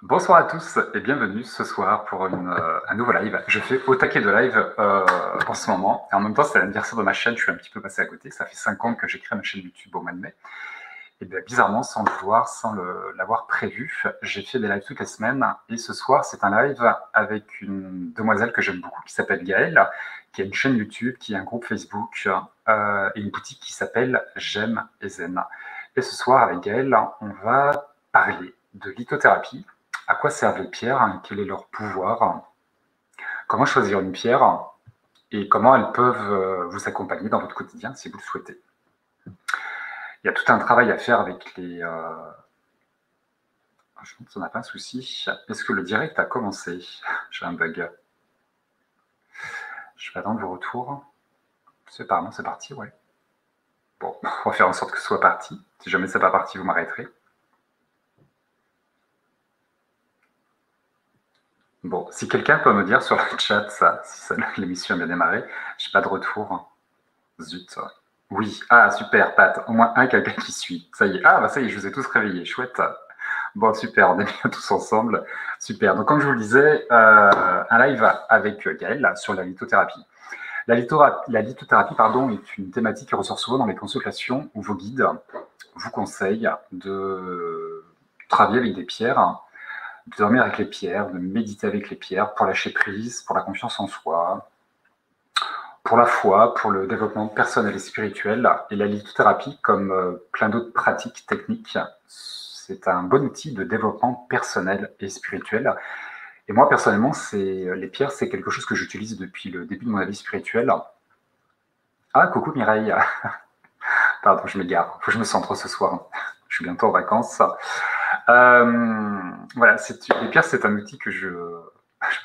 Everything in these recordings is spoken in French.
Bonsoir à tous et bienvenue ce soir pour un nouveau live. Je fais au taquet de live en ce moment. Et en même temps, c'est l'anniversaire de ma chaîne. Je suis un petit peu passé à côté. Ça fait 5 ans que j'ai créé ma chaîne YouTube au mois de mai. Et bien, bizarrement, sans le vouloir, sans l'avoir prévu, j'ai fait des lives toutes les semaines. Et ce soir, c'est un live avec une demoiselle que j'aime beaucoup qui s'appelle Gaëlle, qui a une chaîne YouTube, qui a un groupe Facebook et une boutique qui s'appelle J'aime et Zen. Et ce soir, avec Gaëlle, on va parler de lithothérapie. À quoi servent les pierres? Quel est leur pouvoir? Comment choisir une pierre? Et comment elles peuvent vous accompagner dans votre quotidien si vous le souhaitez. Il y a tout un travail à faire avec les... Je pense qu'on n'a pas un souci. Est-ce que le direct a commencé? J'ai un bug. Je vais attendre vos retours. Apparemment, c'est parti, ouais. Bon, on va faire en sorte que ce soit parti. Si jamais c'est pas parti, vous m'arrêterez. Bon, si quelqu'un peut me dire sur le chat si l'émission a bien démarré, j'ai pas de retour. Zut. Oui, ah super, Pat, au moins un quelqu'un qui suit. Ça y est, ah bah ça y est, je vous ai tous réveillés, chouette. Bon, super, on est bien tous ensemble. Super, donc comme je vous le disais, un live avec Gaëlle sur la lithothérapie. La lithothérapie, pardon, est une thématique qui ressort souvent dans les consultations où vos guides vous conseillent de travailler avec des pierres, de dormir avec les pierres, de méditer avec les pierres pour lâcher prise, pour la confiance en soi, pour la foi, pour le développement personnel et spirituel. Et la lithothérapie, comme plein d'autres pratiques techniques, c'est un bon outil de développement personnel et spirituel. Et moi, personnellement, les pierres, c'est quelque chose que j'utilise depuis le début de mon vie spirituelle. Ah, coucou Mireille. Pardon, je m'égare. Faut que je me centre ce soir. Je suis bientôt en vacances. Voilà, les pierres, c'est un outil que je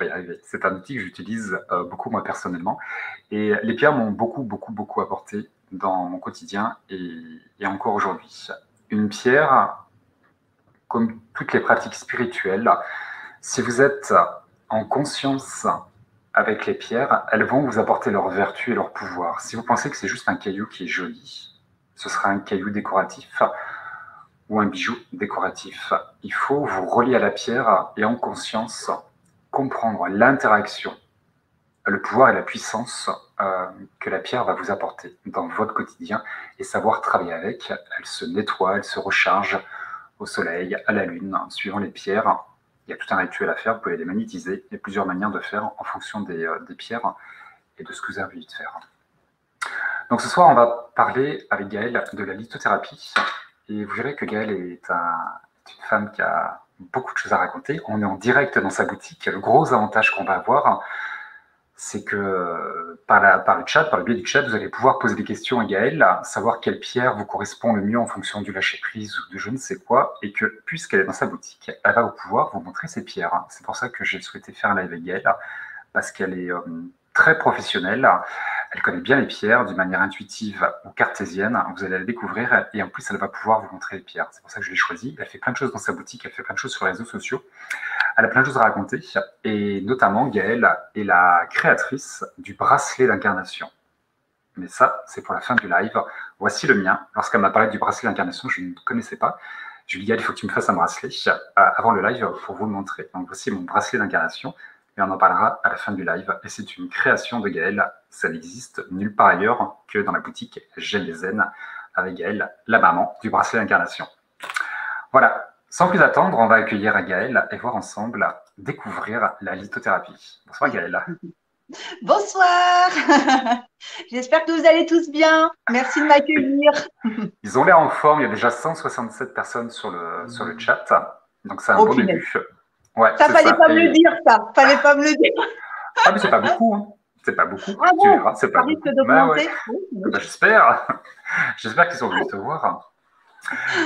vais y arriver. C'est un outil que j'utilise beaucoup moi personnellement. Et les pierres m'ont beaucoup apporté dans mon quotidien et encore aujourd'hui. Une pierre, comme toutes les pratiques spirituelles, si vous êtes en conscience avec les pierres, elles vont vous apporter leur vertu et leur pouvoir. Si vous pensez que c'est juste un caillou qui est joli, ce sera un caillou décoratif ou un bijou décoratif. Il faut vous relier à la pierre et en conscience comprendre l'interaction, le pouvoir et la puissance que la pierre va vous apporter dans votre quotidien et savoir travailler avec. Elle se nettoie, elle se recharge au soleil, à la lune, suivant les pierres. Il y a tout un rituel à faire, vous pouvez les magnétiser. Il y a plusieurs manières de faire en fonction des pierres et de ce que vous avez envie de faire. Donc ce soir, on va parler avec Gaëlle de la lithothérapie. Et vous verrez que Gaëlle est une femme qui a beaucoup de choses à raconter. On est en direct dans sa boutique. Le gros avantage qu'on va avoir, c'est que par le chat, par le biais du chat, vous allez pouvoir poser des questions à Gaëlle, savoir quelle pierre vous correspond le mieux en fonction du lâcher-prise ou de je ne sais quoi, et que puisqu'elle est dans sa boutique, elle va pouvoir vous montrer ses pierres. C'est pour ça que j'ai souhaité faire un live avec Gaëlle, parce qu'elle est très professionnelle, elle connaît bien les pierres d'une manière intuitive ou cartésienne, vous allez la découvrir, et en plus elle va pouvoir vous montrer les pierres. C'est pour ça que je l'ai choisie. Elle fait plein de choses dans sa boutique, elle fait plein de choses sur les réseaux sociaux. Elle a plein de choses à raconter, et notamment Gaëlle est la créatrice du bracelet d'incarnation. Mais ça, c'est pour la fin du live. Voici le mien. Lorsqu'elle m'a parlé du bracelet d'incarnation, je ne connaissais pas. Je lui ai dit, Gaëlle, il faut que tu me fasses un bracelet avant le live pour vous le montrer. Donc voici mon bracelet d'incarnation, et on en parlera à la fin du live. Et c'est une création de Gaëlle. Ça n'existe nulle part ailleurs que dans la boutique J'aime les Zen, avec Gaëlle, la maman du bracelet d'incarnation. Voilà. Sans plus attendre, on va accueillir Gaëlle et voir ensemble découvrir la lithothérapie. Bonsoir Gaëlle. Bonsoir. J'espère que vous allez tous bien. Merci de m'accueillir. Ils ont l'air en forme, il y a déjà 167 personnes sur le chat, donc c'est un Oh bon punaise. début. Ouais, Ça, c'est fallait ça. pas me le dire, ça. Fallait pas me le dire. Ah mais c'est pas beaucoup, hein. C'est pas beaucoup, Ah tu bon? verras, c'est Ça pas risque beaucoup. Bah ouais, d'augmenter? Oh, bah, j'espère. J'espère qu'ils sont venus te voir.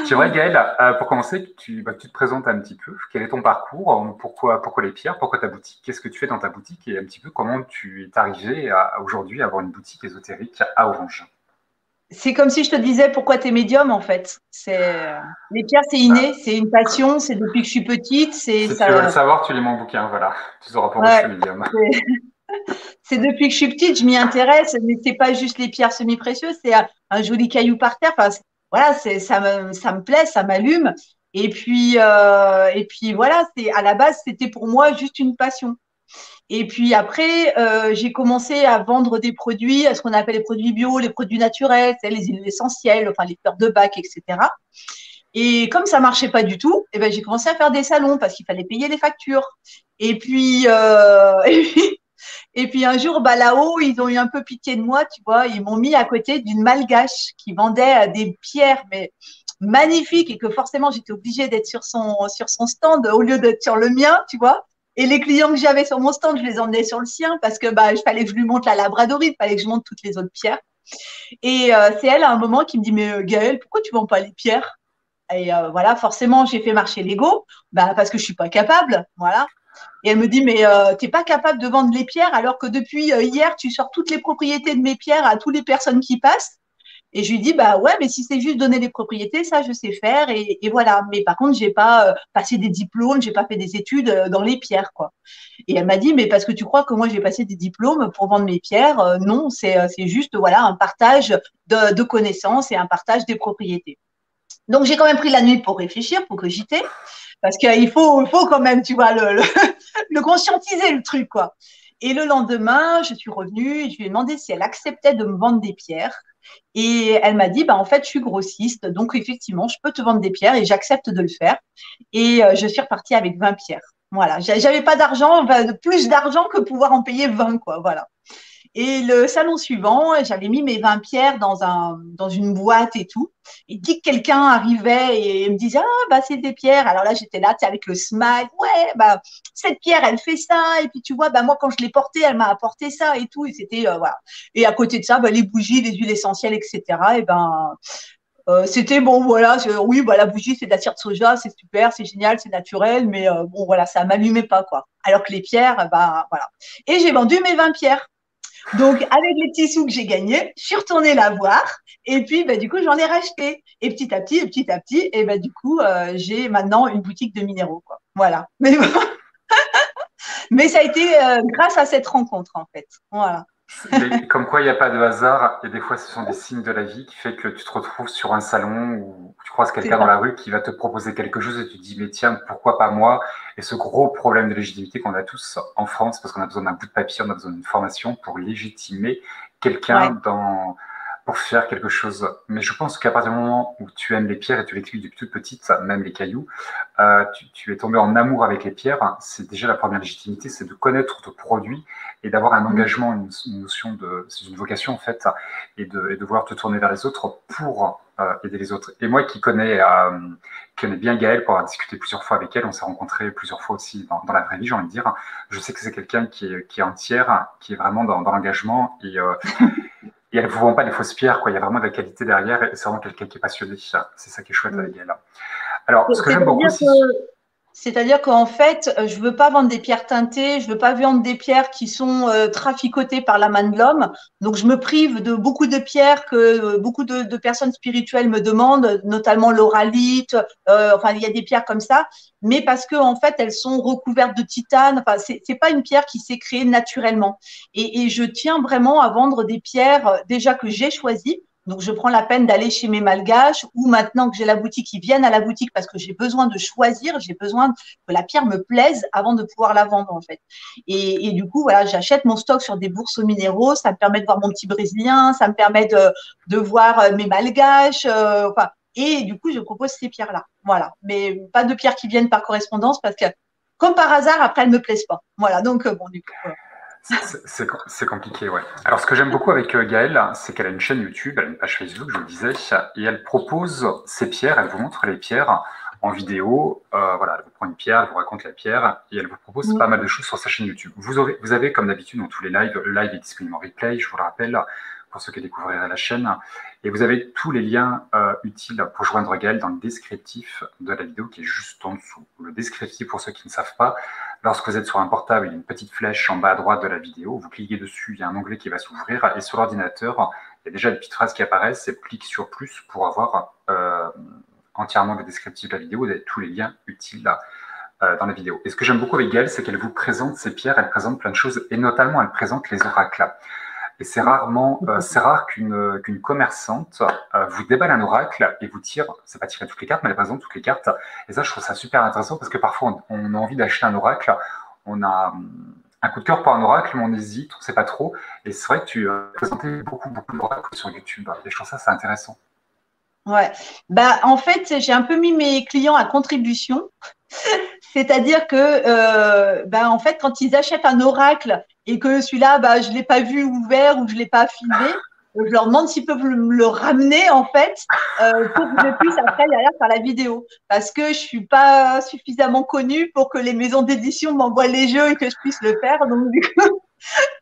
J'aimerais Gaëlle, pour commencer, que tu te présentes un petit peu. Quel est ton parcours? Pourquoi les pierres? Pourquoi ta boutique? Qu'est-ce que tu fais dans ta boutique? Et un petit peu comment tu es arrivé aujourd'hui à avoir une boutique ésotérique à Orange. c'est comme si je te disais pourquoi tu es médium, en fait. Les pierres, c'est inné, c'est une passion, c'est depuis que je suis petite, c'est Si tu veux le ça. savoir, tu lis mon bouquin, voilà. Tu sauras pourquoi je Ouais, suis médium. c'est c'est depuis que je suis petite, je m'y intéresse, mais c'est pas juste les pierres semi-précieuses, c'est un joli caillou par terre. Enfin, voilà, ça me plaît, ça m'allume. Et puis voilà, à la base, c'était pour moi juste une passion. Et puis après, j'ai commencé à vendre des produits, à ce qu'on appelle les produits bio, les produits naturels, c'est les huiles essentielles, enfin les fleurs de bac, etc. Et comme ça marchait pas du tout, eh ben, j'ai commencé à faire des salons parce qu'il fallait payer les factures. Et puis, et puis un jour, bah, là-haut, ils ont eu un peu pitié de moi, tu vois. Ils m'ont mis à côté d'une malgache qui vendait des pierres, mais magnifiques, et que forcément, j'étais obligée d'être sur son stand au lieu d'être sur le mien, tu vois. Et les clients que j'avais sur mon stand, je les emmenais sur le sien parce que bah, il fallait que je lui montre la labradorite, il fallait que je montre toutes les autres pierres. Et c'est elle, à un moment, qui me dit, mais Gaëlle, pourquoi tu vends pas les pierres? Et voilà, forcément, j'ai fait marcher l'ego, bah, parce que je suis pas capable, voilà. Et elle me dit, mais t'es pas capable de vendre les pierres alors que depuis hier, tu sors toutes les propriétés de mes pierres à toutes les personnes qui passent. Et je lui dis, bah ouais, mais si c'est juste donner les propriétés, ça, je sais faire. Et voilà. Mais par contre, j'ai pas passé des diplômes, j'ai pas fait des études dans les pierres, quoi. Et elle m'a dit, mais parce que tu crois que moi, j'ai passé des diplômes pour vendre mes pierres? Non, c'est juste, voilà, un partage de connaissances et un partage des propriétés. Donc, j'ai quand même pris la nuit pour réfléchir, pour cogiter, parce qu'il faut quand même, tu vois, le conscientiser, le truc, quoi. Et le lendemain, je suis revenue et je lui ai demandé si elle acceptait de me vendre des pierres. Et elle m'a dit, bah, en fait, je suis grossiste, donc effectivement, je peux te vendre des pierres et j'accepte de le faire. Et je suis repartie avec 20 pierres. Voilà, j'avais pas d'argent, enfin, plus d'argent que pouvoir en payer 20, quoi. Voilà. Et le salon suivant, j'avais mis mes 20 pierres dans une boîte et tout. Et dès que quelqu'un arrivait et me disait, ah, bah, c'est des pierres. Alors là, j'étais là, tu sais, avec le smile. Ouais, bah, cette pierre, elle fait ça. Et puis, tu vois, bah, moi, quand je l'ai portée, elle m'a apporté ça et tout. Et c'était, voilà. Et à côté de ça, bah, les bougies, les huiles essentielles, etc. Et ben, c'était bon, voilà. Oui, bah, la bougie, c'est de la cire de soja, c'est super, c'est génial, c'est naturel. Mais bon, voilà, ça m'allumait pas, quoi. Alors que les pierres, bah, voilà. Et j'ai vendu mes 20 pierres. Donc, avec les petits sous que j'ai gagnés, je suis retournée la voir. Et puis, bah, du coup, j'en ai racheté. Et petit à petit, et bah, du coup, j'ai maintenant une boutique de minéraux, quoi. Voilà. Mais, bon, mais ça a été grâce à cette rencontre, en fait. Voilà. Mais comme quoi, il n'y a pas de hasard, et des fois, ce sont des signes de la vie qui fait que tu te retrouves sur un salon ou tu croises C'est quelqu'un dans ça. la rue qui va te proposer quelque chose et tu te dis, mais tiens, pourquoi pas moi? Et ce gros problème de légitimité qu'on a tous en France, parce qu'on a besoin d'un bout de papier, on a besoin d'une formation pour légitimer Ouais. quelqu'un pour faire quelque chose. Mais je pense qu'à partir du moment où tu aimes les pierres et tu l'expliques depuis toute petite, même les cailloux, tu es tombé en amour avec les pierres. C'est déjà la première légitimité, c'est de connaître ton produit et d'avoir un Mm. engagement, une notion c'est une vocation en fait, et de vouloir te tourner vers les autres pour aider les autres. Et moi qui connais bien Gaëlle pour avoir discuté plusieurs fois avec elle, on s'est rencontrés plusieurs fois aussi dans la vraie vie, j'ai envie de dire. Je sais que c'est quelqu'un qui est entière, qui est vraiment dans l'engagement et elle ne vous vend pas des fausses pierres, quoi. Il y a vraiment de la qualité derrière et c'est vraiment quelqu'un qui est passionné. C'est ça qui est chouette avec Gaëlle. Alors, ce que j'aime beaucoup C'est-à-dire aussi, que C'est-à-dire qu'en fait, je veux pas vendre des pierres teintées, je veux pas vendre des pierres qui sont traficotées par la main de l'homme. Donc, je me prive de beaucoup de pierres que beaucoup de personnes spirituelles me demandent, notamment l'oralite. Enfin, il y a des pierres comme ça, mais parce que en fait, elles sont recouvertes de titane. Enfin, c'est pas une pierre qui s'est créée naturellement. Et je tiens vraiment à vendre des pierres déjà que j'ai choisies. Donc, je prends la peine d'aller chez mes malgaches ou maintenant que j'ai la boutique, ils viennent à la boutique parce que j'ai besoin de choisir, j'ai besoin que la pierre me plaise avant de pouvoir la vendre, en fait. Et du coup, voilà, j'achète mon stock sur des bourses aux minéraux, ça me permet de voir mon petit brésilien, ça me permet de voir mes malgaches, enfin, et du coup, je propose ces pierres-là. Voilà. Mais pas de pierres qui viennent par correspondance parce que, comme par hasard, après, elles ne me plaisent pas. Voilà. Donc, bon, du coup, voilà. c'est compliqué, ouais. Alors, ce que j'aime beaucoup avec Gaëlle, c'est qu'elle a une chaîne YouTube, elle a une page Facebook, je le disais, et elle propose ses pierres, elle vous montre les pierres en vidéo. Voilà, elle vous prend une pierre, elle vous raconte la pierre, et elle vous propose pas mal de choses sur sa chaîne YouTube. Vous avez, comme d'habitude, dans tous les lives, le live est disponible en replay, je vous le rappelle, pour ceux qui découvriraient la chaîne. Et vous avez tous les liens utiles pour joindre Gaëlle dans le descriptif de la vidéo qui est juste en dessous. Le descriptif, pour ceux qui ne savent pas, lorsque vous êtes sur un portable, il y a une petite flèche en bas à droite de la vidéo. Vous cliquez dessus, il y a un onglet qui va s'ouvrir. Et sur l'ordinateur, il y a déjà des petites phrases qui apparaissent. Et clique sur plus pour avoir entièrement le descriptif de la vidéo. Vous avez tous les liens utiles dans la vidéo. Et ce que j'aime beaucoup avec Gaëlle, c'est qu'elle vous présente ses pierres, elle présente plein de choses. Et notamment, elle présente les oracles. Et c'est c'est rare qu'une commerçante vous déballe un oracle et vous tire, c'est pas tirer toutes les cartes, mais elle présente toutes les cartes. Et ça, je trouve ça super intéressant parce que parfois, on a envie d'acheter un oracle, on a un coup de cœur pour un oracle, mais on hésite, on ne sait pas trop. Et c'est vrai que tu présentais beaucoup d'oracles sur YouTube. Et je trouve ça, c'est intéressant. Ouais. Bah, en fait, j'ai un peu mis mes clients à contribution. C'est-à-dire que, bah, en fait, quand ils achètent un oracle et que celui-là, bah, je l'ai pas vu ouvert ou je l'ai pas filmé, je leur demande s'ils peuvent me le ramener, en fait, pour que je puisse après derrière faire la vidéo. Parce que je suis pas suffisamment connue pour que les maisons d'édition m'envoient les jeux et que je puisse le faire. Donc, du coup,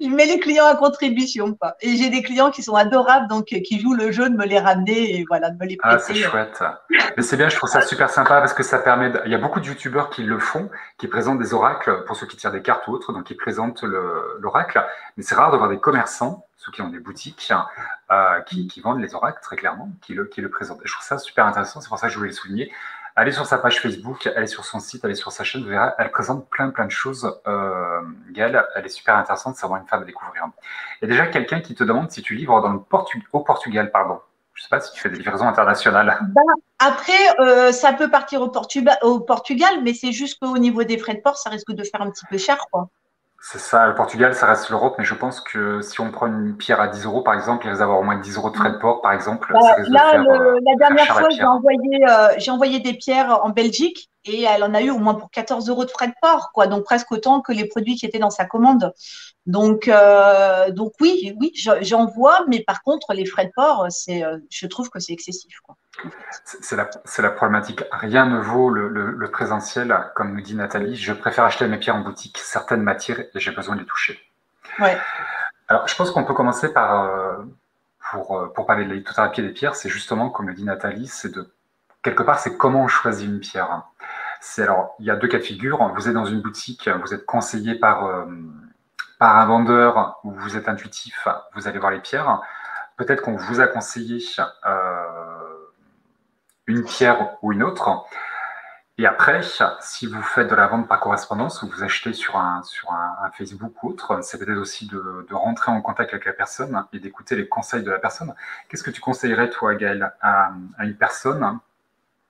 je mets les clients à contribution, quoi. Et j'ai des clients qui sont adorables, donc qui jouent le jeu de me les ramener et voilà, de me les Ah, c'est prêter. chouette. Mais c'est bien, je trouve ça super sympa parce que ça permet. Il y a beaucoup de youtubeurs qui le font, qui présentent des oracles pour ceux qui tirent des cartes ou autres, donc ils présentent l'oracle. Mais c'est rare de voir des commerçants, ceux qui ont des boutiques, qui vendent les oracles très clairement, qui le présentent. Et je trouve ça super intéressant, c'est pour ça que je voulais le souligner. Allez sur sa page Facebook, allez sur son site, allez sur sa chaîne, vous verrez, elle présente plein de choses. Gaëlle, elle est super intéressante, ça va me faire découvrir. Il y a déjà quelqu'un qui te demande si tu livres au Portugal, pardon. Je ne sais pas si tu fais des livraisons internationales. Bah, après, ça peut partir au Portugal, mais c'est juste qu'au niveau des frais de port, ça risque de faire un petit peu cher, quoi. C'est ça, le Portugal, ça reste l'Europe, mais je pense que si on prend une pierre à 10 euros, par exemple, il risque d'avoir au moins 10 euros de frais de port, par exemple, Bah, ça risque de là, la faire dernière cher la fois, pierre. j'ai envoyé des pierres en Belgique et elle en a eu au moins pour 14 euros de frais de port, quoi. Donc presque autant que les produits qui étaient dans sa commande. Donc oui, oui, j'en vois, mais par contre, les frais de port, je trouve que c'est excessif, quoi, en fait. C'est la problématique. Rien ne vaut le présentiel, comme nous dit Nathalie. Je préfère acheter mes pierres en boutique, certaines m'attirent et j'ai besoin de les toucher. Ouais. Alors, je pense qu'on peut commencer pour parler de la lithothérapie des pierres, c'est justement, comme le dit Nathalie, quelque part, c'est comment on choisit une pierre. Alors, il y a deux cas de figure. Vous êtes dans une boutique, vous êtes conseillé par un vendeur ou vous êtes intuitif, vous allez voir les pierres. Peut-être qu'on vous a conseillé une pierre ou une autre. Et après, si vous faites de la vente par correspondance ou vous achetez sur un Facebook ou autre, c'est peut-être aussi de rentrer en contact avec la personne et d'écouter les conseils de la personne. Qu'est-ce que tu conseillerais, toi, Gaëlle, à une personne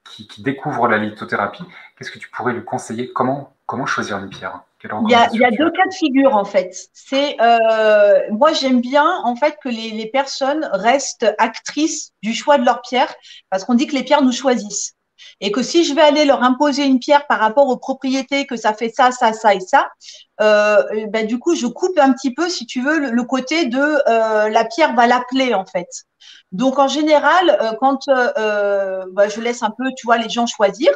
qui découvre la lithothérapie? Qu'est-ce que tu pourrais lui conseiller? Comment choisir une pierre? Quelle Il y recommandation a tu deux as, cas toi? de figure en fait. Moi j'aime bien en fait que les personnes restent actrices du choix de leur pierre parce qu'on dit que les pierres nous choisissent et que si je vais aller leur imposer une pierre par rapport aux propriétés que ça fait ça et ça, ben, du coup je coupe un petit peu si tu veux le côté de la pierre va l'appeler en fait. Donc en général quand ben, je laisse un peu tu vois les gens choisir.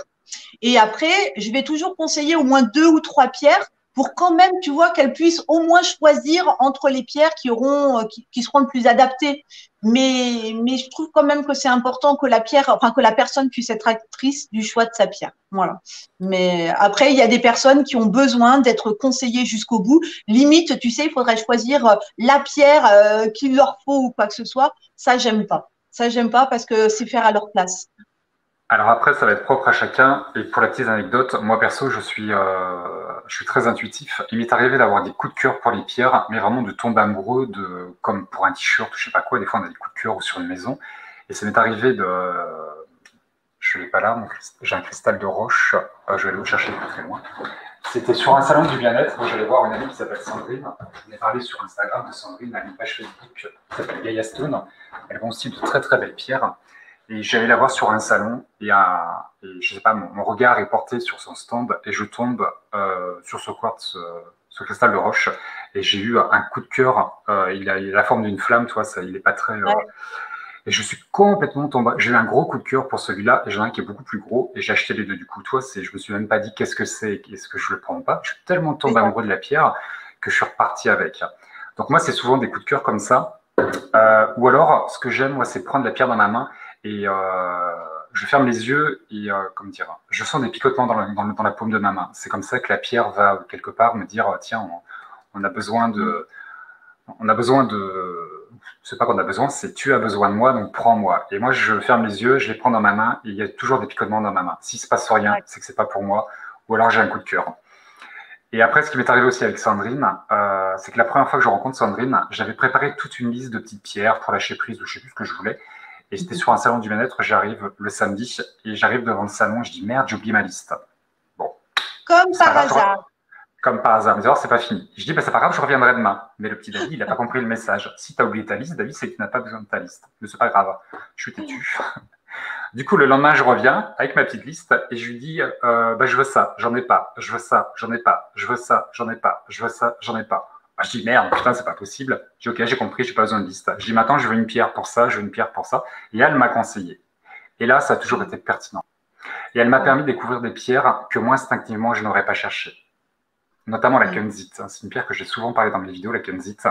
Et après, je vais toujours conseiller au moins deux ou trois pierres pour quand même, tu vois, qu'elles puissent au moins choisir entre les pierres qui seront le plus adaptées. Mais je trouve quand même que c'est important que que la personne puisse être actrice du choix de sa pierre. Voilà. Mais après, il y a des personnes qui ont besoin d'être conseillées jusqu'au bout. Limite, tu sais, il faudrait choisir la pierre qu'il leur faut ou quoi que ce soit. Ça, j'aime pas. Ça, j'aime pas parce que c'est faire à leur place. Alors après, ça va être propre à chacun. Et pour la petite anecdote, moi perso, je suis très intuitif. Il m'est arrivé d'avoir des coups de cœur pour les pierres, mais vraiment de tomber amoureux comme pour un t-shirt ou je sais pas quoi. Des fois, on a des coups de cœur ou sur une maison. Et ça m'est arrivé je l'ai pas là, j'ai un cristal de roche. Je vais aller le chercher plus très loin. C'était sur un salon du bien-être. Moi, j'allais voir une amie qui s'appelle Sandrine. Je vous ai parlé sur Instagram de Sandrine, elle a une page Facebook qui s'appelle Gaia Stone. Elle vend aussi de très belles pierres. Et j'allais la voir sur un salon et je sais pas, mon regard est porté sur son stand et je tombe sur ce quartz, ce cristal de roche et j'ai eu un coup de cœur. Il a la forme d'une flamme, toi, il est pas très. Ouais, Et je suis complètement tombé. J'ai eu un gros coup de cœur pour celui-là et j'en ai un qui est beaucoup plus gros et j'ai acheté les deux du coup. Toi, je me suis même pas dit qu'est-ce que c'est, est-ce que je le prends pas. Je suis tellement c'est tombé ça. amoureux de la pierre que je suis reparti avec. Donc moi, c'est souvent des coups de cœur comme ça. Ou alors, ce que j'aime, moi, c'est prendre la pierre dans ma main et je ferme les yeux et, comment dire, je sens des picotements dans la paume de ma main. C'est comme ça que la pierre va, quelque part, me dire, tiens, on a besoin on a besoin de, c'est pas qu'on a besoin, c'est tu as besoin de moi, donc prends-moi. Et moi, je ferme les yeux, je les prends dans ma main et il y a toujours des picotements dans ma main. S'il se passe rien, Ouais. c'est que c'est pas pour moi, ou alors j'ai un coup de cœur. Et après, ce qui m'est arrivé aussi avec Sandrine, c'est que la première fois que je rencontre Sandrine, j'avais préparé toute une liste de petites pierres pour lâcher prise ou je sais plus ce que je voulais. Et j'étais sur un salon du bien-être, j'arrive le samedi et j'arrive devant le salon et je dis merde, j'ai oublié ma liste. Bon. Comme par hasard. Comme par hasard. Mais d'abord, c'est pas fini. Je dis, bah, c'est pas grave, je reviendrai demain. Mais le petit David, il n'a pas compris le message. Si tu as oublié ta liste, David, c'est que tu n'as pas besoin de ta liste. Mais c'est pas grave. Je suis têtu. Du coup, le lendemain, je reviens avec ma petite liste et je lui dis, bah, je veux ça, j'en ai pas, je veux ça, j'en ai pas, je veux ça, j'en ai pas, je veux ça, j'en ai pas. Bah, je dis, merde, putain, c'est pas possible. Je dis, ok, j'ai compris, j'ai pas besoin de liste. Je dis, maintenant, je veux une pierre pour ça, je veux une pierre pour ça. Et elle m'a conseillé. Et là, ça a toujours été pertinent. Et elle m'a permis de découvrir des pierres que moi, instinctivement, je n'aurais pas cherchées. Notamment la kunzite. C'est une pierre que j'ai souvent parlé dans mes vidéos, la kunzite.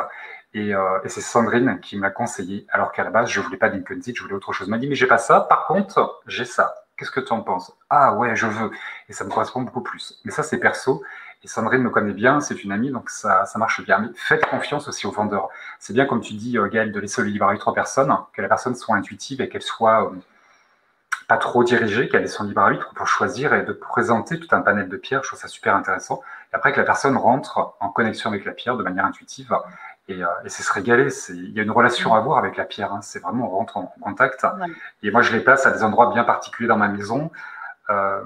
Et c'est Sandrine qui m'a conseillé, alors qu'à la base, je voulais pas d'une kunzite, je voulais autre chose. Elle m'a dit, mais j'ai pas ça, par contre, j'ai ça. Qu'est-ce que tu en penses? Ah ouais, je veux. Et ça me correspond beaucoup plus. Mais ça, c'est perso. Et Sandrine me connaît bien, c'est une amie, donc ça marche bien. Mais faites confiance aussi aux vendeurs. C'est bien, comme tu dis, Gaël, de laisser le livre à 3 personnes, que la personne soit intuitive et qu'elle soit pas trop dirigée, qu'elle ait son libre arbitre pour choisir et de présenter tout un panel de pierres. Je trouve ça super intéressant. Et après que la personne rentre en connexion avec la pierre de manière intuitive et c'est se régaler. Il y a une relation à avoir avec la pierre. Hein. C'est vraiment, on rentre en contact. Ouais. Et moi, je les place à des endroits bien particuliers dans ma maison.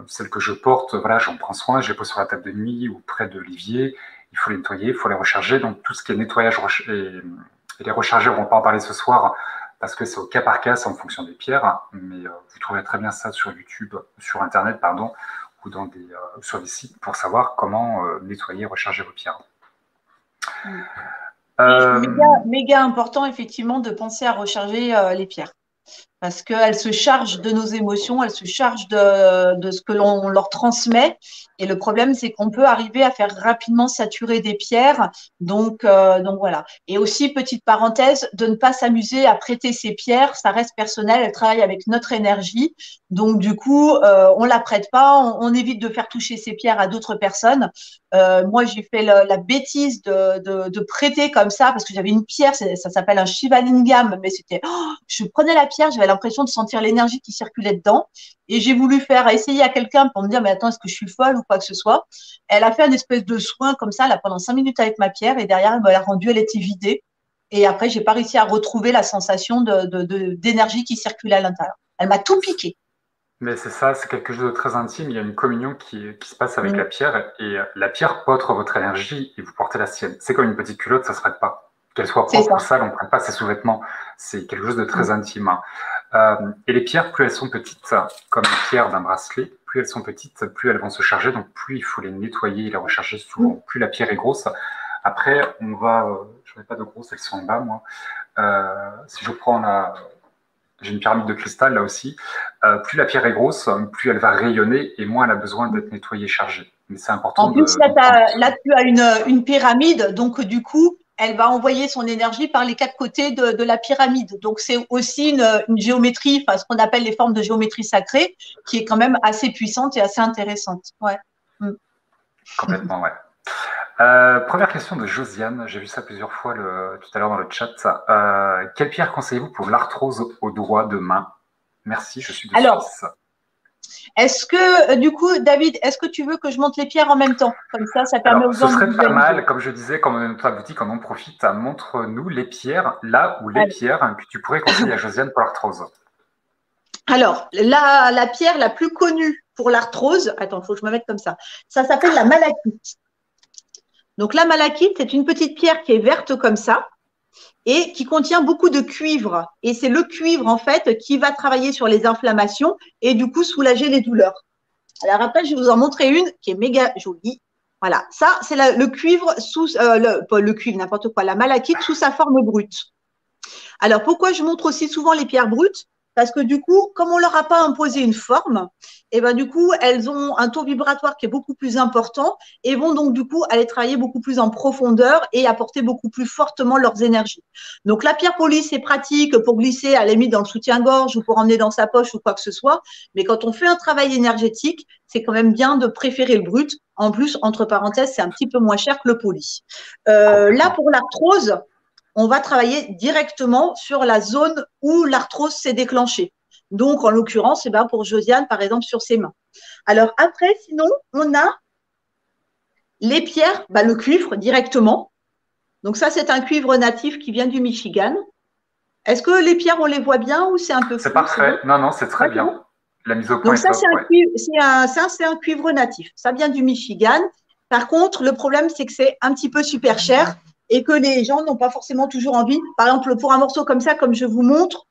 Celles que je porte, voilà, j'en prends soin. Je les pose sur la table de nuit ou près de l'évier. Il faut les nettoyer, il faut les recharger. Donc, tout ce qui est nettoyage et les recharger, on va pas en parler ce soir parce que c'est au cas par cas, c'est en fonction des pierres. Mais vous trouverez très bien ça sur YouTube, sur Internet, pardon, ou dans sur des sites pour savoir comment nettoyer et recharger vos pierres. Méga important, effectivement, de penser à recharger les pierres. Parce qu'elles se chargent de nos émotions, elles se chargent de ce que l'on leur transmet. Et le problème, c'est qu'on peut arriver à faire rapidement saturer des pierres. Donc voilà. Et aussi, petite parenthèse, de ne pas s'amuser à prêter ces pierres. Ça reste personnel, elles travaillent avec notre énergie. Donc, du coup, on ne la prête pas. On évite de faire toucher ces pierres à d'autres personnes. Moi, j'ai fait la bêtise de prêter comme ça parce que j'avais une pierre, ça s'appelle un Shivalingam, mais c'était, je prenais la pierre, j'avais l'impression de sentir l'énergie qui circulait dedans et j'ai voulu faire essayer à quelqu'un pour me dire, mais attends, est-ce que je suis folle ou quoi que ce soit. Elle a fait un espèce de soin comme ça, là, pendant 5 minutes avec ma pierre et derrière, elle me l'a rendue, elle était vidée. Et après, j'ai pas réussi à retrouver la sensation d'énergie qui circulait à l'intérieur. Elle m'a tout piqué. Mais c'est ça, c'est quelque chose de très intime. Il y a une communion qui se passe avec la pierre et la pierre porte votre énergie et vous portez la sienne. C'est comme une petite culotte, ça ne se prête pas. Qu'elle soit propre ou sale, on ne prête pas ses sous-vêtements. C'est quelque chose de très intime. Et les pierres, plus elles sont petites, comme une pierre d'un bracelet, plus elles sont petites, plus elles vont se charger. Donc plus il faut les nettoyer et les recharger souvent. Plus la pierre est grosse. Après, on va... je n'en ai pas de grosses, elles sont en bas, moi. Si je prends la... J'ai une pyramide de cristal là aussi. Plus la pierre est grosse, plus elle va rayonner et moins elle a besoin d'être nettoyée, chargée. Mais c'est important. En plus, là, tu as une pyramide, donc du coup, elle va envoyer son énergie par les 4 côtés de la pyramide. Donc, c'est aussi une géométrie, enfin, ce qu'on appelle les formes de géométrie sacrée, qui est quand même assez puissante et assez intéressante. Ouais. Complètement, ouais. Première question de Josiane, j'ai vu ça plusieurs fois tout à l'heure dans le chat. Quelle pierre conseillez-vous pour l'arthrose au doigt de main? Merci, je suis de Suisse. Est-ce que, du coup, David, est-ce que tu veux que je monte les pierres en même temps? Comme ça permet aux gens de... Ce serait pas mal, comme je disais, quand on est dans ta boutique, on en profite, montre-nous les pierres, là où les pierres que tu pourrais conseiller à Josiane pour l'arthrose. Alors, la pierre la plus connue pour l'arthrose, attends, il faut que je me mette comme ça s'appelle la malachite. Donc, la malachite, c'est une petite pierre qui est verte comme ça et qui contient beaucoup de cuivre. Et c'est le cuivre, en fait, qui va travailler sur les inflammations et du coup soulager les douleurs. Alors après, je vais vous en montrer une qui est méga jolie. Voilà, ça, c'est le cuivre sous, le cuivre, n'importe quoi, la malachite sous sa forme brute. Alors, pourquoi je montre aussi souvent les pierres brutes? Parce que du coup, comme on ne leur a pas imposé une forme, et ben du coup, elles ont un taux vibratoire qui est beaucoup plus important et vont donc du coup aller travailler beaucoup plus en profondeur et apporter beaucoup plus fortement leurs énergies. Donc la pierre polie, c'est pratique pour glisser à la limite dans le soutien-gorge ou pour emmener dans sa poche ou quoi que ce soit. Mais quand on fait un travail énergétique, c'est quand même bien de préférer le brut. En plus, entre parenthèses, c'est un petit peu moins cher que le poli. Là, pour l'arthrose, on va travailler directement sur la zone où l'arthrose s'est déclenchée. Donc, en l'occurrence, pour Josiane, par exemple, sur ses mains. Alors, après, sinon, on a Les pierres, bah, le cuivre directement. Donc ça, c'est un cuivre natif qui vient du Michigan. Est-ce que les pierres, on les voit bien ou c'est un peu C'est flou? C'est bon? parfait. Non, non, c'est très Ouais, c'est bien. bon. La mise au point Donc est ça, c'est top, un ouais. cuivre, c'est un cuivre natif. Ça vient du Michigan. Par contre, le problème, c'est que c'est un petit peu super cher et que les gens n'ont pas forcément toujours envie. Par exemple, pour un morceau comme ça, comme je vous montre,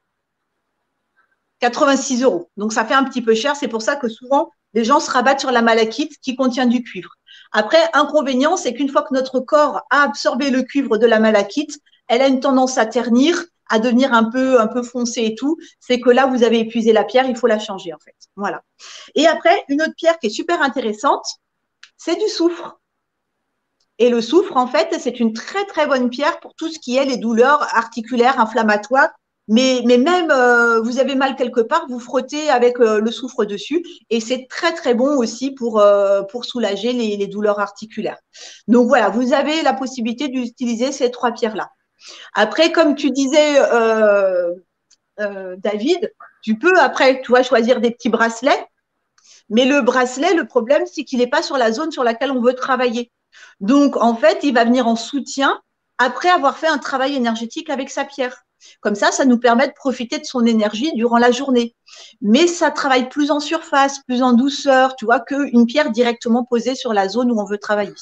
86 euros. Donc, ça fait un petit peu cher. C'est pour ça que souvent, les gens se rabattent sur la malachite qui contient du cuivre. Après, inconvénient, c'est qu'une fois que notre corps a absorbé le cuivre de la malachite, elle a une tendance à ternir, à devenir un peu foncé et tout. C'est que là, vous avez épuisé la pierre, il faut la changer, en fait. Voilà. Et après, une autre pierre qui est super intéressante, c'est du soufre. Et le soufre, en fait, c'est une très, très bonne pierre pour tout ce qui est les douleurs articulaires, inflammatoires. Mais même, vous avez mal quelque part, vous frottez avec le soufre dessus. Et c'est très, très bon aussi pour soulager les douleurs articulaires. Donc voilà, vous avez la possibilité d'utiliser ces trois pierres-là. Après, comme tu disais, David, tu peux après, tu vois, choisir des petits bracelets. Mais le bracelet, le problème, c'est qu'il n'est pas sur la zone sur laquelle on veut travailler. Donc, en fait, il va venir en soutien après avoir fait un travail énergétique avec sa pierre. Comme ça nous permet de profiter de son énergie durant la journée. Mais ça travaille plus en surface, plus en douceur, tu vois, qu'une pierre directement posée sur la zone où on veut travailler.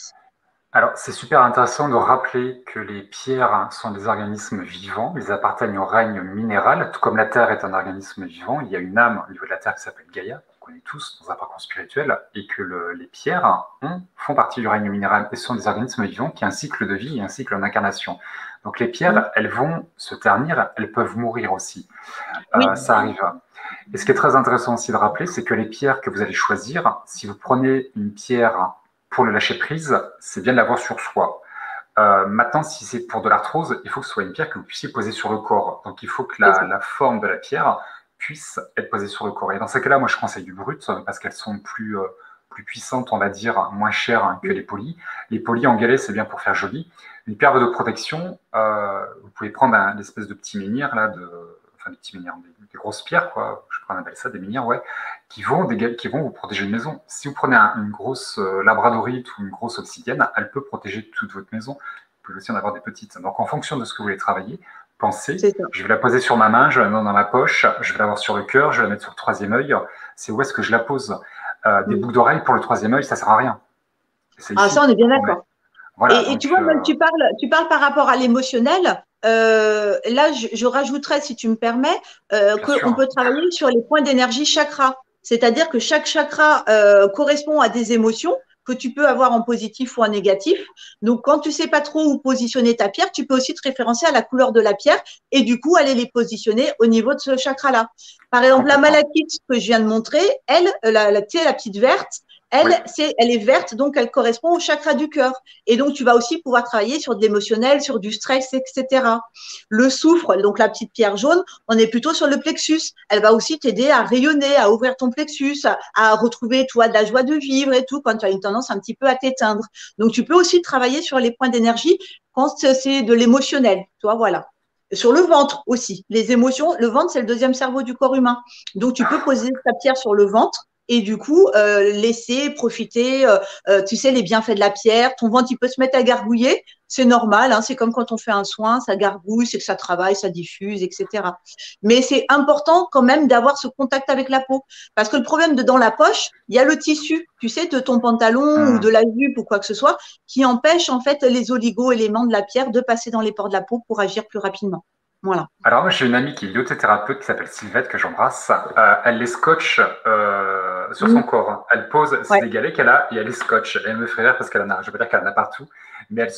Alors, c'est super intéressant de rappeler que les pierres sont des organismes vivants, ils appartiennent au règne minéral, tout comme la Terre est un organisme vivant, il y a une âme au niveau de la Terre qui s'appelle Gaïa, qu'on connaît tous dans un parcours spirituel, et que les pierres font partie du règne minéral et sont des organismes vivants qui ont un cycle de vie et un cycle d'incarnation. Donc les pierres, elles vont se ternir, elles peuvent mourir aussi. Oui. Ça arrive. Et ce qui est très intéressant aussi de rappeler, c'est que les pierres que vous allez choisir, si vous prenez une pierre pour le lâcher prise, c'est bien de l'avoir sur soi. Maintenant, si c'est pour de l'arthrose, il faut que ce soit une pierre que vous puissiez poser sur le corps. Donc, il faut que la forme de la pierre puisse être posée sur le corps. Et dans ces cas-là, moi, je conseille du brut parce qu'elles sont plus puissantes, on va dire, moins chères que les polis. Les polis en galet, c'est bien pour faire joli. Une pierre de protection, vous pouvez prendre une espèce de petit menhir, là, enfin des petits menhirs, des grosses pierres, quoi. Je sais pas, on appelle ça des menhirs, ouais, qui vont vous protéger une maison. Si vous prenez une grosse labradorite ou une grosse obsidienne, elle peut protéger toute votre maison. Vous pouvez aussi en avoir des petites. Donc, en fonction de ce que vous voulez travailler, pensez, je vais la poser sur ma main, je vais la mettre dans ma poche, je vais l'avoir sur le cœur, je vais la mettre sur le troisième œil. C'est où est-ce que je la pose? Des boucles d'oreilles pour le troisième œil, ça sert à rien. Ah, ça, on est bien d'accord. Voilà, et tu vois, même tu parles par rapport à l'émotionnel. Là, je rajouterais, si tu me permets, qu'on peut travailler sur les points d'énergie chakra. C'est-à-dire que chaque chakra correspond à des émotions que tu peux avoir en positif ou en négatif. Donc, quand tu sais pas trop où positionner ta pierre, tu peux aussi te référencer à la couleur de la pierre et du coup, aller les positionner au niveau de ce chakra-là. Par exemple, la malachite que je viens de montrer, elle, tu sais, la petite verte, elle, elle est verte, donc elle correspond au chakra du cœur. Et donc, tu vas aussi pouvoir travailler sur de l'émotionnel, sur du stress, etc. Le soufre, donc la petite pierre jaune, on est plutôt sur le plexus. Elle va aussi t'aider à rayonner, à ouvrir ton plexus, à retrouver, toi, de la joie de vivre et tout, quand tu as une tendance un petit peu à t'éteindre. Donc, tu peux aussi travailler sur les points d'énergie quand c'est de l'émotionnel. Toi, voilà. Sur le ventre aussi. Les émotions, le ventre, c'est le deuxième cerveau du corps humain. Donc, tu peux poser ta pierre sur le ventre et du coup laisser profiter, tu sais, les bienfaits de la pierre. Ton ventre, il peut se mettre à gargouiller, c'est normal, hein, c'est comme quand on fait un soin, ça gargouille, c'est que ça travaille, ça diffuse, etc. Mais c'est important quand même d'avoir ce contact avec la peau, parce que le problème de dans la poche, il y a le tissu, tu sais, de ton pantalon ou de la jupe ou quoi que ce soit, qui empêche en fait les oligo-éléments de la pierre de passer dans les pores de la peau pour agir plus rapidement. Voilà. Alors, moi, j'ai une amie qui est lithothérapeute qui s'appelle Sylvette, que j'embrasse. Elle les scotche sur son corps. Elle pose ses galets qu'elle a et elle les scotche. Et elle me fait rire parce qu'elle en a, je veux dire qu'elle en a partout, mais elle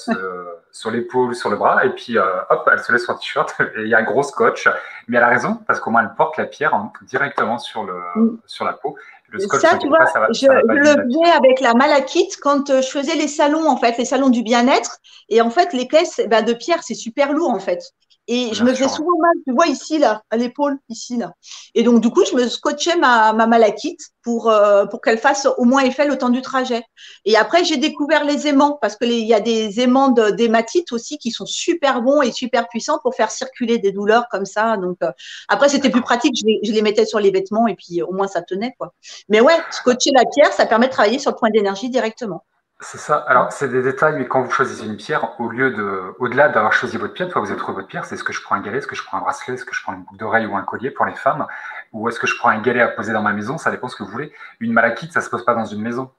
sur l'épaule, sur le bras, et puis hop, elle se laisse son t-shirt et il y a un gros scotch. Mais elle a raison parce qu'au moins elle porte la pierre directement sur la peau. Le scotch, ça, tu vois, je le faisais avec la malachite quand je faisais les salons, en fait, les salons du bien-être. Et en fait, les caisses de pierre, c'est super lourd, en fait. Et je me faisais souvent mal, tu vois, ici, là, à l'épaule, ici, là. Et donc, du coup, je me scotchais ma malachite pour qu'elle fasse au moins effet le temps du trajet. Et après, j'ai découvert les aimants, parce qu'il y a des aimants d'hématite aussi qui sont super bons et super puissants pour faire circuler des douleurs comme ça. Donc, après, c'était plus pratique, je les mettais sur les vêtements et puis au moins ça tenait, quoi. Mais ouais, scotcher la pierre, ça permet de travailler sur le point d'énergie directement. C'est ça. Alors, c'est des détails, mais quand vous choisissez une pierre, au-delà d'avoir choisi votre pierre, une fois que vous avez trouvé votre pierre, c'est est-ce que je prends un galet, est-ce que je prends un bracelet, est-ce que je prends une boucle d'oreille ou un collier pour les femmes, ou est-ce que je prends un galet à poser dans ma maison, ça dépend ce que vous voulez. Une malachite, ça se pose pas dans une maison.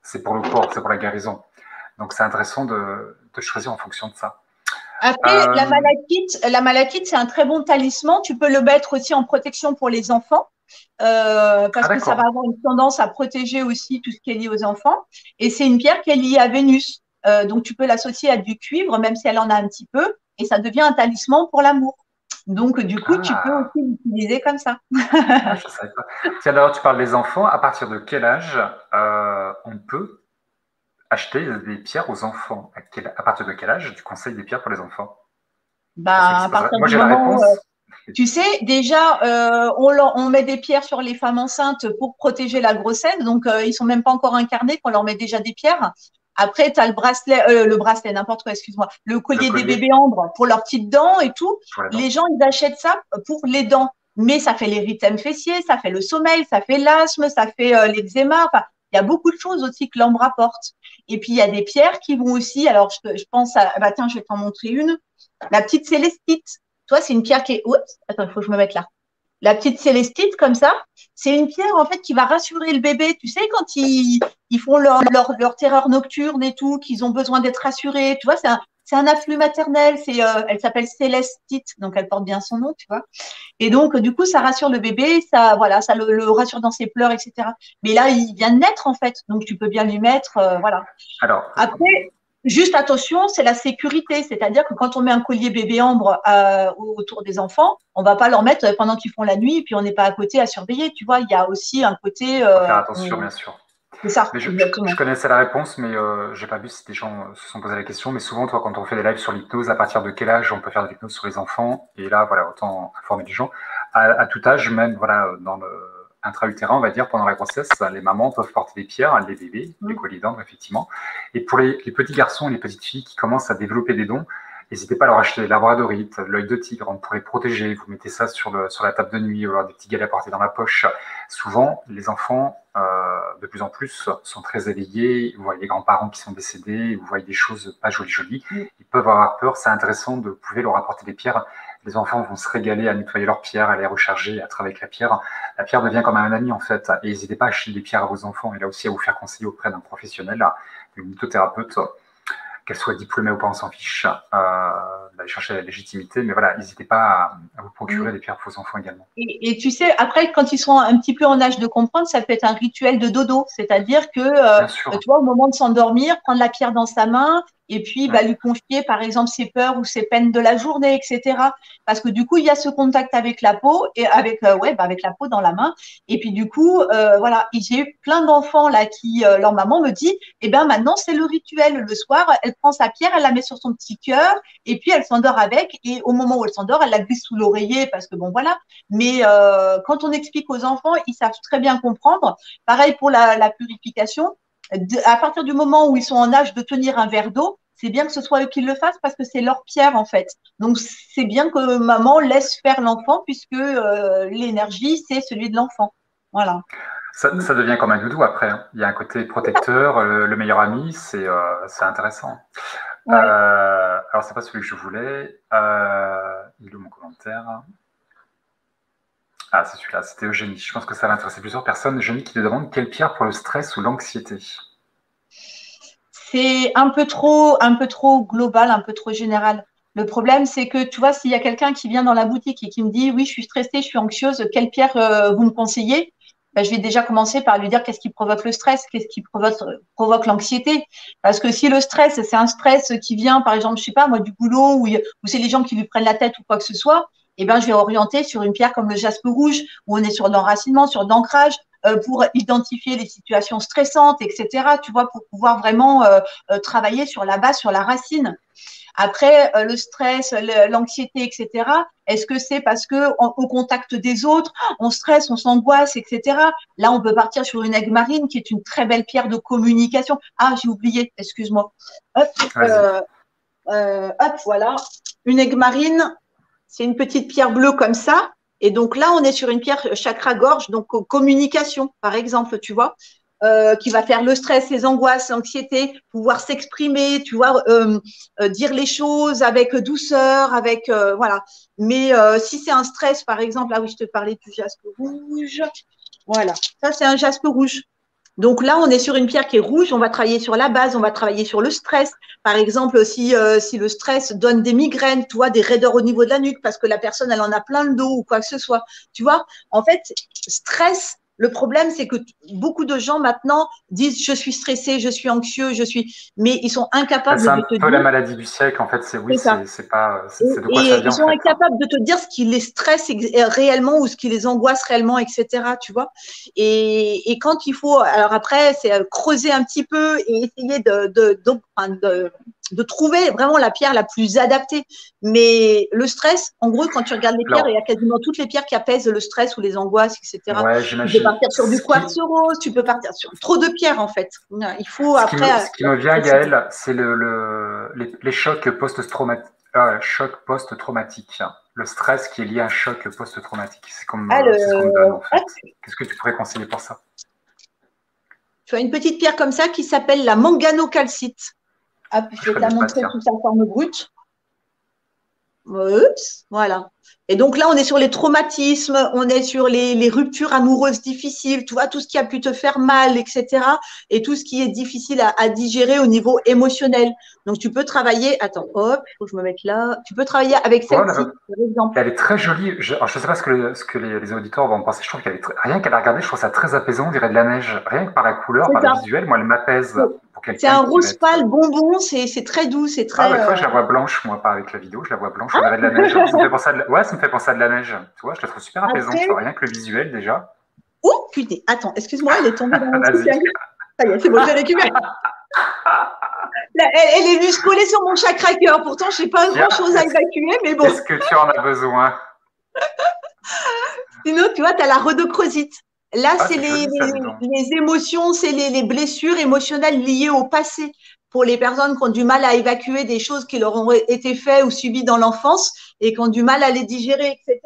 C'est pour le corps, c'est pour la guérison. Donc, c'est intéressant de choisir en fonction de ça. Après, Euh, la malachite, c'est un très bon talisman. Tu peux le mettre aussi en protection pour les enfants, ah, parce que ça va d'accord. avoir une tendance à protéger aussi tout ce qui est lié aux enfants. Et c'est une pierre qui est liée à Vénus. Donc, tu peux l'associer à du cuivre, même si elle en a un petit peu, et ça devient un talisman pour l'amour. Donc, du coup, tu peux Ah, aussi l'utiliser comme ça. ah, je ne savais pas. Tiens, alors, tu parles des enfants. À partir de quel âge on peut acheter des pierres aux enfants? À partir de quel âge tu conseilles des pierres pour les enfants? Pour ceux qui Ben, se à poseraient. partir Moi, du j'ai la moment réponse. tu sais, déjà, on met des pierres sur les femmes enceintes pour protéger la grossesse. Donc, ils sont même pas encore incarnés qu'on leur met déjà des pierres. Après, tu as le bracelet, n'importe quoi, excuse-moi, le Le collier des bébés collier ambre pour leurs petites dents et tout. pour les Les dents. gens, ils achètent ça pour les dents. Mais ça fait l'érythème fessier, ça fait le sommeil, ça fait l'asthme, ça fait l'eczéma. Enfin, il y a beaucoup de choses aussi que l'ambre apporte. Et puis, il y a des pierres qui vont aussi, alors je pense à, bah, tiens, je vais t'en montrer une, la petite célestite. Toi, c'est une pierre qui est. Oups, attends, il faut que je me mette là. La petite célestite, comme ça, c'est une pierre en fait qui va rassurer le bébé. Tu sais, quand ils font leur terreur nocturne et tout, qu'ils ont besoin d'être rassurés. Tu vois, c'est un afflux maternel. Elle s'appelle célestite, donc elle porte bien son nom, tu vois. Et donc, du coup, ça rassure le bébé, ça, voilà, ça le rassure dans ses pleurs, etc. Mais là, il vient de naître en fait, donc tu peux bien lui mettre, voilà. Alors, Après, juste attention, c'est la sécurité. C'est-à-dire que quand on met un collier bébé ambre autour des enfants, on va pas leur mettre pendant qu'ils font la nuit, et puis on n'est pas à côté à surveiller. Tu vois, il y a aussi un côté. faut faire attention, bien sûr. C'est ça, Mais je exactement. connaissais la réponse, mais j'ai pas vu si des gens se sont posé la question. Mais souvent, toi, quand on fait des lives sur l'hypnose, à partir de quel âge on peut faire de l'hypnose sur les enfants? Et là, voilà, autant informer les gens. À tout âge, même, voilà, dans le intra-utérin, on va dire, pendant la grossesse, les mamans peuvent porter des pierres, les bébés, les Mm. colliers d'ambre, effectivement. Et pour les petits garçons et les petites filles qui commencent à développer des dons, n'hésitez pas à leur acheter des labradorites, l'œil de tigre, on pourrait protéger. Vous mettez ça sur la table de nuit, ou alors des petits galets à porter dans la poche. Souvent, les enfants, de plus en plus, sont très éveillés. Vous voyez des grands-parents qui sont décédés, vous voyez des choses pas jolies, jolies. Mm. Ils peuvent avoir peur. C'est intéressant de pouvoir leur apporter des pierres. Les enfants vont se régaler à nettoyer leurs pierres, à les recharger, à travailler avec la pierre. La pierre devient comme un ami, en fait. Et n'hésitez pas à acheter des pierres à vos enfants et là aussi à vous faire conseiller auprès d'un professionnel, d'une mythothérapeute, qu'elle soit diplômée ou pas, on s'en fiche, d'aller chercher la légitimité. Mais voilà, n'hésitez pas à vous Mm. procurer des pierres pour vos enfants également. Et tu sais, après, quand ils sont un petit peu en âge de comprendre, ça peut être un rituel de dodo. C'est-à-dire que, Bien sûr. tu vois, au moment de s'endormir, prendre la pierre dans sa main et puis bah, Mm. lui confier, par exemple, ses peurs ou ses peines de la journée, etc. Parce que du coup, il y a ce contact avec la peau et avec, ouais, bah, avec la peau dans la main. Et puis du coup, voilà, et j'ai eu plein d'enfants là qui, leur maman me dit, eh ben maintenant, c'est le rituel. Le soir, elle prend sa pierre, elle la met sur son petit cœur et puis elle s'endort avec. Et au moment où elle s'endort, elle la glisse sous l'oreiller parce que bon, voilà. Mais quand on explique aux enfants, ils savent très bien comprendre. Pareil pour la purification. À partir du moment où ils sont en âge de tenir un verre d'eau, c'est bien que ce soit eux qui le fassent parce que c'est leur pierre en fait. Donc c'est bien que maman laisse faire l'enfant puisque l'énergie c'est celui de l'enfant. Voilà. Ça devient comme un doudou après, hein. Il y a un côté protecteur, le meilleur ami, c'est intéressant. Ouais. Alors, c'est pas celui que je voulais. Il est où mon commentaire? Ah, c'est celui-là, c'était Eugénie. Je pense que ça va intéresser plusieurs personnes. Eugénie qui te demande quelle pierre pour le stress ou l'anxiété. C'est un peu trop global, un peu trop général. Le problème, c'est que, tu vois, s'il y a quelqu'un qui vient dans la boutique et qui me dit, oui, je suis stressée, je suis anxieuse, quelle pierre vous me conseillez? Ben, je vais déjà commencer par lui dire qu'est-ce qui provoque le stress, qu'est-ce qui provoque l'anxiété. Parce que si le stress, c'est un stress qui vient, par exemple, je sais pas, moi, du boulot, ou c'est les gens qui lui prennent la tête ou quoi que ce soit, eh ben, je vais orienter sur une pierre comme le jaspe rouge, où on est sur l'enracinement, sur l'ancrage, pour identifier les situations stressantes, etc. Tu vois, pour pouvoir vraiment travailler sur la base, sur la racine. Après, le stress, l'anxiété, etc. Est-ce que c'est parce que au contact des autres, on stresse, on s'angoisse, etc. Là, on peut partir sur une aigue marine qui est une très belle pierre de communication. Ah, j'ai oublié, excuse-moi. Hop, Vas-y. hop, voilà. Une aigue marine, c'est une petite pierre bleue comme ça. Et donc là, on est sur une pierre chakra-gorge, donc communication, par exemple, tu vois. qui va faire le stress, les angoisses, l'anxiété, pouvoir s'exprimer, tu vois, dire les choses avec douceur, avec voilà. Mais si c'est un stress, par exemple, là oui, je te parlais du jaspe rouge. Voilà, ça c'est un jaspe rouge. Donc là, on est sur une pierre qui est rouge, on va travailler sur la base, on va travailler sur le stress. Par exemple, si le stress donne des migraines, tu vois, des raideurs au niveau de la nuque parce que la personne, elle en a plein le dos ou quoi que ce soit. Tu vois, en fait, stress, le problème, c'est que beaucoup de gens maintenant disent je suis stressé, je suis anxieux, mais ils sont incapables C'est de un te peu la dire. maladie du siècle, en fait. C'est ça. C'est pas, c'est de quoi ça Et vient, ils en sont fait. incapables de te dire ce qui les stresse réellement ou ce qui les angoisse réellement, etc. Tu vois. Et quand il faut, alors après, c'est creuser un petit peu et essayer de trouver vraiment la pierre la plus adaptée. Mais le stress, en gros, quand tu regardes les pierres, il y a Alors, quasiment toutes les pierres qui apaisent le stress ou les angoisses, etc. ouais, Tu peux j'imagine. partir sur du quartz rose, tu peux partir sur trop de pierres, en fait. Il faut après. Ce qui me vient, Gaël, c'est les chocs chocs post-traumatiques. Le stress qui est lié à un choc post-traumatique. C'est ce qu'on me donne, en Alors, fait. Qu'est-ce que tu pourrais conseiller pour ça? tu as une petite pierre comme ça qui s'appelle la manganocalcite. Hop, je Je vais te la connais pas, montrer tiens. sous sa forme brute. Oups, voilà. Et donc là, on est sur les traumatismes, on est sur les ruptures amoureuses difficiles, tu vois, tout ce qui a pu te faire mal, etc. Et tout ce qui est difficile à digérer au niveau émotionnel. Donc, tu peux travailler, attends, hop, il faut que je me mette là. Tu peux travailler avec Ouais, celle-ci, par exemple. elle est très jolie. Alors, je sais pas ce que les auditeurs vont en penser. Je trouve qu'elle est rien qu'à la regarder, je trouve ça très apaisant. On dirait de la neige. Rien que par la couleur, C'est par le ça. visuel, moi, elle m'apaise pour C'est quelqu'un un qui va rose être. pâle bonbon, c'est très doux, c'est Ah, très. bah, tu vois, je la vois blanche, moi, pas avec la vidéo. Je la vois blanche. On dirait de la neige. Ça me fait penser ouais, ça me fait penser à de la neige. Tu vois, je la trouve super apaisante. Après, Rien que le visuel, déjà. oh putain, attends, excuse-moi, elle est tombée dans le truc. Vas-y. Ça y est, c'est bon, je l'ai récupérée. Elle est venue se coller sur mon chakra cœur. Pourtant, je n'ai pas Tiens, grand-chose à évacuer, mais bon. est-ce que tu en as besoin? Sinon, tu vois, tu as la rhodochrosite. Là, Ah, c'est c'est joli, ça, dis donc. les émotions, c'est les blessures émotionnelles liées au passé. Pour les personnes qui ont du mal à évacuer des choses qui leur ont été faites ou subies dans l'enfance et qui ont du mal à les digérer, etc.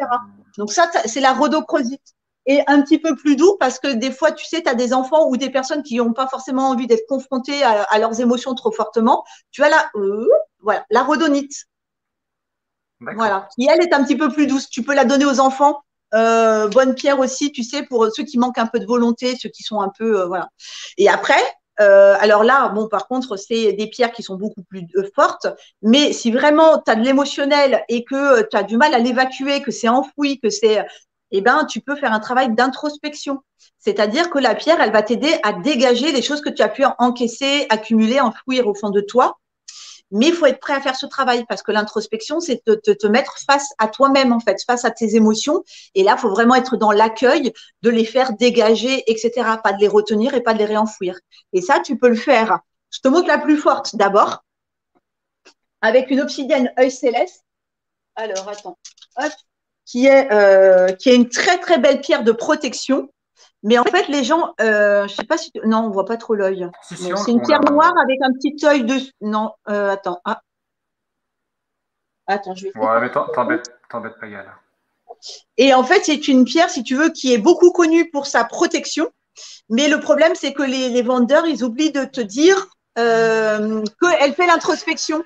Donc ça, c'est la rhodochrosite. Et un petit peu plus doux parce que des fois, tu sais, tu as des enfants ou des personnes qui n'ont pas forcément envie d'être confrontées à leurs émotions trop fortement. Tu as voilà, la rhodonite. Voilà, D'accord. qui elle est un petit peu plus douce. Tu peux la donner aux enfants. Bonne pierre aussi, tu sais, pour ceux qui manquent un peu de volonté, ceux qui sont un peu voilà. Et après, alors là, bon, par contre, c'est des pierres qui sont beaucoup plus fortes. Mais si vraiment tu as de l'émotionnel et que tu as du mal à l'évacuer, que c'est enfoui, eh ben, tu peux faire un travail d'introspection. C'est-à-dire que la pierre, elle va t'aider à dégager les choses que tu as pu encaisser, accumuler, enfouir au fond de toi. Mais il faut être prêt à faire ce travail parce que l'introspection, c'est te mettre face à toi-même, en fait, face à tes émotions. Et là, il faut vraiment être dans l'accueil, de les faire dégager, etc. Pas de les retenir et pas de les réenfouir. Et ça, tu peux le faire. Je te montre la plus forte d'abord, avec une obsidienne œil céleste. Alors, attends. Hop. Qui est une très, très belle pierre de protection. Mais en fait, les gens, je sais pas si non, on voit pas trop l'œil. Si, si, Bon, c'est une pierre noire avec un petit œil de. Non, attends. Ah, attends, je vais faire. Ouais, mais t'embête pas, Gaël. Et en fait, c'est une pierre, si tu veux, qui est beaucoup connue pour sa protection. Mais le problème, c'est que les vendeurs, ils oublient de te dire qu'elle fait l'introspection.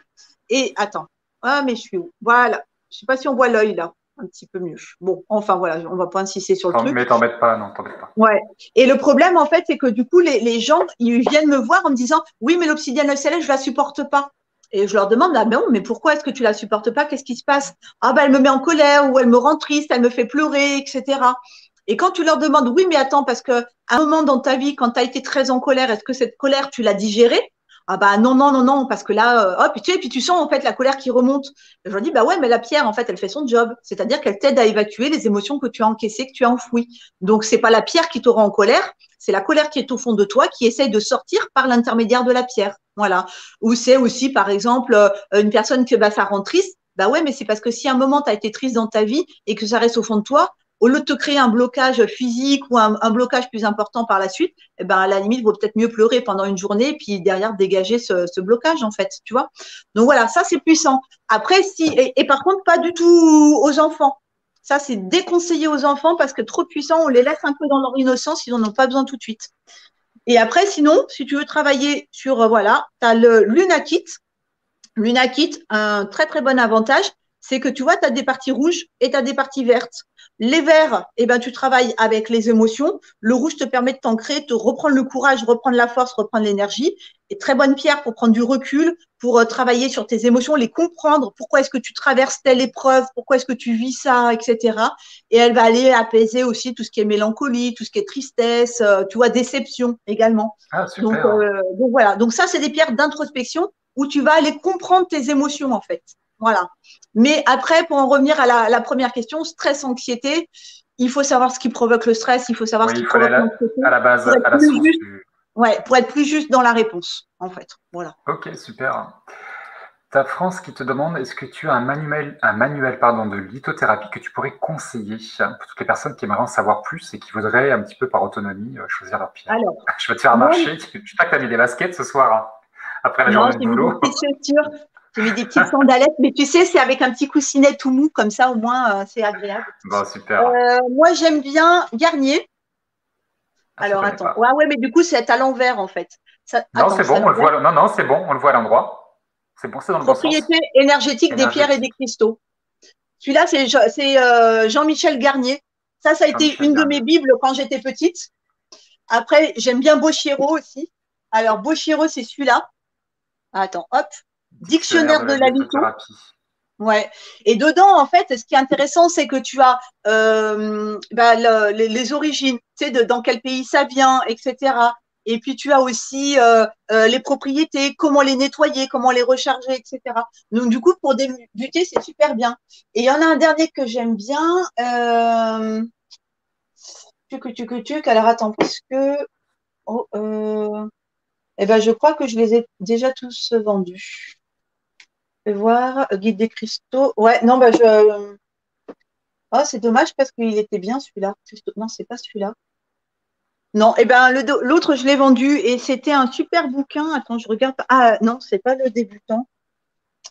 Et attends. Ah, mais je suis où? Voilà. Je sais pas si on voit l'œil là. Un petit peu mieux. Bon, enfin voilà, on va pas insister sur le truc. Mais t'embête pas, non, t'embête pas. Ouais. Et le problème, en fait, c'est que du coup, les gens, ils viennent me voir en me disant, oui, mais l'obsidienne céleste, je la supporte pas. Et je leur demande, ah ben, mais pourquoi est-ce que tu la supportes pas? Qu'est-ce qui se passe? Ah ben, elle me met en colère ou elle me rend triste, elle me fait pleurer, etc. Et quand tu leur demandes, oui, mais attends, parce que à un moment dans ta vie, quand tu as été très en colère, est-ce que cette colère, tu l'as digérée? Ah bah non, non, non, non, parce que là, hop, puis tu sens en fait la colère qui remonte. Et je leur dis, bah ouais, mais la pierre, en fait, elle fait son job. C'est-à-dire qu'elle t'aide à évacuer les émotions que tu as encaissées, que tu as enfouies. Donc, c'est pas la pierre qui te rend en colère, c'est la colère qui est au fond de toi qui essaye de sortir par l'intermédiaire de la pierre. Voilà. Ou c'est aussi, par exemple, une personne que bah, ça rend triste. Bah ouais, mais c'est parce que si à un moment, tu as été triste dans ta vie et que ça reste au fond de toi, au lieu de te créer un blocage physique ou un blocage plus important par la suite, eh ben, à la limite, il vaut peut-être mieux pleurer pendant une journée et puis derrière dégager ce blocage, en fait, tu vois. Donc voilà, ça, c'est puissant. Après, et par contre, pas du tout aux enfants. Ça, c'est déconseillé aux enfants parce que trop puissants, on les laisse un peu dans leur innocence, ils n'en ont pas besoin tout de suite. Et après, sinon, si tu veux travailler sur, voilà, tu as le Lunakit. Lunakit, un très, très bon avantage, c'est que tu vois, tu as des parties rouges et tu as des parties vertes. Les verts, eh ben, tu travailles avec les émotions. Le rouge te permet de t'ancrer, de reprendre le courage, reprendre la force, reprendre l'énergie. Et très bonne pierre pour prendre du recul, pour travailler sur tes émotions, les comprendre. Pourquoi est-ce que tu traverses telle épreuve? Pourquoi est-ce que tu vis ça, etc. Et elle va aller apaiser aussi tout ce qui est mélancolie, tout ce qui est tristesse, tu vois, déception également. Ah, Donc, super. voilà. Donc ça, c'est des pierres d'introspection où tu vas aller comprendre tes émotions, en fait. Voilà. Mais après, pour en revenir à la première question, stress, anxiété, il faut savoir ce qui provoque le stress, il faut savoir ce Oui, qui il faut aller provoque l'anxiété à la base, pour être à la plus source juste, du. ouais, pour être plus juste dans la réponse, en fait. Voilà. Ok, super. T'as France qui te demande est-ce que tu as un manuel pardon, de lithothérapie que tu pourrais conseiller pour toutes les personnes qui aimeraient en savoir plus et qui voudraient un petit peu par autonomie choisir leur pierre. Alors, Je vais te faire moi, marcher. Je sais que tu as mis des baskets ce soir, hein, après la non, journée de j'ai mis des boulot. petites chaussures, j'ai mis des petites sandalettes, mais tu sais, c'est avec un petit coussinet tout mou, comme ça, au moins, c'est agréable. Bon, super. Moi, j'aime bien Garnier. Ah, je Alors, connais attends. Ouais, pas. ouais, mais du coup, c'est à l'envers, en fait. Ça, Non, attends, c'est c'est bon, à on le l'envers. voit. Non, non, c'est bon, on le voit à l'endroit. C'est bon, c'est dans le bon Propriété sens. énergétique des pierres et des Énergétique. cristaux. Celui-là, c'est Jean-Michel Garnier. Ça a été Jean-Michel une de mes Garnier. bibles quand j'étais petite. Après, j'aime bien Boshiero aussi. Alors, Boshiero, c'est celui-là. Attends, hop. Dictionnaire de Dictionnaire de la la litho. lithothérapie. Ouais. Et dedans, en fait, ce qui est intéressant, c'est que tu as les origines, tu sais, dans quel pays ça vient, etc. Et puis, tu as aussi les propriétés, comment les nettoyer, comment les recharger, etc. Donc, du coup, pour débuter, c'est super bien. Et il y en a un dernier que j'aime bien. Alors, attends, parce que oh, eh ben, je crois que je les ai déjà tous vendus. Je vais voir, Guide des cristaux. Ouais, non, bah, oh, c'est dommage parce qu'il était bien celui-là. Non, c'est pas celui-là. Non, eh ben, l'autre, je l'ai vendu et c'était un super bouquin. Attends, je regarde. Ah, non, c'est pas le débutant.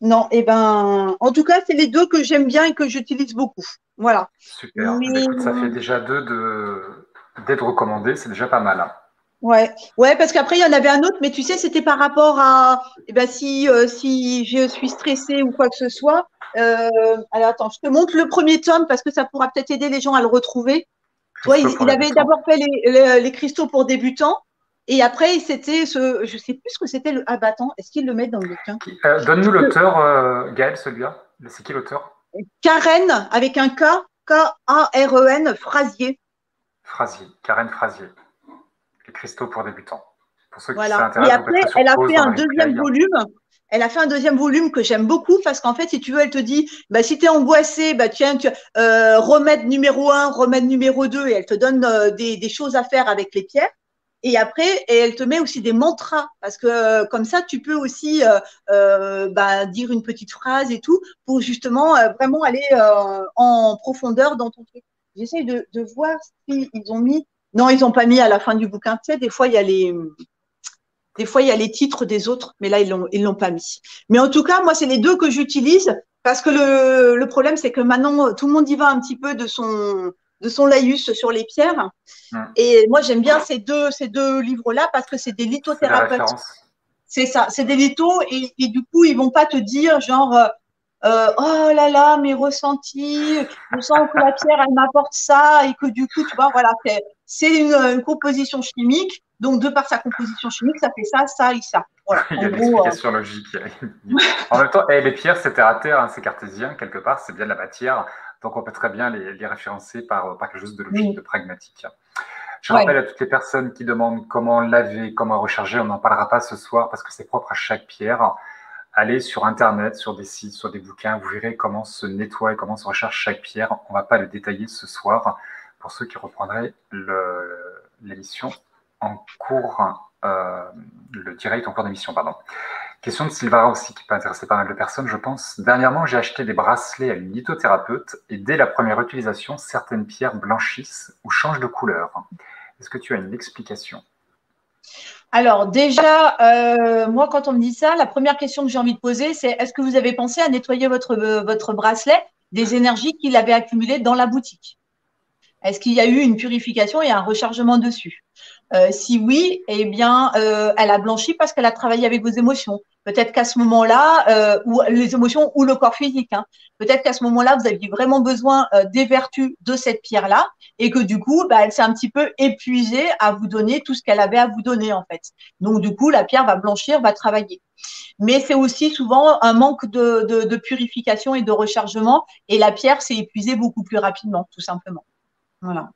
Non, eh ben, en tout cas, c'est les deux que j'aime bien et que j'utilise beaucoup. Voilà. Super. Eh bien, Mais écoute, ça fait déjà d'être recommandé, c'est déjà pas mal, hein. ouais, ouais, parce qu'après, il y en avait un autre, mais tu sais, c'était par rapport à eh ben, si je suis stressée ou quoi que ce soit. Alors, attends, je te montre le premier tome parce que ça pourra peut-être aider les gens à le retrouver. Toi, Christophe pour il avait d'abord débutants. fait les cristaux pour débutants et après, c'était je sais plus ce que c'était le. Ah, bah attends, est-ce qu'il le met dans le bouquin? Donne-nous l'auteur, Gaël, celui-là. C'est qui l'auteur? Karen, avec un K, K-A-R-E-N, Frasier. Frasier, Karen Frasier. Les cristaux pour débutants. Pour ceux qui Voilà. Et s'intéressent, vous après, mettrez sur elle a pause fait dans un le deuxième replay. volume. Elle a fait un deuxième volume que j'aime beaucoup parce qu'en fait, si tu veux, elle te dit, bah, si tu es angoissé, bah, tiens, remède numéro un, remède numéro 2, et elle te donne des choses à faire avec les pierres. Et après, elle te met aussi des mantras parce que comme ça, tu peux aussi bah, dire une petite phrase et tout pour justement vraiment aller en profondeur dans ton truc. J'essaie de voir si ils ont mis. Non, ils n'ont pas mis à la fin du bouquin. Tu sais, des fois, il y a les titres des autres, mais là, ils l'ont pas mis. Mais en tout cas, moi, c'est les deux que j'utilise parce que le problème, c'est que maintenant, tout le monde y va un petit peu de son laïus sur les pierres. Hmm. Et moi, j'aime bien ces deux livres-là parce que c'est des C'est la lithothérapeutes. référence. C'est ça, c'est des lithos et du coup, ils vont pas te dire genre, oh là là, mes ressentis, je sens que la pierre, elle m'apporte ça et que du coup, tu vois, voilà, c'est une composition chimique. Donc, de par sa composition chimique, ça fait ça, ça et ça. Voilà, Il y en a de gros. l'explication logique. En même temps, les pierres, c'est terre à terre, hein, c'est cartésien, quelque part, c'est bien de la matière. Donc, on peut très bien les référencer par quelque chose de logique, de pragmatique. Je rappelle Ouais. à toutes les personnes qui demandent comment laver, comment recharger, on n'en parlera pas ce soir parce que c'est propre à chaque pierre. Allez sur Internet, sur des sites, sur des bouquins, vous verrez comment se nettoie et comment se recharge chaque pierre. On ne va pas le détailler ce soir pour ceux qui reprendraient l'émission en cours, le direct en cours d'émission, pardon. Question de Sylvara aussi qui peut intéresser pas mal de personnes, je pense. Dernièrement, j'ai acheté des bracelets à une lithothérapeute et dès la première utilisation, certaines pierres blanchissent ou changent de couleur. Est-ce que tu as une explication? Alors déjà, moi, quand on me dit ça, la première question que j'ai envie de poser, c'est est-ce que vous avez pensé à nettoyer votre bracelet des énergies qu'il avait accumulées dans la boutique? Est-ce qu'il y a eu une purification et un rechargement dessus? Si oui, eh bien, elle a blanchi parce qu'elle a travaillé avec vos émotions. Peut-être qu'à ce moment-là, ou les émotions ou le corps physique, hein, peut-être qu'à ce moment-là, vous aviez vraiment besoin des vertus de cette pierre-là et que du coup, bah, elle s'est un petit peu épuisée à vous donner tout ce qu'elle avait à vous donner en fait. Donc du coup, la pierre va blanchir, va travailler. Mais c'est aussi souvent un manque de purification et de rechargement et la pierre s'est épuisée beaucoup plus rapidement, tout simplement. Voilà.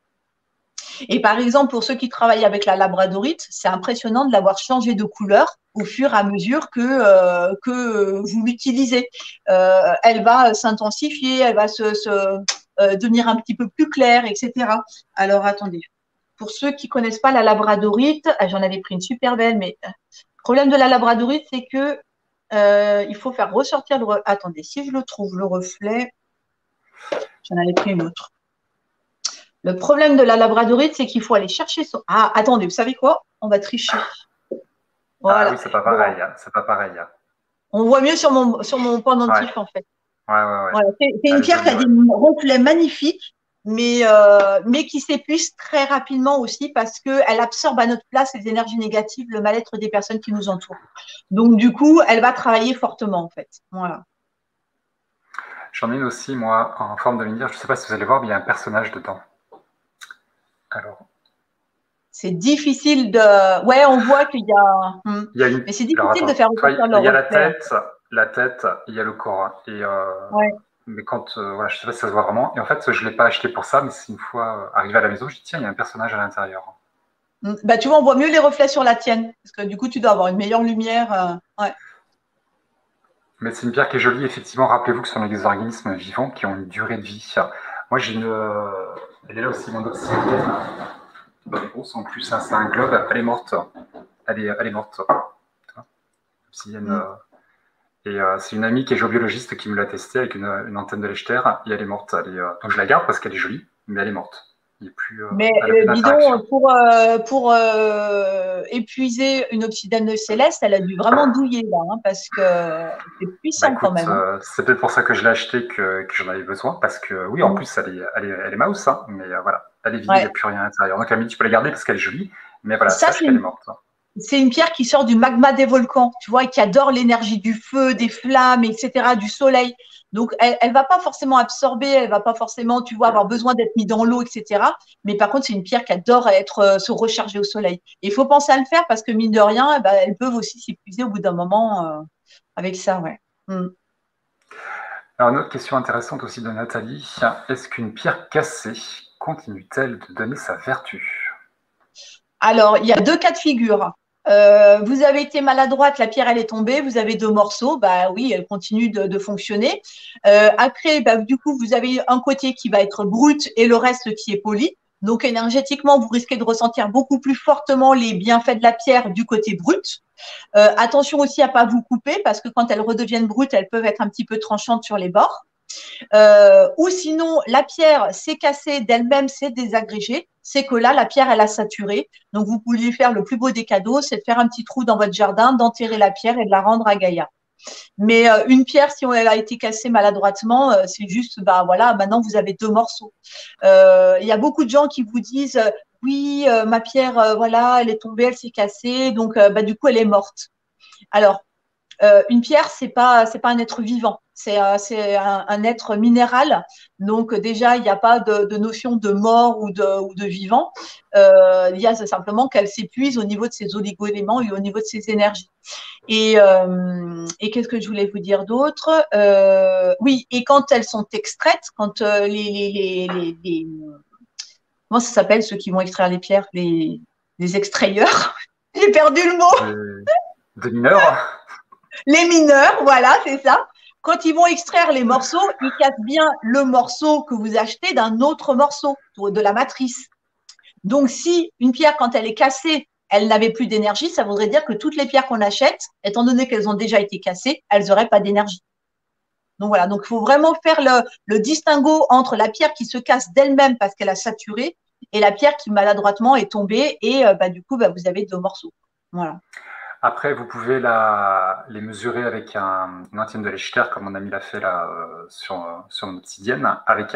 Et par exemple, pour ceux qui travaillent avec la labradorite, c'est impressionnant de l'avoir changé de couleur au fur et à mesure que vous l'utilisez. Elle va s'intensifier, elle va devenir un petit peu plus claire, etc. Alors, attendez. Pour ceux qui connaissent pas la labradorite, j'en avais pris une super belle, mais le problème de la labradorite, c'est que il faut faire ressortir Attendez, si je le trouve, le reflet, j'en avais pris une autre. Le problème de la labradorite, c'est qu'il faut aller chercher son. Ah, attendez, vous savez quoi? On va tricher. Ah oui, Voilà. c'est pas Bon. pareil, hein, c'est pas pareil, hein. On voit mieux sur mon Ouais, pendentif, en fait. ouais. Voilà. C'est une Elle est pierre qui jolie, a ouais. des reflets magnifiques, mais qui s'épuise très rapidement aussi parce qu'elle absorbe à notre place les énergies négatives, le mal-être des personnes qui nous entourent. Donc, du coup, elle va travailler fortement, en fait. Voilà. J'en ai une aussi, moi, en forme de menhir. Je sais pas si vous allez voir, mais il y a un personnage dedans. Alors, C'est difficile de. Ouais, on voit qu'il y a. il y a une. Mais c'est Alors difficile de attends, faire tu vois, ressortir le il y a reflet, hein. la tête, il y a le corps, hein. Ouais. Mais quand, voilà, je sais pas si ça se voit vraiment. Et en fait, je l'ai pas acheté pour ça, mais c'est une fois arrivé à la maison, je dis tiens, il y a un personnage à l'intérieur. Bah, tu vois, on voit mieux les reflets sur la tienne, parce que du coup, tu dois avoir une meilleure lumière. Ouais. Mais c'est une pierre qui est jolie, effectivement. Rappelez-vous que ce sont des organismes vivants qui ont une durée de vie. Moi, j'ai une. Elle est là aussi, mon obsidienne. Bah, grosse en plus, hein, c'est un globe. Elle est morte. Elle est morte. Obsidienne. Mm. C'est une amie qui est géobiologiste qui me l'a testée avec une antenne de Lechter et elle est morte. Donc je la garde parce qu'elle est jolie, mais elle est morte. Il y a plus, Mais elle a plus dis d'interaction. donc, pour épuiser une obsidienne céleste, elle a dû vraiment douiller là, hein, parce que c'est Bah puissant quand écoute, même, hein. c'est peut-être pour ça que je l'ai acheté que j'en avais besoin parce que oui, en Mm. plus elle est mouse, hein, mais voilà, elle est vide, il n'y Ouais. a plus rien à l'intérieur. Donc elle me dit tu peux la garder parce qu'elle est jolie, mais voilà, Ça, sache qu'elle est morte. c'est une pierre qui sort du magma des volcans, tu vois, et qui adore l'énergie du feu, des flammes, etc., du soleil. Donc, elle va pas forcément absorber, elle va pas forcément, tu vois, avoir besoin d'être mis dans l'eau, etc. Mais par contre, c'est une pierre qui adore se recharger au soleil. Et il faut penser à le faire parce que mine de rien, eh ben, elles peuvent aussi s'épuiser au bout d'un moment avec ça, ouais. Mm. Alors une autre question intéressante aussi de Nathalie, est-ce qu'une pierre cassée continue-t-elle de donner sa vertu? Alors, il y a deux cas de figure. Vous avez été maladroite, la pierre elle est tombée, vous avez deux morceaux, bah oui, elle continue de fonctionner. Après, bah, du coup, vous avez un côté qui va être brut et le reste qui est poli. Donc énergétiquement, vous risquez de ressentir beaucoup plus fortement les bienfaits de la pierre du côté brut. Attention aussi à pas vous couper parce que quand elles redeviennent brutes, elles peuvent être un petit peu tranchantes sur les bords. Ou sinon, la pierre s'est cassée d'elle-même, s'est désagrégée. C'est que là, la pierre, elle a saturé. Donc, vous pouvez faire le plus beau des cadeaux, c'est de faire un petit trou dans votre jardin, d'enterrer la pierre et de la rendre à Gaïa. Mais une pierre, si elle a été cassée maladroitement, c'est juste, bah voilà, maintenant vous avez deux morceaux. Il y a beaucoup de gens qui vous disent, oui, ma pierre, voilà, elle est tombée, elle s'est cassée, donc bah du coup elle est morte. Alors, une pierre, c'est pas un être vivant, c'est un être minéral. Donc déjà, il n'y a pas de notion de mort ou de vivant. Il y a simplement qu'elle s'épuise au niveau de ses oligo-éléments et au niveau de ses énergies. Et qu'est-ce que je voulais vous dire d'autre? Oui, et quand elles sont extraites, quand comment ça s'appelle ceux qui vont extraire les pierres, les extrayeurs. J'ai perdu le mot. Des mineurs? Les mineurs, voilà, c'est ça. Quand ils vont extraire les morceaux, ils cassent bien le morceau que vous achetez d'un autre morceau, de la matrice. Donc, si une pierre, quand elle est cassée, elle n'avait plus d'énergie, ça voudrait dire que toutes les pierres qu'on achète, étant donné qu'elles ont déjà été cassées, elles n'auraient pas d'énergie. Donc voilà, donc il faut vraiment faire le distinguo entre la pierre qui se casse d'elle-même parce qu'elle a saturé et la pierre qui maladroitement est tombée et bah, du coup, bah, vous avez deux morceaux. Voilà. Après, vous pouvez les mesurer avec une antenne de Richter, comme mon ami l'a fait là sur une obsidienne, avec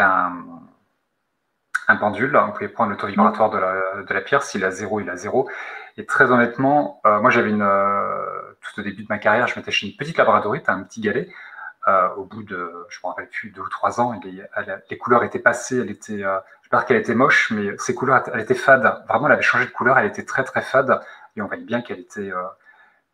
un pendule. Vous pouvez prendre le taux vibratoire de la pierre. S'il a 0, il a 0. Et très honnêtement, moi j'avais tout au début de ma carrière, je m'étais chez une petite labradorite, un petit galet. Au bout de, je me rappelle plus, 2 ou 3 ans, les couleurs étaient passées. Je ne sais pas qu'elle était moche, mais ses couleurs, elle était fade. Vraiment, elle avait changé de couleur. Elle était très très fade. Et on voyait bien qu'elle était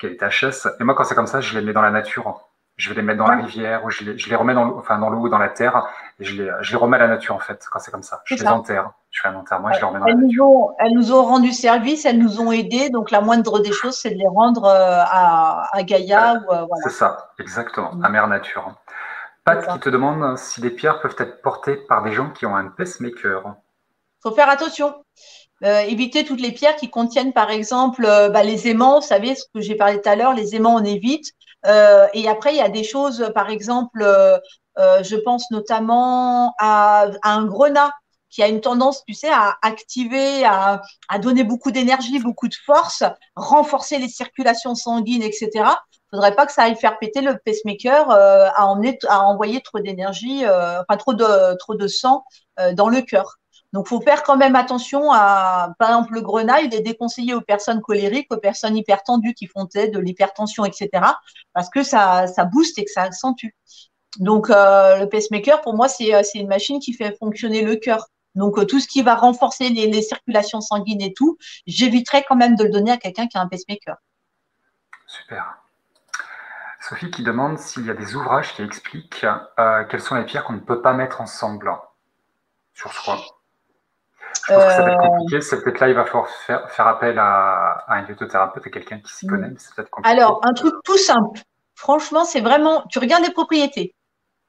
HS. Et moi, quand c'est comme ça, je les mets dans la nature. Je vais les mettre dans la Ouais, rivière ou je les remets dans l'eau ou dans la terre. Et je les remets à la nature, en fait, quand c'est comme ça. c'est Je les ça. enterre. Je fais un enterrement et Ouais. je les remets dans la nature. Elles nous ont rendu service, elles nous ont aidés. Donc, la moindre des choses, c'est de les rendre à Gaïa ou C'est voilà. ça, exactement, Mm. à mère nature. C'est Pat qui ça. te demande si les pierres peuvent être portées par des gens qui ont un pacemaker. Faut faire attention. Éviter toutes les pierres qui contiennent, par exemple, les aimants. Vous savez, ce que j'ai parlé tout à l'heure, les aimants, on évite. Et après, il y a des choses, par exemple, je pense notamment à un grenat qui a une tendance, tu sais, à activer, à donner beaucoup d'énergie, beaucoup de force, renforcer les circulations sanguines, etc. Il ne faudrait pas que ça aille faire péter le pacemaker, à envoyer trop d'énergie, trop de sang dans le cœur. Donc, il faut faire quand même attention à, par exemple, le grenat, il est déconseillé aux personnes colériques, aux personnes hypertendues qui font de l'hypertension, etc., parce que ça booste et que ça accentue. Donc, le pacemaker, pour moi, c'est une machine qui fait fonctionner le cœur. Donc, tout ce qui va renforcer les circulations sanguines et tout, j'éviterais quand même de le donner à quelqu'un qui a un pacemaker. Super. Sophie qui demande s'il y a des ouvrages qui expliquent quelles sont les pierres qu'on ne peut pas mettre ensemble sur soi. Je pense que ça va être Euh, compliqué. C'est peut-être là il va falloir faire appel à un liotothérapeute, à quelqu'un qui s'y connaît, mais c'est peut-être alors, compliqué. un truc tout simple. Franchement, c'est vraiment, tu regardes les propriétés.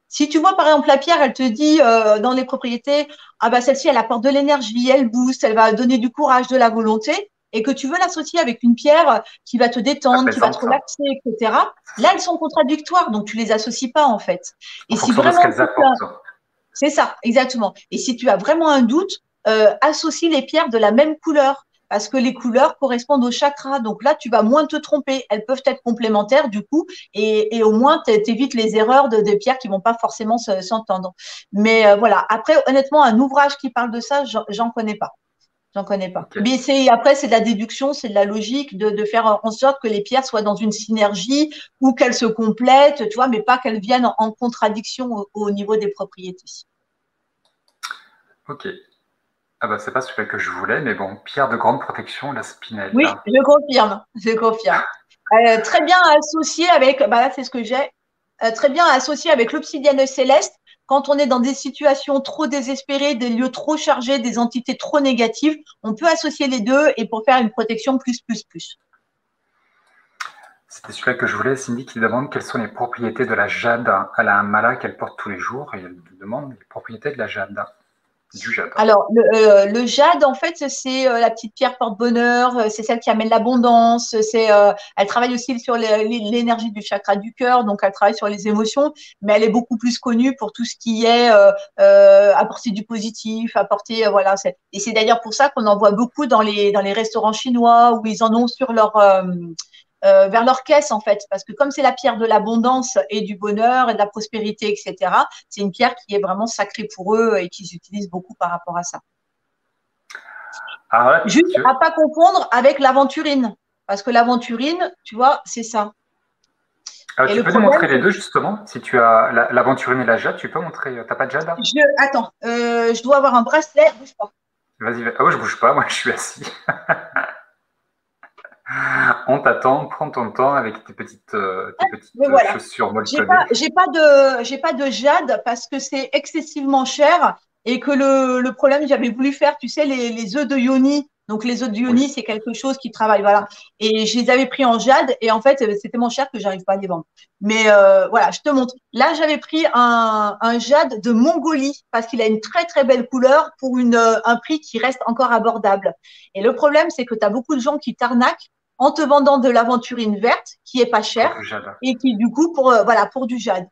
Si tu vois par exemple la pierre, elle te dit dans les propriétés, ah bah celle-ci elle apporte de l'énergie, elle booste, elle va donner du courage, de la volonté, et que tu veux l'associer avec une pierre qui va te Ça détendre, qui va te plaisante relaxer, etc. Là elles sont contradictoires, donc tu les associes pas en fait. en Et si fonction de ce vraiment qu'elles apportent. c'est ça, exactement. Et si tu as vraiment un doute, associe les pierres de la même couleur. Parce que les couleurs correspondent aux chakras. Donc là, tu vas moins te tromper. Elles peuvent être complémentaires du coup, et au moins, tu évites les erreurs de pierres qui vont pas forcément s'entendre. Mais voilà. Après, honnêtement, un ouvrage qui parle de ça, j'en connais pas. J'en connais pas. Ok, Mais après, c'est de la déduction, c'est de la logique de faire en sorte que les pierres soient dans une synergie ou qu'elles se complètent, tu vois, mais pas qu'elles viennent en contradiction au niveau des propriétés. ok. Ah bah c'est pas celui que je voulais, mais bon, pierre de grande protection, la spinelle. Oui, je confirme, je confirme. Très bien associé avec, bah là c'est ce que j'ai, très bien associé avec l'obsidienne céleste. Quand on est dans des situations trop désespérées, des lieux trop chargés, des entités trop négatives, on peut associer les deux et pour faire une protection plus, plus, plus. C'était celui-là que je voulais. Cindy qui demande quelles sont les propriétés de la jade. Elle a un mala qu'elle porte tous les jours et elle demande les propriétés de la jade, du jade. Alors, le jade, en fait, c'est la petite pierre porte-bonheur, c'est celle qui amène l'abondance, elle travaille aussi sur l'énergie du chakra du cœur, donc elle travaille sur les émotions, mais elle est beaucoup plus connue pour tout ce qui est apporter du positif, apporter, voilà. Et c'est d'ailleurs pour ça qu'on en voit beaucoup dans les restaurants chinois où ils en ont sur vers leur caisse, en fait, parce que comme c'est la pierre de l'abondance et du bonheur et de la prospérité, etc., c'est une pierre qui est vraiment sacrée pour eux et qu'ils utilisent beaucoup par rapport à ça. Alors là, Juste à pas confondre avec l'aventurine, parce que l'aventurine, tu vois, c'est ça. Et tu le peux nous problème, montrer les c'est deux justement. Si tu as l'aventurine et la jade, tu peux montrer. T'as pas de jade là? attends, je dois avoir un bracelet, bouge pas. Vas-y. Ah ouais, je bouge pas. Moi, je suis assis. On t'attend. Prends ton temps avec tes Mais petites voilà. chaussures molletonnées. J'ai pas de jade parce que c'est excessivement cher et que le problème, j'avais voulu faire, tu sais, les œufs de yoni. Donc, les œufs de Oui. yoni, c'est quelque chose qui travaille, voilà. Et je les avais pris en jade et en fait, c'était tellement cher que j'arrive pas à les vendre. Mais voilà, je te montre. Là, j'avais pris un jade de Mongolie parce qu'il a une très, très belle couleur pour un prix qui reste encore abordable. Et le problème, c'est que tu as beaucoup de gens qui t'arnaquent en te vendant de l'aventurine verte qui est pas Pour chère du jade. et qui du coup voilà pour du jade.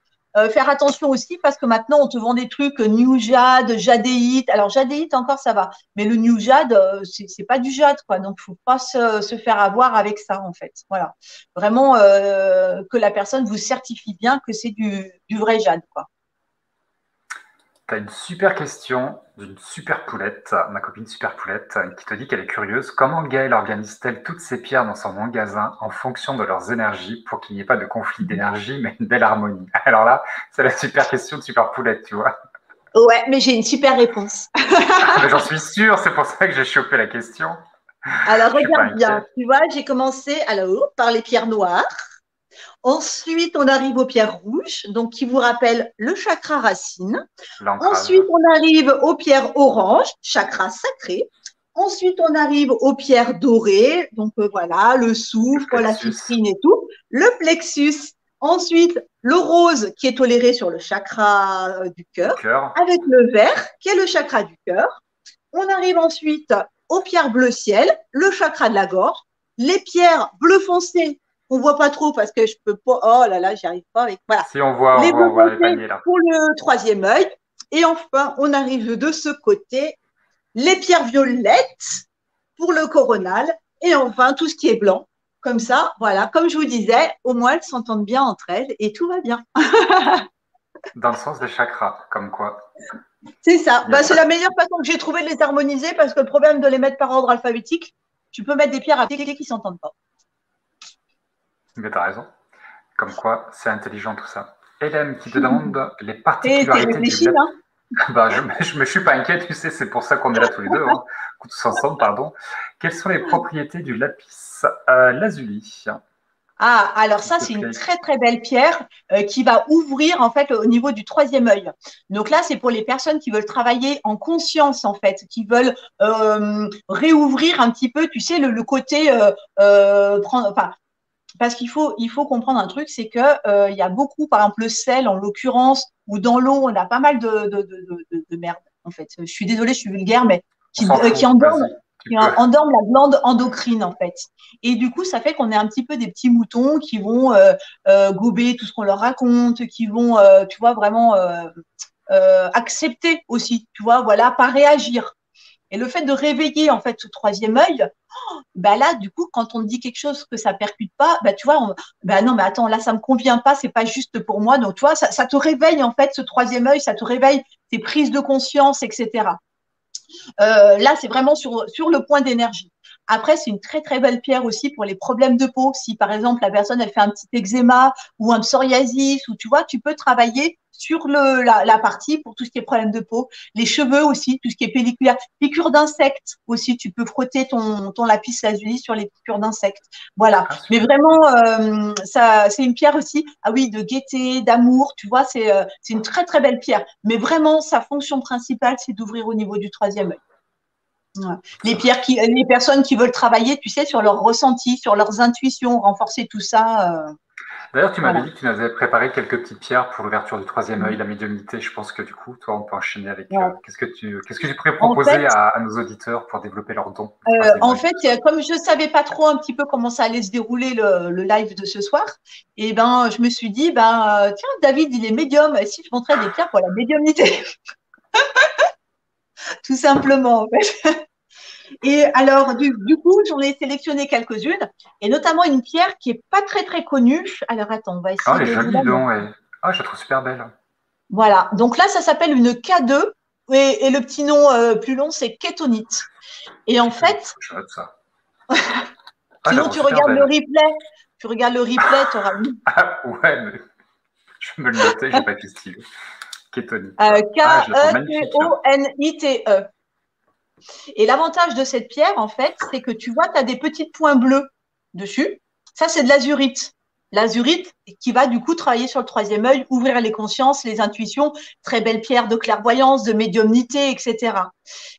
Faire attention aussi parce que maintenant on te vend des trucs new jade, jadéite. Alors jadéite encore ça va, mais le new jade c'est pas du jade quoi. Donc faut pas se faire avoir avec ça en fait. Voilà, vraiment que la personne vous certifie bien que c'est du vrai jade quoi. Tu as une super question d'une super poulette, ma copine super poulette, qui te dit qu'elle est curieuse. Comment Gaëlle organise-t-elle toutes ces pierres dans son magasin en fonction de leurs énergies pour qu'il n'y ait pas de conflit d'énergie, mais une belle harmonie? Alors là, c'est la super question de super poulette, tu vois. Ouais, mais j'ai une super réponse. Mais j'en suis sûr, c'est pour ça que j'ai chopé la question. Alors, Je suis pas regarde bien. inquiet. Tu vois, j'ai commencé alors, par les pierres noires. Ensuite, on arrive aux pierres rouges, donc qui vous rappellent le chakra racine. L'ancrage, Ensuite, on arrive aux pierres oranges, chakra sacré. Ensuite, on arrive aux pierres dorées, donc voilà, le le soufre, la plexus, citrine et tout. Le plexus. Ensuite, le rose qui est toléré sur le chakra du du cœur, cœur, avec le vert qui est le chakra du cœur. On arrive ensuite aux pierres bleu ciel, le chakra de la gorge, les pierres bleu foncé, on voit pas trop parce que je peux pas, oh là là, j'y arrive pas avec, voilà, si on voit, les bleus on voit dans les foncés paniers là. pour le troisième œil. Et enfin, on arrive de ce côté, les pierres violettes pour le coronal. Et enfin, tout ce qui est blanc. Comme ça, voilà, comme je vous disais, au moins elles s'entendent bien entre elles et tout va bien. Dans le sens des chakras, comme quoi. C'est ça. Il y a Bah, c'est pas... la meilleure façon que j'ai trouvé de les harmoniser parce que le problème de les mettre par ordre alphabétique, tu peux mettre des pierres à piquer qui ne s'entendent pas. Mais t'as raison. Comme quoi, c'est intelligent tout ça. Hélène qui te demande les T'es particularités du réfléchi, lapis. hein? Bah, je me suis pas inquiet, tu sais, c'est pour ça qu'on est là tous les deux, hein, tous ensemble, pardon. Quelles sont les propriétés du lapis lazuli? Ah, alors S'il ça, te c'est une plaît. très très belle pierre qui va ouvrir en fait au niveau du troisième œil. Donc là, c'est pour les personnes qui veulent travailler en conscience en fait, qui veulent réouvrir un petit peu, tu sais, le côté prendre, enfin, parce qu'il faut comprendre un truc, c'est que il y a beaucoup, par exemple le sel en l'occurrence, ou dans l'eau, on a pas mal de merde en fait. Je suis désolée, je suis vulgaire, mais On s'en qui fout, endorment, vas-y, tu qui peux. endorment la glande endocrine en fait. Et du coup, ça fait qu'on est un petit peu des petits moutons qui vont gober tout ce qu'on leur raconte, qui vont, tu vois, vraiment accepter aussi, tu vois, voilà, pas réagir. Et le fait de réveiller en fait ce troisième œil, bah là, du coup, quand on te dit quelque chose que ça percute pas, bah tu vois, bah non, mais attends, là, ça me convient pas, c'est pas juste pour moi. Donc, tu vois, ça te réveille en fait ce troisième œil, ça te réveille tes prises de conscience, etc. Là, c'est vraiment sur le point d'énergie. Après, c'est une très très belle pierre aussi pour les problèmes de peau. Si par exemple la personne elle fait un petit eczéma ou un psoriasis, ou tu vois, tu peux travailler sur la partie pour tout ce qui est problème de peau. Les cheveux aussi, tout ce qui est pelliculaire. Piqûres d'insectes aussi, tu peux frotter ton lapis lazuli sur les piqûres d'insectes. Voilà. Ah, Mais super. vraiment, ça, c'est une pierre aussi, ah oui, de gaieté, d'amour, tu vois, c'est une très très belle pierre. Mais vraiment, sa fonction principale, c'est d'ouvrir au niveau du troisième œil. Ouais. Ça marche. Les personnes qui veulent travailler, tu sais, sur leurs ressentis, sur leurs intuitions, renforcer tout ça. D'ailleurs, tu m'avais Voilà. dit que tu nous avais préparé quelques petites pierres pour l'ouverture du troisième œil, la médiumnité. Je pense que du coup, toi, on peut enchaîner avec. Ouais. Qu'est-ce que tu pourrais En fait, proposer à nos auditeurs pour développer leur don du troisième œil, tout ça? comme je ne savais pas trop un petit peu comment ça allait se dérouler le live de ce soir, et ben, je me suis dit, ben, tiens, David, il est médium. Si je montrais des pierres pour la médiumnité, tout simplement, en fait. Et alors, du coup, j'en ai sélectionné quelques-unes, et notamment une pierre qui est pas très très connue. Alors, attends, on va Ah, essayer elle est de vous jolie, la dis mettre. donc. Ah, je la trouve super belle. Voilà. Donc là, ça s'appelle une K2 et le petit nom plus long, c'est kétonite. Et en Kétonite, fait, faut que je note ça. Ah, je la sinon, trouve super belle. tu regardes le replay, tu auras Ah, ouais, mais je vais me le noter, j'ai pas de stylo. Kétonite. Ah, je la trouve magnifique. Ketonite. Et l'avantage de cette pierre, en fait, c'est que tu vois, tu as des petits points bleus dessus. Ça, c'est de l'azurite. L'azurite qui va du coup travailler sur le troisième œil, ouvrir les consciences, les intuitions, très belle pierre de clairvoyance, de médiumnité, etc.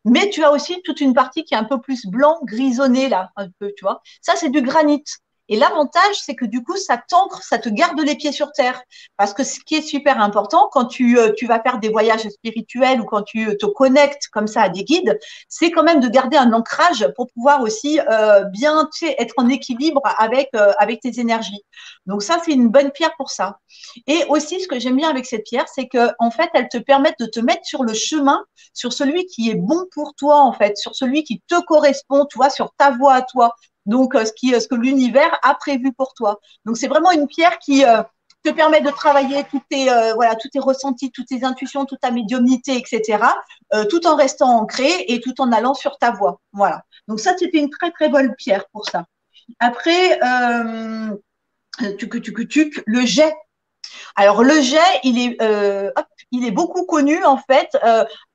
Mais tu as aussi toute une partie qui est un peu plus blanc, grisonné là, un peu, tu vois. Ça, c'est du granit. Et l'avantage, c'est que du coup, ça t'ancre, ça te garde les pieds sur terre. Parce que ce qui est super important, quand tu vas faire des voyages spirituels ou quand tu te connectes comme ça à des guides, c'est quand même de garder un ancrage pour pouvoir aussi bien, tu sais, être en équilibre avec tes énergies. Donc ça, c'est une bonne pierre pour ça. Et aussi, ce que j'aime bien avec cette pierre, c'est que en fait, elle te permet de te mettre sur le chemin, sur celui qui est bon pour toi, en fait, sur celui qui te correspond, tu vois, sur ta voie à toi. Donc, ce que l'univers a prévu pour toi. Donc, c'est vraiment une pierre te permet de travailler tous tes ressentis, toutes tes intuitions, toute ta médiumnité, etc., tout en restant ancré et tout en allant sur ta voie. Voilà. Donc ça, c'était une très, très bonne pierre pour ça. Après, le jet. Alors, le jet, il est beaucoup connu, en fait.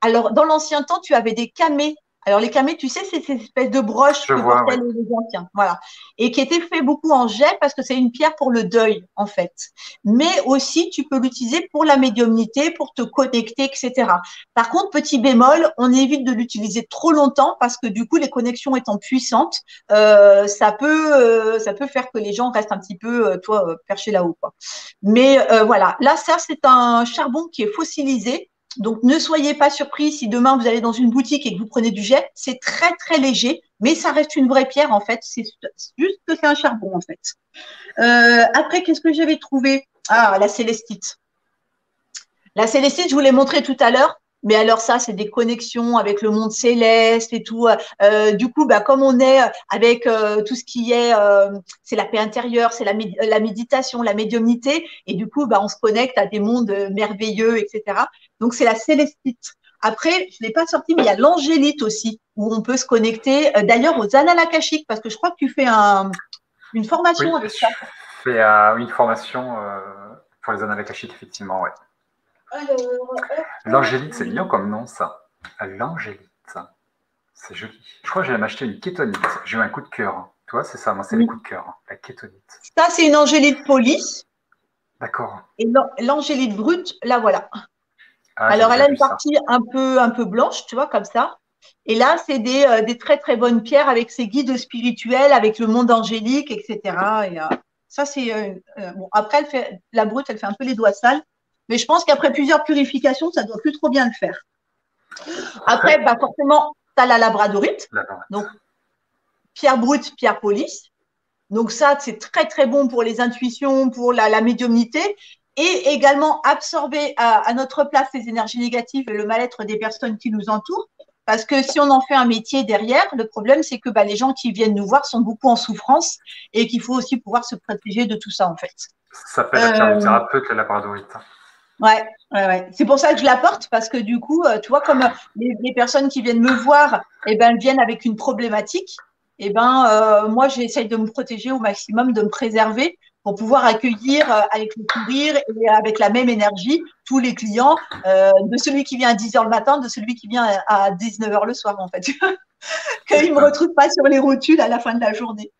Alors, dans l'ancien temps, tu avais des camées. Alors, les camées, tu sais, c'est ces espèces de broches Je que vois, portaient oui. les anciens. Voilà. Et qui étaient fait beaucoup en jet parce que c'est une pierre pour le deuil, en fait. Mais aussi, tu peux l'utiliser pour la médiumnité, pour te connecter, etc. Par contre, petit bémol, on évite de l'utiliser trop longtemps parce que du coup, les connexions étant puissantes, ça peut faire que les gens restent un petit peu, perchés là-haut, quoi. Mais voilà, là, ça, c'est un charbon qui est fossilisé. Donc, ne soyez pas surpris si demain vous allez dans une boutique et que vous prenez du jet. C'est très, très léger, mais ça reste une vraie pierre, en fait. C'est juste que c'est un charbon, en fait. Après, qu'est-ce que j'avais trouvé? Ah, la célestite. La célestite, je vous l'ai montré tout à l'heure. Mais alors ça, c'est des connexions avec le monde céleste et tout. Du coup, bah, comme on est avec tout ce qui est, c'est la paix intérieure, c'est la méditation, la médiumnité, et du coup, bah, on se connecte à des mondes merveilleux, etc. Donc c'est la célestite. Après, je l'ai pas sorti, mais il y a l'angélite aussi, où on peut se connecter. D'ailleurs, aux annales akashiques, parce que je crois que tu fais une formation Oui, avec ça. je fais une formation pour les annales akashiques, effectivement, ouais. Alors, L'angélite, c'est mignon comme nom, ça. L'angélite, c'est joli. Je crois que j'allais m'acheter une kétonite. J'ai eu un coup de cœur. Tu vois, c'est ça, moi, c'est les coups de cœur. La kétonite. ça, c'est une angélite police. D'accord. Et l'angélite brute, là, voilà. Ah, j'ai Alors, elle déjà a vu une ça. partie un peu blanche, tu vois, comme ça. Et là, c'est des très, très bonnes pierres avec ses guides spirituels, avec le monde angélique, etc. Et ça, c'est. Bon, après, la brute, elle fait un peu les doigts sales. Mais je pense qu'après plusieurs purifications, ça doit plus trop bien le faire. Après, Après, bah, forcément, tu as la labradorite. la barrette. Donc, pierre brute, pierre police. Donc ça, c'est très, très bon pour les intuitions, pour la médiumnité et également absorber à notre place les énergies négatives et le mal-être des personnes qui nous entourent. Parce que si on en fait un métier derrière, le problème, c'est que bah, les gens qui viennent nous voir sont beaucoup en souffrance et qu'il faut aussi pouvoir se protéger de tout ça, en fait. Ça s'appelle la pierre du Euh, thérapeute, la labradorite. ouais. C'est pour ça que je la porte parce que du coup, tu vois, comme les personnes qui viennent me voir, eh ben, elles viennent avec une problématique. Eh ben, moi, j'essaye de me protéger au maximum, de me préserver pour pouvoir accueillir avec le sourire et avec la même énergie tous les clients, de celui qui vient à 10 heures le matin, de celui qui vient à 19 heures le soir, en fait. Qu'ils ne me retrouvent pas sur les rotules à la fin de la journée.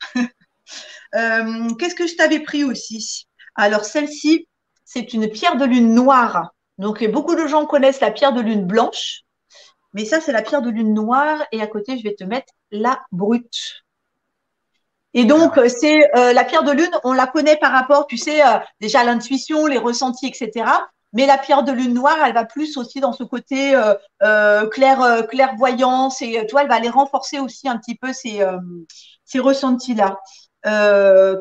Qu'est-ce que je t'avais pris aussi? Alors, celle-ci, c'est une pierre de lune noire. Donc, beaucoup de gens connaissent la pierre de lune blanche, mais ça, c'est la pierre de lune noire. Et à côté, je vais te mettre la brute. Et donc, c'est la pierre de lune, on la connaît par rapport, tu sais, déjà à l'intuition, les ressentis, etc. Mais la pierre de lune noire, elle va plus aussi dans ce côté clairvoyance et toi, elle va aller renforcer aussi un petit peu ces ressentis-là.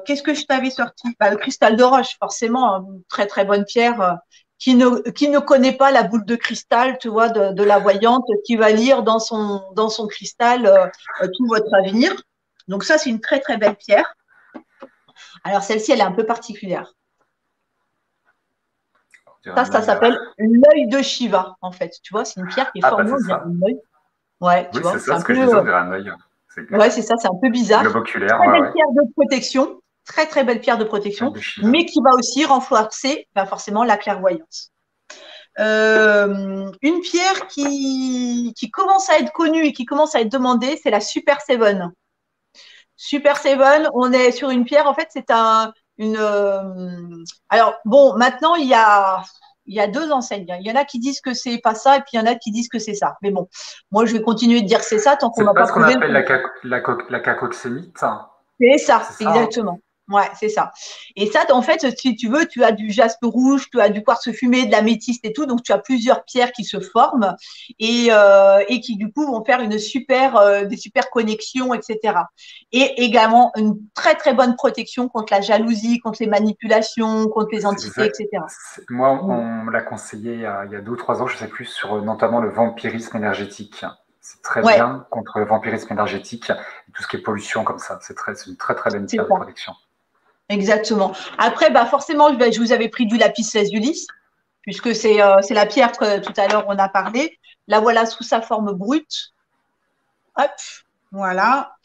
Qu'est-ce que je t'avais sorti? Bah, le cristal de roche, forcément, une très très bonne pierre. Qui ne connaît pas la boule de cristal, tu vois, de la voyante, qui va lire dans son cristal tout votre avenir. Donc ça, c'est une très très belle pierre. Alors celle-ci, elle est un peu particulière. Ça s'appelle l'œil de Shiva, en fait. Tu vois, c'est une pierre qui est Ah, bah formée, c'est on dirait ça. un œil. Ouais, tu Oui, vois, c'est c'est ça, un ce que peu. je disais, on dirait un œil. C'est clair. Ouais, c'est ça, c'est un peu bizarre. Globe oculaire, Très ouais, belle ouais. pierre de protection, très très belle pierre de protection, De Shiva. mais qui va aussi renforcer forcément la clairvoyance. Une pierre qui commence à être connue et qui commence à être demandée, c'est la Super Seven. Super Seven, on est sur une pierre, en fait, c'est alors, bon, maintenant, il y a deux enseignes. Il y en a qui disent que c'est pas ça, et puis il y en a qui disent que c'est ça. Mais bon, moi, je vais continuer de dire que c'est ça tant qu'on C'est m'a pas pas ce qu'on prouvé le appelle contraire. la cacoxémite. C'est ça, C'est ça, hein. exactement. Ouais, c'est ça. Et ça, en fait, si tu veux, tu as du jaspe rouge, tu as du quartz fumé, de l'améthyste et tout. Donc, tu as plusieurs pierres qui se forment et qui, du coup, vont faire des super connexions, etc. Et également, une très, très bonne protection contre la jalousie, contre les manipulations, contre les C'est entités, exact. etc. Moi, Mm. on me l'a conseillé il y a 2 ou 3 ans, je ne sais plus, sur notamment le vampirisme énergétique. C'est très Ouais, bien contre le vampirisme énergétique et tout ce qui est pollution comme ça. C'est une très très bonne c'est pierre de ça. protection. Exactement. Après, bah forcément, je vous avais pris du lapis lazuli, puisque c'est la pierre que tout à l'heure on a parlé. La voilà sous sa forme brute. Hop, voilà.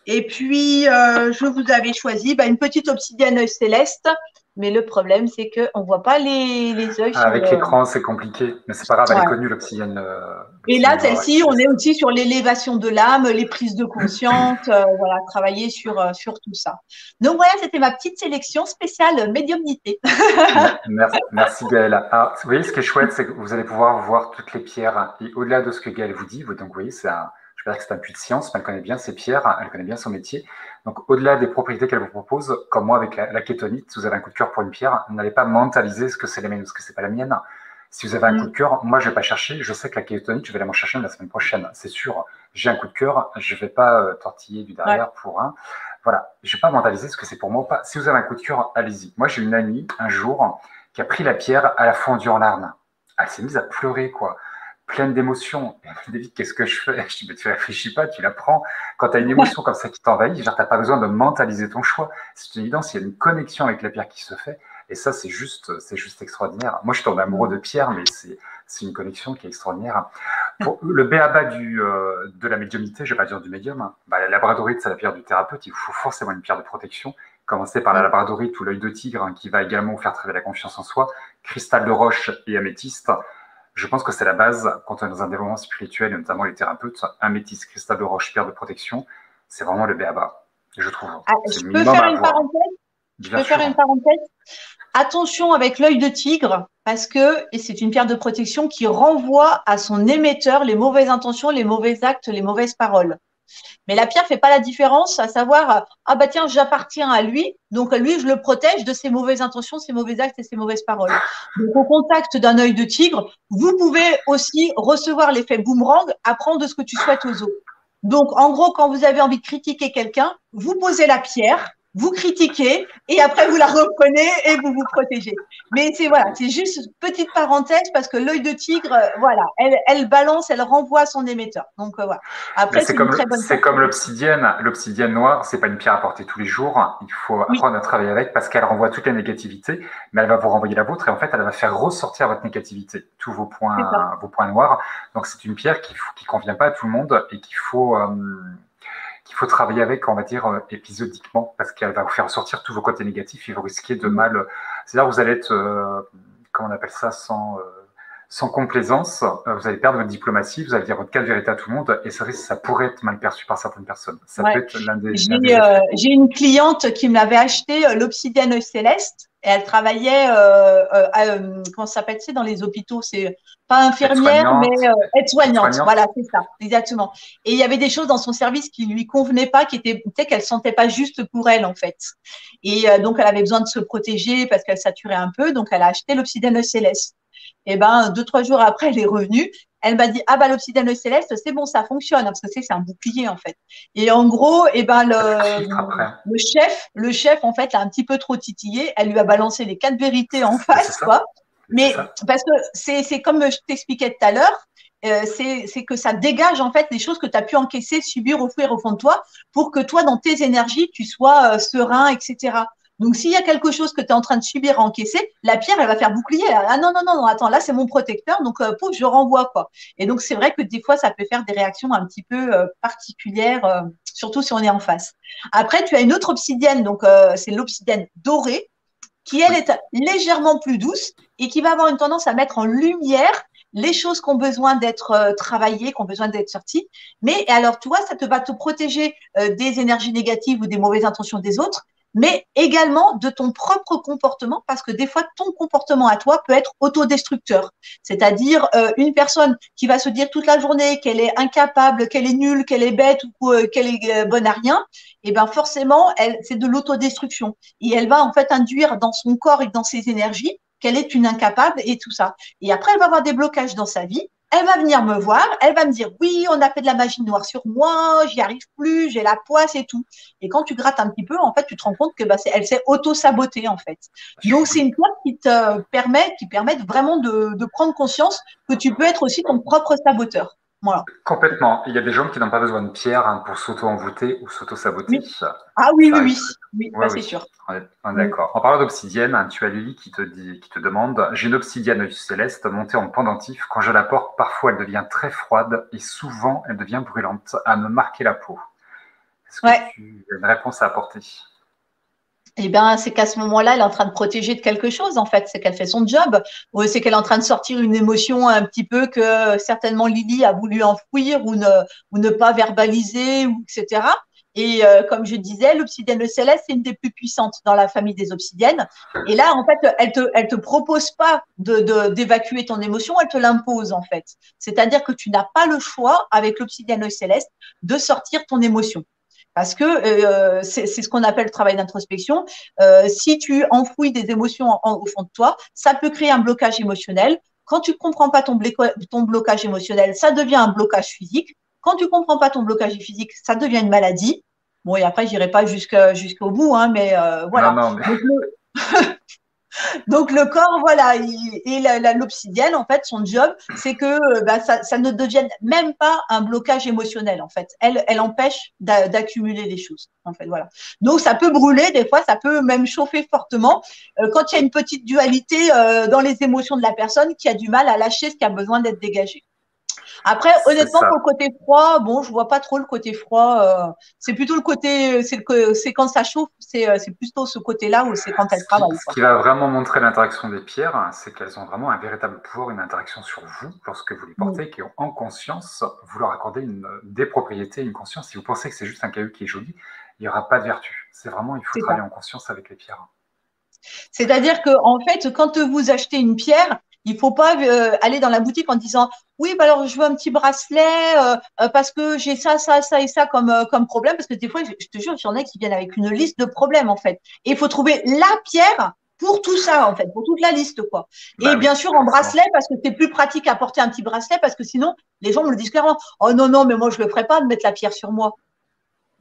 Et puis, je vous avais choisi bah, une petite obsidienne céleste. Mais le problème, c'est qu'on ne voit pas les œils sur Avec le. l'écran, c'est compliqué, mais c'est pas grave, elle est Ouais. connue, Et l'obsidienne là, noire, ouais, celle-ci, on est céleste. aussi sur l'élévation de l'âme, les prises de conscience, voilà, travailler sur tout ça. Donc voilà, c'était ma petite sélection spéciale médiumnité. Merci Gaëlle. Ah, vous voyez, ce qui est chouette, c'est que vous allez pouvoir voir toutes les pierres. Et au-delà de ce que Gaëlle vous dit, donc vous voyez, je vais dire que c'est un puits de science, mais elle connaît bien ses pierres, elle connaît bien son métier. Donc au-delà des propriétés qu'elle vous propose, comme moi avec la kétonite, si vous avez un coup de cœur pour une pierre, n'allez pas mentaliser ce que c'est la mienne, ce que c'est pas la mienne. Si vous avez un coup de cœur, moi je vais pas chercher, je sais que la kétonite, je vais aller m'en chercher la semaine prochaine, c'est sûr. J'ai un coup de cœur, je vais pas tortiller du Ouais. derrière pour un. Voilà, je vais pas mentaliser ce que c'est pour moi ou pas. Si vous avez un coup de cœur, allez-y. Moi j'ai une amie un jour qui a pris la pierre, elle a fondu en larmes. Elle s'est mise à pleurer, quoi, pleine d'émotions. Elle m'a dit, David, qu'est-ce que je fais? Je dis, mais tu réfléchis pas, tu la prends. Quand tu as une émotion comme ça qui t'envahit, tu n'as pas besoin de mentaliser ton choix. C'est une évidence, il y a une connexion avec la pierre qui se fait. Et ça, c'est juste extraordinaire. Moi, je tombe amoureux de pierre, mais c'est une connexion qui est extraordinaire. Pour le b.a.-ba de la médiumnité, je ne vais pas dire du médium, bah, la labradorite, c'est la pierre du thérapeute. Il faut forcément une pierre de protection. Commencer par la labradorite ou l'œil de tigre, qui va également vous faire travailler la confiance en soi, cristal de roche et améthyste. Je pense que c'est la base quand on est dans un développement spirituel, et notamment les thérapeutes. Améthyste, cristal de roche, pierre de protection, c'est vraiment le b.a.-ba, je trouve. Ah, C'est je le peux minimum faire à une avoir. parenthèse? Je Bien peux faire une sûr. parenthèse? Attention avec l'œil de tigre, parce que et c'est une pierre de protection qui renvoie à son émetteur les mauvaises intentions, les mauvais actes, les mauvaises paroles. Mais la pierre fait pas la différence, à savoir, ah bah tiens, j'appartiens à lui, donc lui, je le protège de ses mauvaises intentions, ses mauvais actes et ses mauvaises paroles. Donc au contact d'un œil de tigre, vous pouvez aussi recevoir l'effet boomerang, apprendre de ce que tu souhaites aux autres. Donc en gros, quand vous avez envie de critiquer quelqu'un, vous posez la pierre, vous critiquez et après vous la reprenez et vous vous protégez. Mais c'est voilà, c'est juste une petite parenthèse parce que l'œil de tigre, voilà, elle balance, elle renvoie son émetteur. Donc voilà. Mais Après, c'est une très bonne c'est pierre. comme l'obsidienne. L'obsidienne noire, c'est pas une pierre à porter tous les jours. Il faut Oui, apprendre à travailler avec parce qu'elle renvoie toute la négativité, mais elle va vous renvoyer la vôtre et en fait, elle va faire ressortir votre négativité, tous c'est ça. vos points noirs. Donc, c'est une pierre qui convient pas à tout le monde et qu'il faut travailler avec, on va dire, épisodiquement parce qu'elle va vous faire sortir tous vos côtés négatifs et vous risquez de mal. C'est-à-dire, vous allez être, comment on appelle ça, sans complaisance, vous allez perdre votre diplomatie, vous allez dire votre cas de vérité à tout le monde, et ça pourrait être mal perçu par certaines personnes. Ça Ouais. peut être l'un des effets. J'ai une cliente qui me l'avait acheté l'obsidienne céleste et elle travaillait comment ça s'appelle, c'est dans les hôpitaux, c'est pas infirmière mais Aide-soignante, aide-soignante, aide-soignante. voilà, c'est ça, exactement. Et il y avait des choses dans son service qui lui convenaient pas, qui étaient, tu sais, qu'elle sentait pas juste pour elle en fait. Et donc elle avait besoin de se protéger parce qu'elle saturait un peu, donc elle a acheté l'obsidienne céleste. Et ben 2, 3 jours après, elle est revenue. Elle m'a dit ah bah l'obsidienne céleste, c'est bon, ça fonctionne parce que c'est un bouclier en fait. Et en gros, et ben Ça filtre après. le chef en fait l'a un petit peu trop titillé. Elle lui a balancé les 4 vérités en C'est face ça. quoi. C'est Mais ça. parce que c'est comme je t'expliquais tout à l'heure, c'est que ça dégage en fait les choses que tu as pu encaisser, subir, offrir au fond de toi pour que toi, dans tes énergies, tu sois serein, etc. Donc, s'il y a quelque chose que tu es en train de subir, encaisser, la pierre, elle va faire bouclier. Ah non, non, non, non, attends, là, c'est mon protecteur, donc pouf, je renvoie, quoi. Et donc, c'est vrai que des fois, ça peut faire des réactions un petit peu particulières, surtout si on est en face. Après, tu as une autre obsidienne, donc c'est l'obsidienne dorée, qui, elle, Oui. est légèrement plus douce et qui va avoir une tendance à mettre en lumière les choses qui ont besoin d'être travaillées, qui ont besoin d'être sorties. Mais alors, tu vois, ça te va te protéger des énergies négatives ou des mauvaises intentions des autres, mais également de ton propre comportement, parce que des fois, ton comportement à toi peut être autodestructeur. C'est-à-dire une personne qui va se dire toute la journée qu'elle est incapable, qu'elle est nulle, qu'elle est bête ou qu'elle est bonne à rien, et ben forcément, c'est de l'autodestruction. Et elle va en fait induire dans son corps et dans ses énergies qu'elle est une incapable et tout ça. Et après, elle va avoir des blocages dans sa vie. Elle va venir me voir, elle va me dire oui, on a fait de la magie noire sur moi, j'y arrive plus, j'ai la poisse et tout. Et quand tu grattes un petit peu, en fait, tu te rends compte que bah, elle s'est auto-sabotée en fait. Donc c'est une pierre qui permet vraiment de prendre conscience que tu peux être aussi ton propre saboteur. Voilà. Complètement. Il y a des gens qui n'ont pas besoin de pierre hein, pour s'auto-envoûter ou s'auto-saboter. Oui. Ah oui, Ça oui, arrive. oui. Oui, Oui, ça c'est oui. sûr. On est Mm. d'accord. En parlant d'obsidienne, hein, tu as Lily qui te demande, j'ai une obsidienne céleste montée en pendentif. Quand je la porte, parfois elle devient très froide et souvent elle devient brûlante, à me marquer la peau. Est-ce que Ouais. tu as une réponse à apporter? Eh bien, c'est qu'à ce moment-là, elle est en train de protéger de quelque chose, en fait. C'est qu'elle fait son job. Ou c'est qu'elle est en train de sortir une émotion un petit peu que certainement Lily a voulu enfouir ou ne pas verbaliser, ou, etc. Et comme je disais, l'obsidienne céleste, c'est une des plus puissantes dans la famille des obsidiennes. Et là, en fait, elle te propose pas d'évacuer ton émotion, elle te l'impose, en fait. C'est-à-dire que tu n'as pas le choix, avec l'obsidienne céleste, de sortir ton émotion. Parce que c'est ce qu'on appelle le travail d'introspection. Si tu enfouis des émotions au fond de toi, ça peut créer un blocage émotionnel. Quand tu ne comprends pas ton blocage émotionnel, ça devient un blocage physique. Quand tu ne comprends pas ton blocage physique, ça devient une maladie. Bon, et après, je n'irai pas jusqu'au bout, hein, mais Non, voilà. non, mais Donc le corps, voilà, l'obsidienne, en fait, son job, c'est que bah, ça ne devienne même pas un blocage émotionnel, en fait. Elle empêche d'accumuler les choses, en fait, voilà. Donc ça peut brûler, des fois, ça peut même chauffer fortement quand il y a une petite dualité dans les émotions de la personne qui a du mal à lâcher ce qui a besoin d'être dégagé. Après, c'est honnêtement, pour ça. le côté froid, bon, je vois pas trop le côté froid. C'est plutôt le côté, c'est quand ça chauffe, c'est plutôt ce côté-là où c'est quand elle travaille, Ce quoi. qui va vraiment montrer l'interaction des pierres, c'est qu'elles ont vraiment un véritable pouvoir, une interaction sur vous lorsque vous les Mm. portez, qui ont en conscience, vous leur accordez des propriétés, une conscience. Si vous pensez que c'est juste un caillou qui est joli, il n'y aura pas de vertu. C'est vraiment, il faut C'est ça. travailler en conscience avec les pierres. C'est-à-dire que en fait, quand vous achetez une pierre, il faut pas aller dans la boutique en disant oui, bah alors je veux un petit bracelet parce que j'ai ça, ça, ça et ça comme problème. Parce que des fois, je te jure, j'en ai qui viennent avec une liste de problèmes en fait. Et il faut trouver la pierre pour tout ça en fait, pour toute la liste quoi. Et Bah oui, bien sûr en forcément. bracelet parce que c'est plus pratique à porter un petit bracelet parce que sinon les gens me le disent clairement. Oh non non, mais moi je le ferai pas de mettre la pierre sur moi.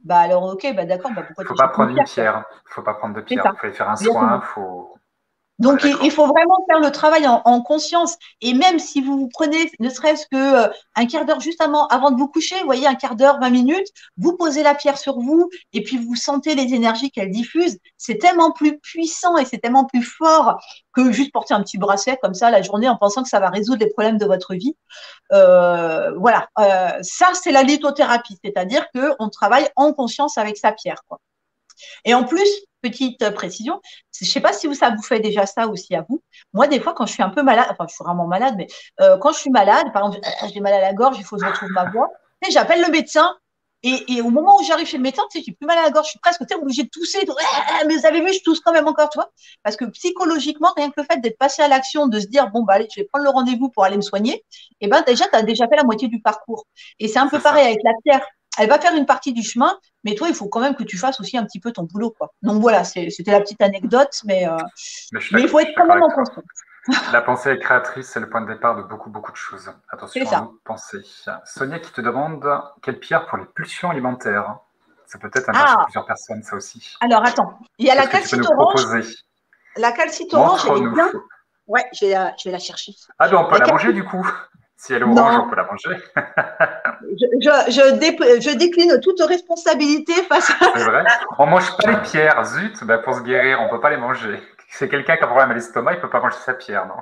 Bah alors ok, bah d'accord, bah pourquoi Il tu ne faut pas achètes une prendre une pierre quoi. pierre, il ne faut pas prendre de C'est pierre. ça. Il faut faire un soin, Exactement. faut... On est Donc, il d'accord. faut vraiment faire le travail en conscience. Et même si vous vous prenez ne serait-ce que un quart d'heure juste avant de vous coucher, vous voyez, un quart d'heure, 20 minutes, vous posez la pierre sur vous et puis vous sentez les énergies qu'elle diffuse. C'est tellement plus puissant et c'est tellement plus fort que juste porter un petit bracelet comme ça la journée en pensant que ça va résoudre les problèmes de votre vie. Voilà, ça, c'est la lithothérapie, c'est-à-dire qu'on travaille en conscience avec sa pierre, quoi. Et en plus, petite précision, je ne sais pas si ça vous fait déjà ça aussi à vous. Moi, des fois, quand je suis un peu malade, enfin, je suis vraiment malade, mais quand je suis malade, par exemple, j'ai mal à la gorge, il faut que je retrouve ma voix, tu sais, j'appelle le médecin. Et au moment où j'arrive chez le médecin, tu sais, j'ai plus mal à la gorge, je suis presque obligée de tousser. Mais vous avez vu, je tousse quand même encore, tu vois. Parce que psychologiquement, rien que le fait d'être passé à l'action, de se dire, bon, bah, allez, je vais prendre le rendez-vous pour aller me soigner, et ben déjà, tu as déjà fait la moitié du parcours. Et c'est un C'est peu pareil ça. avec la pierre. Elle va faire une partie du chemin, mais toi, il faut quand même que tu fasses aussi un petit peu ton boulot, quoi. Donc voilà, c'était la petite anecdote, Mais je mais il faut je être suis quand d'accord même avec en toi. conscience. La pensée est créatrice, c'est le point de départ de beaucoup, beaucoup de choses. C'est Attention à ça. nos pensées. Sonia qui te demande quelle pierre pour les pulsions alimentaires. Ça peut être intéresser Ah, plusieurs personnes, ça aussi. alors attends. Il y a la Qu'est-ce que tu peux calcite nous orange. proposer? La calcite orange, elle est Montre-nous. bien. Ouais, je vais la chercher. Ah ben on peut La la manger calcite. du coup. Si elle est orange, on Non, peut la manger. je décline toute responsabilité face à. C'est vrai. On mange pas les pierres. Zut, ben pour se guérir, on peut pas les manger. C'est quelqu'un qui a un problème à l'estomac, il peut pas manger sa pierre, non?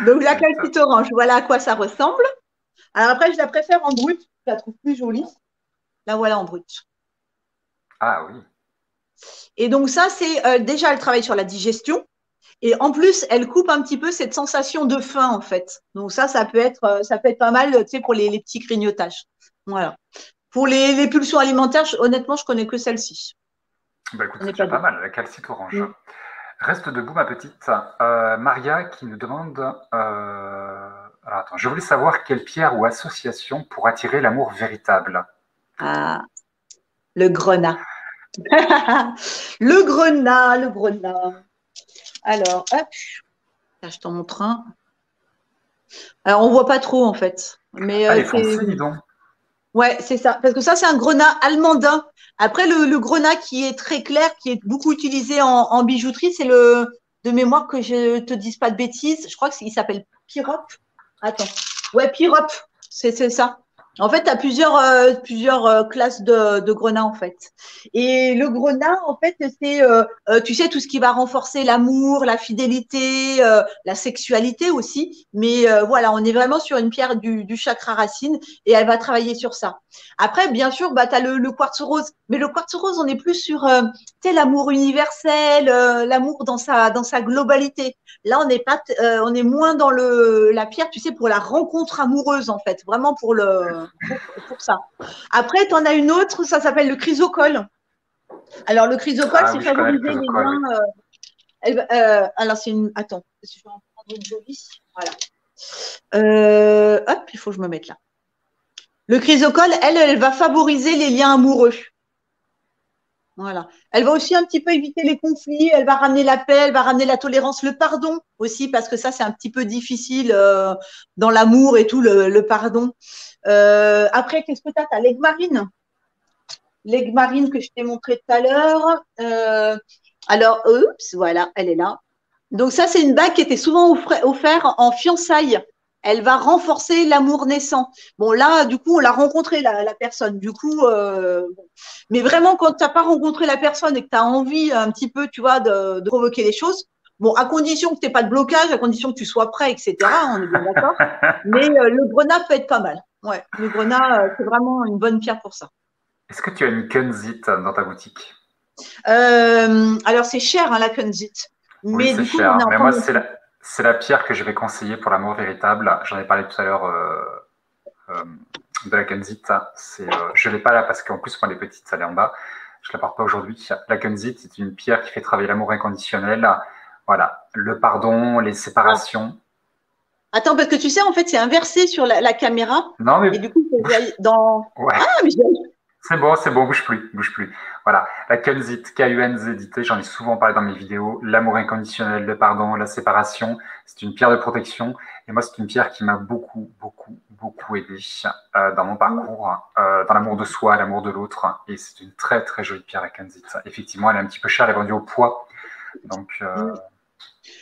Donc la Zut. calcite orange, voilà à quoi ça ressemble. Alors après, je la préfère en brut. Je la trouve plus jolie. La voilà en brut. Ah oui. Et donc ça, c'est déjà le travail sur la digestion. Et en plus, elle coupe un petit peu cette sensation de faim, en fait. Donc ça peut être pas mal, tu sais, pour les petits grignotages. Voilà. Pour les pulsions alimentaires, honnêtement, je connais que celle-ci. Bah écoute, Je c'est n'ai déjà pas pas d'autres. mal, la calcite orange. Mm. Reste debout, ma petite. Maria qui nous demande. Alors attends, je voulais savoir quelle pierre ou association pour attirer l'amour véritable. Ah, le grenat. Le grenat, le grenat. Alors, hop, là, je t'en montre un. Alors, on voit pas trop, en fait. Mais Ah, les c'est. foncés, dis donc. Ouais, c'est ça. Parce que ça, c'est un grenat allemandin. Après, le grenat qui est très clair, qui est beaucoup utilisé en bijouterie, c'est le de mémoire que je te dise pas de bêtises. Je crois qu'il s'appelle Pyrope. Attends. Ouais, Pyrope. c'est ça. En fait, tu as plusieurs classes de grenat, en fait. Et le grenat, en fait, c'est, tu sais, tout ce qui va renforcer l'amour, la fidélité, la sexualité aussi. Mais voilà, on est vraiment sur une pierre du chakra racine et elle va travailler sur ça. Après, bien sûr, bah, tu as le quartz rose. Mais le quartz rose, on est plus sur tu sais, l'amour universel, l'amour dans sa globalité. Là, on est moins dans la pierre, tu sais, pour la rencontre amoureuse, en fait, vraiment pour ça. Après, tu en as une autre, ça s'appelle le chrysocole. Alors, le chrysocole, Ah c'est oui, je connais le favoriser les protocole, oui. liens. Alors, c'est une. Attends, je vais en prendre une jolie. Voilà. Hop, il faut que je me mette là. Le chrysocole, elle va favoriser les liens amoureux. Voilà. Elle va aussi un petit peu éviter les conflits, elle va ramener la paix, elle va ramener la tolérance, le pardon aussi, parce que ça, c'est un petit peu difficile dans l'amour et tout, le pardon. Après, qu'est-ce que tu as? Tu as l'aigle marine. L'aigle marine que je t'ai montré tout à l'heure. Alors, oups, voilà, elle est là. Donc ça, c'est une bague qui était souvent offerte en fiançailles. Elle va renforcer l'amour naissant. Bon, là, du coup, on l'a rencontré, la personne. Du coup, bon. Mais vraiment, quand tu n'as pas rencontré la personne et que tu as envie un petit peu, tu vois, de provoquer les choses, bon, à condition que tu n'aies pas de blocage, à condition que tu sois prêt, etc., on est bien d'accord. Mais le grenat peut être pas mal. Ouais, le grenat, c'est vraiment une bonne pierre pour ça. Est-ce que tu as une Kunzit dans ta boutique? Alors, c'est cher, hein, la Kunzit. Oui, Mais c'est du coup, on est cher. en Mais moi, promotion. c'est la pierre que je vais conseiller pour l'amour véritable. J'en ai parlé tout à l'heure euh, de la Kunzit. Je ne l'ai pas là parce qu'en plus, moi, les petites, ça est en bas. Je ne la porte pas aujourd'hui. La Kunzit, c'est une pierre qui fait travailler l'amour inconditionnel. Voilà, le pardon, les Ah. séparations. Attends, parce que tu sais, en fait, c'est inversé sur la caméra. Non, mais Et du coup, il faut que bouge. j'aille dans. Ouais. Ah, mais C'est bon, bouge plus, bouge plus. Voilà, la Kunzit, Kunzit, j'en ai souvent parlé dans mes vidéos. L'amour inconditionnel, le pardon, la séparation, c'est une pierre de protection. Et moi, c'est une pierre qui m'a beaucoup, beaucoup, beaucoup aidé dans mon parcours, dans l'amour de soi, l'amour de l'autre. Et c'est une très, très jolie pierre à Kunzit. Effectivement, elle est un petit peu chère, elle est vendue au poids. Donc,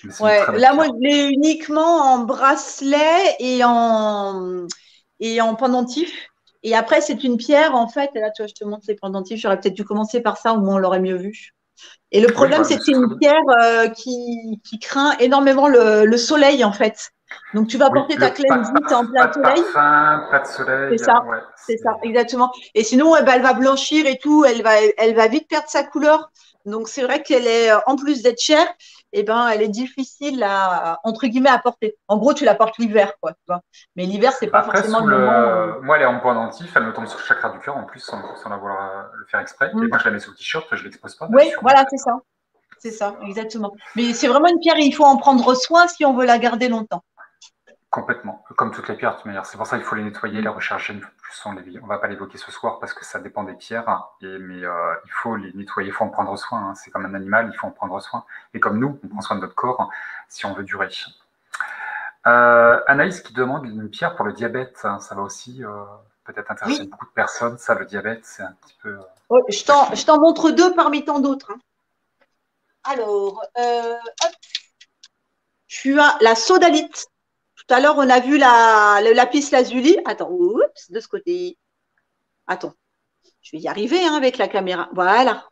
mais c'est une ouais, très belle là, moi, je pierre. l'ai uniquement en bracelet et en pendentif. Et après, c'est une pierre, en fait. Et là, tu vois, je te montre les pendentifs. J'aurais peut-être dû commencer par ça, au moins on l'aurait mieux vu. Et le Oui, problème, voilà, c'est mais que c'est c'est très une bien. pierre qui craint énormément le soleil, en fait. Donc, tu vas Oui, porter ta cleansite en pas plein de soleil. parfum, pas de C'est soleil. ça, Ouais, c'est ça, exactement. Et sinon, eh ben, elle va blanchir et tout, elle va vite perdre sa couleur. Donc, c'est vrai qu'elle est, en plus d'être chère, eh ben, elle est difficile entre guillemets, à porter. En gros, tu la portes l'hiver, quoi, tu vois. Mais l'hiver, c'est pas Après, forcément le moment. moi, elle est en pendentif, elle me tombe sur le chakra du cœur en plus, sans avoir le faire exprès. Et Mm. moi, je la mets sous le t-shirt, je l'expose pas, bah, elle est Oui, sur moi en voilà, fait. c'est ça. C'est ça, exactement. Mais c'est vraiment une pierre, il faut en prendre soin si on veut la garder longtemps. Complètement, comme toutes les pierres de toute manière. C'est pour ça qu'il faut les nettoyer, Mm. les recharger une fois de plus. On va pas l'évoquer ce soir parce que ça dépend des pierres. Mais il faut les nettoyer, il faut en prendre soin. Hein. C'est comme un animal, il faut en prendre soin. Et comme nous, on prend soin de notre corps si on veut durer. Anaïs qui demande une pierre pour le diabète. Hein. Ça va aussi peut-être intéresser Oui, beaucoup de personnes. Ça, le diabète, c'est un petit peu. oh, je t'en montre deux parmi tant d'autres, hein. Alors, hop, tu as la sodalite. Tout à l'heure, on a vu le lapis lazuli. Attends, oups, de ce côté. Attends, je vais y arriver hein, avec la caméra. Voilà.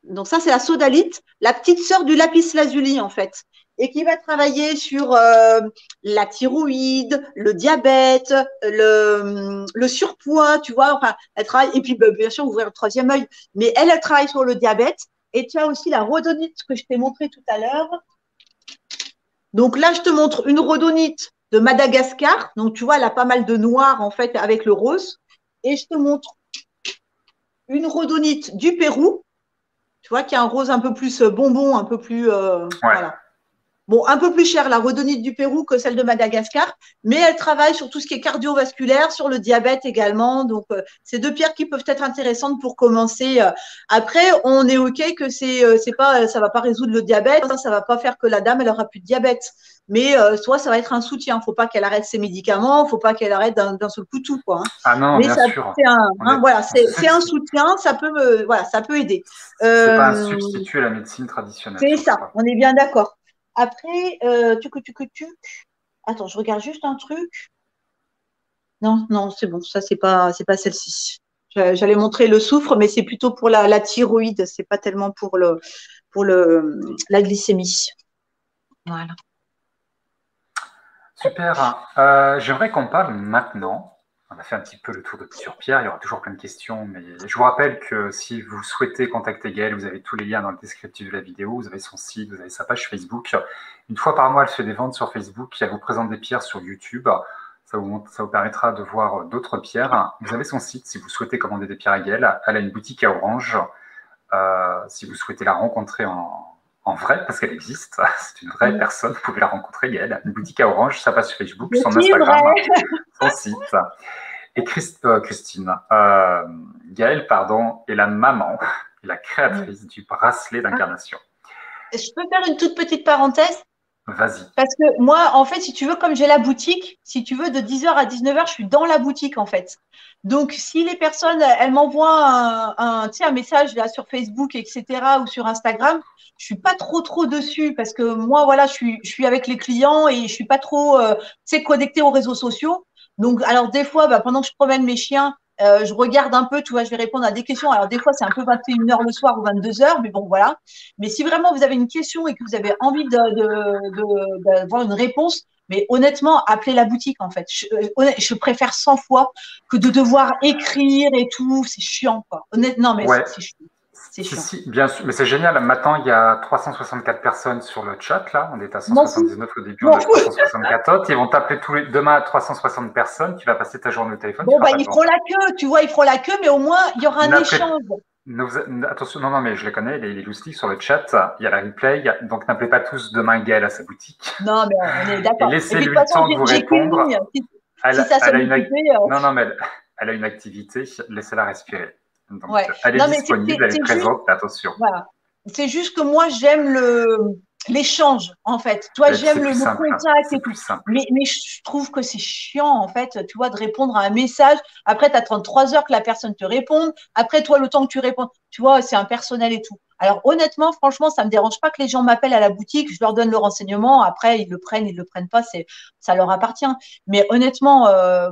Donc ça, c'est la sodalite, la petite sœur du lapis lazuli en fait, et qui va travailler sur la thyroïde, le diabète, le surpoids, tu vois. Enfin, elle travaille et puis bien sûr ouvrir le troisième œil. Mais elle travaille sur le diabète. Et tu as aussi la rhodonite que je t'ai montré tout à l'heure. Donc là, je te montre une rhodonite de Madagascar. Donc tu vois, elle a pas mal de noir en fait avec le rose. Et je te montre une rhodonite du Pérou, tu vois, qui a un rose un peu plus bonbon, un peu plus Ouais. voilà. Bon, un peu plus cher la rhodonite du Pérou que celle de Madagascar, mais elle travaille sur tout ce qui est cardiovasculaire, sur le diabète également. Donc, c'est deux pierres qui peuvent être intéressantes pour commencer. Après, on est OK que c'est pas, ça va pas résoudre le diabète, ça va pas faire que la dame, elle aura plus de diabète. Mais soit ça va être un soutien. Faut pas qu'elle arrête ses médicaments, faut pas qu'elle arrête d'un seul coup tout, quoi. Hein. Ah non, Mais bien ça, sûr. c'est un, On hein, est, voilà, on c'est un soutien. Voilà, ça peut aider. c'est pas un Euh, substitut à la médecine traditionnelle, c'est surtout ça. pas. On est bien d'accord. Après, tu. Attends, je regarde juste un truc. Non, non, c'est bon. Ça, c'est pas celle-ci. J'allais montrer le soufre, mais c'est plutôt pour la thyroïde. C'est pas tellement pour la glycémie. Voilà. Super. J'aimerais qu'on parle maintenant. On a fait un petit peu le tour de plusieurs pierres. Il y aura toujours plein de questions, mais je vous rappelle que si vous souhaitez contacter Gaëlle, vous avez tous les liens dans le descriptif de la vidéo. Vous avez son site, vous avez sa page Facebook. Une fois par mois, elle fait des ventes sur Facebook. Elle vous présente des pierres sur YouTube. Ça vous permettra de voir d'autres pierres. Vous avez son site si vous souhaitez commander des pierres à Gaëlle. Elle a une boutique à Orange. Si vous souhaitez la rencontrer en vrai, parce qu'elle existe, c'est une vraie personne, vous pouvez la rencontrer, Gaëlle. Une boutique à Orange, sa page Facebook, son Instagram, son site. Et Christine, Gaëlle, pardon, est la maman et la créatrice du bracelet d'incarnation. Je peux faire une toute petite parenthèse? Vas-y. Parce que moi, en fait, si tu veux, comme j'ai la boutique, si tu veux, de 10h à 19h, je suis dans la boutique, en fait. Donc, si les personnes, elles m'envoient un message là sur Facebook, etc., ou sur Instagram, je suis pas trop dessus parce que moi, voilà, je suis avec les clients et je suis pas trop, connectée aux réseaux sociaux. Donc, alors, des fois, bah, pendant que je promène mes chiens, je regarde un peu, tu vois, je vais répondre à des questions. Alors, des fois, c'est un peu 21h le soir ou 22h, mais bon, voilà. Mais si vraiment vous avez une question et que vous avez envie d'avoir une réponse, mais honnêtement, appelez la boutique en fait. Je préfère 100 fois que de devoir écrire et tout. C'est chiant, quoi. Honnêtement, mais Ouais. c'est chiant. C'est Si, chiant. si, bien sûr, mais c'est génial. Maintenant, il y a 364 personnes sur le chat, là. On est à M'en fous. 179 au début, on est à 364 autres. Ils vont t'appeler demain à 360 personnes. Tu vas passer ta journée au téléphone, tu Bon, feras bah, pas de ils feront vente. la queue, tu vois, ils feront la queue, mais au moins, il y aura un échange. Attention, non, mais je les connais, les loustiques sur le chat. Il y a la replay. Donc, n'appelez pas tous demain Gaëlle à sa boutique. Non, mais on est Et d'accord. Et puis, de laissez-lui toute le façon, temps de vous j'ai qu'une répondre. ligne. Si ça sonne occupé. Non, non, mais elle a une activité. Laissez-la respirer. Donc, Ouais. elle est Non, mais disponible, elle est juste. présente, mais attention. Voilà. C'est juste que moi, j'aime l'échange, en fait. Toi, C'est j'aime plus le simple. contact C'est et plus tout. simple. Mais je trouve que c'est chiant, en fait, tu vois, de répondre à un message. Après, tu attends 3 heures que la personne te réponde. Après, toi, le temps que tu réponds, tu vois, c'est impersonnel et tout. Alors, honnêtement, franchement, ça me dérange pas que les gens m'appellent à la boutique. Je leur donne le renseignement. Après, ils le prennent pas. Ça leur appartient. Mais honnêtement,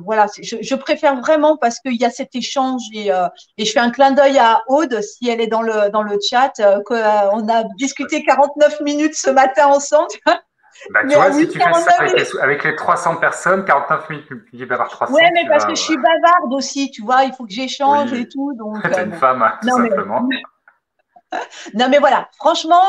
voilà, je préfère vraiment parce qu'il y a cet échange et je fais un clin d'œil à Aude, si elle est dans le chat, qu'on a discuté 49 minutes ce matin ensemble. Bah, tu Mais vois, oui, si tu fais ça 49 minutes. avec les 300 personnes, 49 minutes multiplié par Ouais, 300, mais tu parce que vas. je suis bavarde aussi, tu vois, il faut que j'échange et Oui, tout. Donc, t'es une bon. femme, tout Non, mais simplement. Non, mais voilà, franchement,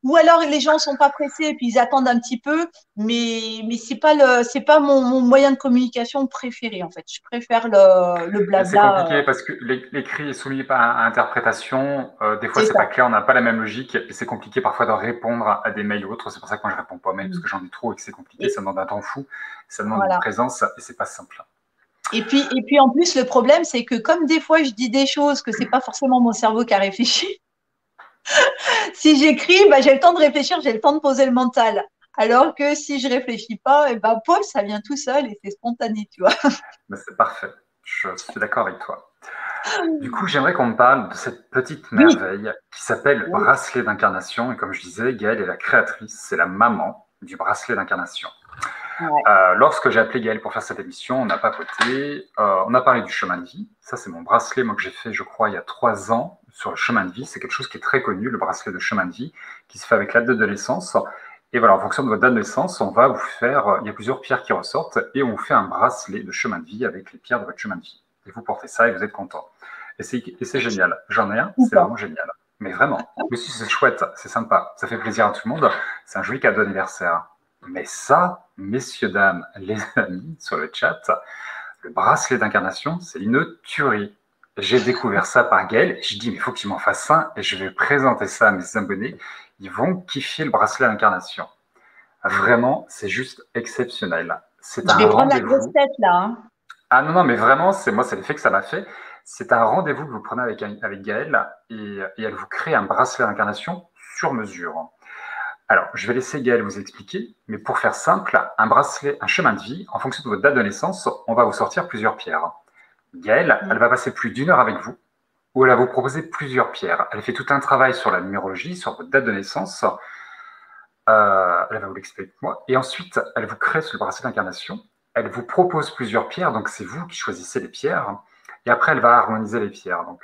ou alors les gens sont pas pressés et puis ils attendent un petit peu, mais c'est pas mon moyen de communication préféré en fait. Je préfère le Mais c'est blabla. compliqué parce que l'écrit est soumis à interprétation. Des fois, C'est c'est ça. pas clair, on n'a pas la même logique. Et c'est compliqué parfois de répondre à des mails ou autres. C'est pour ça que moi, je réponds pas aux mails parce Mm. que j'en ai trop et que c'est compliqué. Et Ça demande un temps fou. Ça demande une voilà. présence et c'est pas simple. Et puis en plus, le problème, c'est que comme des fois je dis des choses que c'est pas forcément mon cerveau qui a réfléchi, si j'écris, bah, j'ai le temps de réfléchir, j'ai le temps de poser le mental. Alors que si je réfléchis pas, et ben Paul, ça vient tout seul et c'est spontané, tu vois. Mais c'est parfait. Je suis d'accord avec toi. Du coup, j'aimerais qu'on me parle de cette petite Oui. merveille qui s'appelle Oui. bracelet d'incarnation. Et comme je disais, Gaëlle est la créatrice, c'est la maman du bracelet d'incarnation. Ouais. Lorsque j'ai appelé Gaëlle pour faire cette émission, on a papoté, on a parlé du chemin de vie. Ça, c'est mon bracelet, moi, que j'ai fait, je crois, il y a 3 ans sur le chemin de vie. C'est quelque chose qui est très connu, le bracelet de chemin de vie, qui se fait avec la date de naissance. Et voilà, en fonction de votre date de naissance, on va vous faire, il y a plusieurs pierres qui ressortent, et on vous fait un bracelet de chemin de vie avec les pierres de votre chemin de vie. Et vous portez ça et vous êtes content. Et c'est génial. J'en ai un, c'est vraiment génial. Mais vraiment. Mais si c'est chouette, c'est sympa, ça fait plaisir à tout le monde. C'est un joli cadeau d'anniversaire. Mais ça, messieurs, dames, les amis, sur le chat, le bracelet d'incarnation, c'est une tuerie. J'ai découvert ça par Gaëlle. J'ai dit, mais il faut qu'il m'en fasse un et je vais présenter ça à mes abonnés. Ils vont kiffer le bracelet d'incarnation. Vraiment, c'est juste exceptionnel. C'est Je un vais prendre la grosse rendez-vous. tête là. Hein. Ah non, non, mais vraiment, c'est l'effet que ça m'a fait. C'est un rendez-vous que vous prenez avec Gaëlle et elle vous crée un bracelet d'incarnation sur mesure. Alors, je vais laisser Gaëlle vous expliquer, mais pour faire simple, un bracelet, un chemin de vie, en fonction de votre date de naissance, on va vous sortir plusieurs pierres. Gaëlle, elle va passer plus d'1 heure avec vous, où elle va vous proposer plusieurs pierres. Elle fait tout un travail sur la numérologie, sur votre date de naissance. Elle va vous l'expliquer avec moi. Et ensuite, elle vous crée ce bracelet d'incarnation. elle vous propose plusieurs pierres, donc c'est vous qui choisissez les pierres, et après elle va harmoniser les pierres. Donc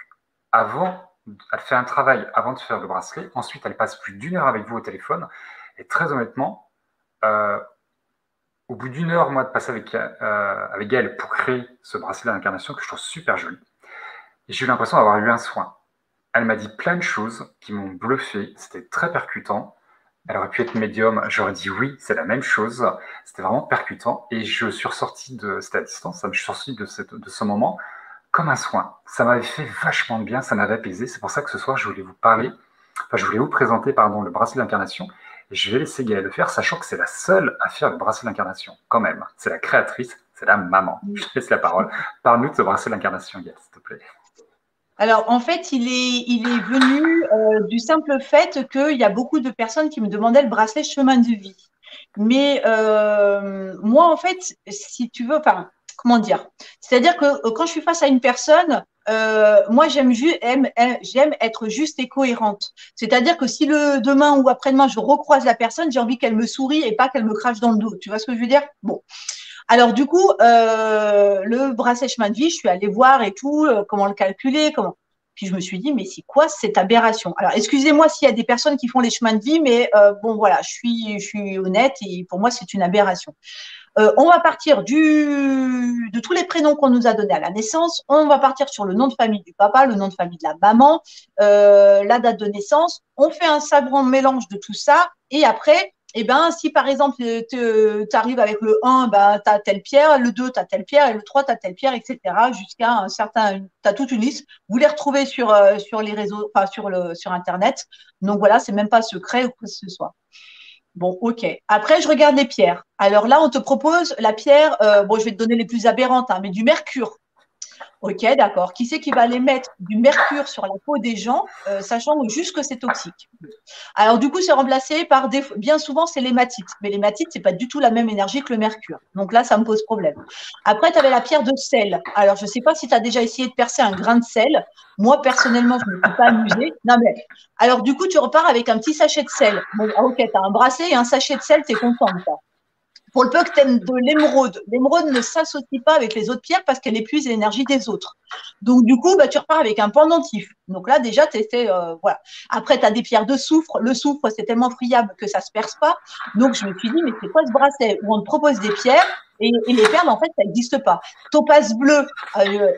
elle fait un travail avant de faire le bracelet, ensuite elle passe plus d'1 heure avec vous au téléphone, et très honnêtement, au bout d'1 heure, moi, de passer avec elle pour créer ce bracelet d'incarnation que je trouve super joli, j'ai eu l'impression d'avoir eu un soin. Elle m'a dit plein de choses qui m'ont bluffé, c'était très percutant. Elle aurait pu être médium, j'aurais dit oui, c'est la même chose. C'était vraiment percutant. Et je suis ressorti c'était à distance, je suis sorti de ce moment comme un soin. Ça m'avait fait vachement de bien, ça m'avait apaisé. C'est pour ça que ce soir, je voulais vous présenter, le bracelet d'incarnation. Et je vais laisser Gaëlle le faire, sachant que c'est la seule à faire le bracelet d'incarnation, quand même. C'est la créatrice, c'est la maman. Je te laisse la parole. Parle-nous de ce bracelet d'incarnation, Gaëlle, s'il te plaît. Alors, en fait, il est venu du simple fait qu'il y a beaucoup de personnes qui me demandaient le bracelet chemin de vie. Mais moi, en fait, si tu veux, enfin, comment dire? C'est-à-dire que quand je suis face à une personne, moi, j'aime être juste et cohérente. C'est-à-dire que si demain ou après-demain, je recroise la personne, j'ai envie qu'elle me sourie et pas qu'elle me crache dans le dos. Tu vois ce que je veux dire? Bon. Alors du coup, le bracelet chemin de vie, je suis allée voir et tout, comment le calculer, comment. Puis je me suis dit, mais c'est quoi cette aberration? Alors excusez-moi s'il y a des personnes qui font les chemins de vie, mais bon voilà, je suis honnête et pour moi c'est une aberration. On va partir de tous les prénoms qu'on nous a donnés à la naissance. On va partir sur le nom de famille du papa, le nom de famille de la maman, la date de naissance. On fait un savant mélange de tout ça et après eh ben, si par exemple, tu arrives avec le 1, ben, tu as telle pierre, le 2, tu as telle pierre, et le 3, tu as telle pierre, etc. Jusqu'à un certain, tu as toute une liste. Vous les retrouvez sur les réseaux, enfin, sur Internet. Donc voilà, c'est même pas secret ou quoi que ce soit. Bon, ok. Après, je regarde les pierres. Alors là, on te propose la pierre, bon, je vais te donner les plus aberrantes, hein, mais du mercure. Ok, d'accord. Qui c'est qui va aller mettre du mercure sur la peau des gens, sachant juste que c'est toxique? Alors, du coup, c'est remplacé par bien souvent, c'est l'hématite. Mais l'hématite, c'est pas du tout la même énergie que le mercure. Donc là, ça me pose problème. Après, tu avais la pierre de sel. Alors, je ne sais pas si tu as déjà essayé de percer un grain de sel. Moi, personnellement, je ne me suis pas amusée. Non, mais alors, du coup, tu repars avec un petit sachet de sel. Bon, ok, tu as un bracelet et un sachet de sel, tu es contente. Pour le peu que tu aimes de l'émeraude ne s'associe pas avec les autres pierres parce qu'elle épuise l'énergie des autres. Donc, du coup, bah, tu repars avec un pendentif. Donc là, déjà, voilà. Après, tu as des pierres de soufre. Le soufre, c'est tellement friable que ça ne se perce pas. Donc, je me suis dit, mais c'est quoi ce bracelet où on te propose des pierres et les perles, en fait, ça n'existe pas. Topaz bleu,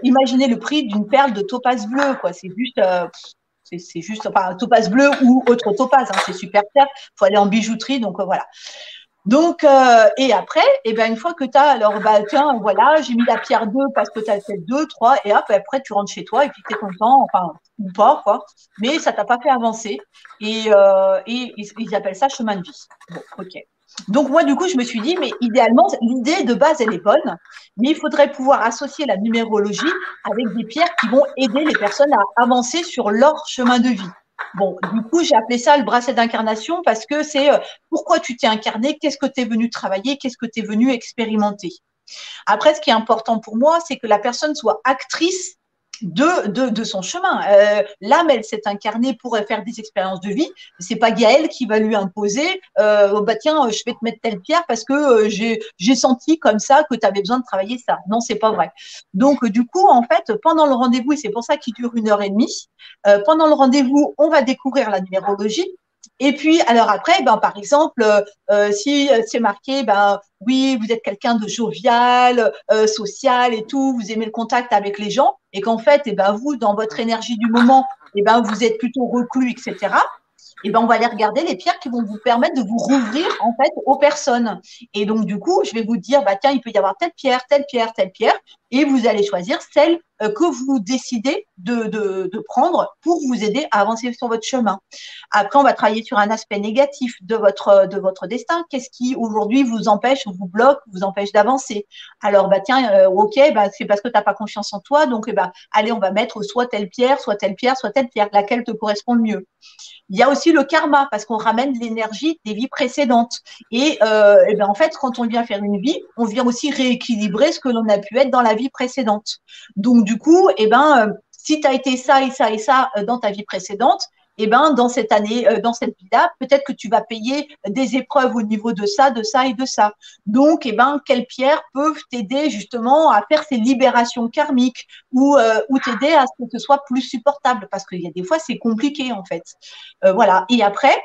imaginez le prix d'une perle de topaz bleu, quoi. C'est juste, enfin, topaz bleu ou autre topaz, hein, c'est super cher. Il faut aller en bijouterie, donc voilà. Donc, et après, eh ben, une fois que tu as, alors, bah, tiens, voilà, j'ai mis la pierre 2 parce que tu as fait 2, 3, et hop, après, tu rentres chez toi et puis tu es content, enfin, ou pas, quoi. Mais ça t'a pas fait avancer. Et ils appellent ça chemin de vie. Bon, ok. Donc, moi, du coup, je me suis dit, mais idéalement, l'idée de base, elle est bonne, mais il faudrait pouvoir associer la numérologie avec des pierres qui vont aider les personnes à avancer sur leur chemin de vie. Bon, du coup, j'ai appelé ça le bracelet d'incarnation parce que c'est pourquoi tu t'es incarné, qu'est-ce que tu es venu travailler, qu'est-ce que tu es venu expérimenter. Après, ce qui est important pour moi, c'est que la personne soit actrice de son chemin. L'âme, elle s'est incarnée pour faire des expériences de vie. C'est pas Gaëlle qui va lui imposer bah tiens, je vais te mettre telle pierre parce que j'ai senti comme ça que tu avais besoin de travailler ça. Non, c'est pas vrai. Donc, du coup, en fait, pendant le rendez-vous, et c'est pour ça qu'il dure 1 heure et demie, pendant le rendez-vous, on va découvrir la numérologie. Et puis, alors après, ben, par exemple, si c'est marqué, ben, oui, vous êtes quelqu'un de jovial, social et tout, vous aimez le contact avec les gens, et qu'en fait, eh ben, vous, dans votre énergie du moment, eh ben, vous êtes plutôt reclus, etc. Et ben, on va aller regarder les pierres qui vont vous permettre de vous rouvrir en fait aux personnes. Et donc, du coup, je vais vous dire, bah, tiens, il peut y avoir telle pierre, telle pierre, telle pierre, et vous allez choisir celle que vous décidez de prendre pour vous aider à avancer sur votre chemin. Après, on va travailler sur un aspect négatif de votre destin. Qu'est-ce qui aujourd'hui vous empêche, vous bloque, vous empêche d'avancer? Alors, bah tiens, ok, bah, c'est parce que tu n'as pas confiance en toi, donc bah, allez, on va mettre soit telle pierre, soit telle pierre, soit telle pierre, laquelle te correspond le mieux. Il y a aussi le karma, parce qu'on ramène l'énergie des vies précédentes. Et ben en fait, quand on vient faire une vie, on vient aussi rééquilibrer ce que l'on a pu être dans la vie précédente. Donc, du coup, si tu as été ça et ça et ça dans ta vie précédente, eh ben, dans cette année, dans cette vie-là, peut-être que tu vas payer des épreuves au niveau de ça et de ça. Donc, eh ben, quelles pierres peuvent t'aider justement à faire ces libérations karmiques ou t'aider à ce que ce soit plus supportable parce qu'il y a des fois, c'est compliqué en fait. Voilà. Et après,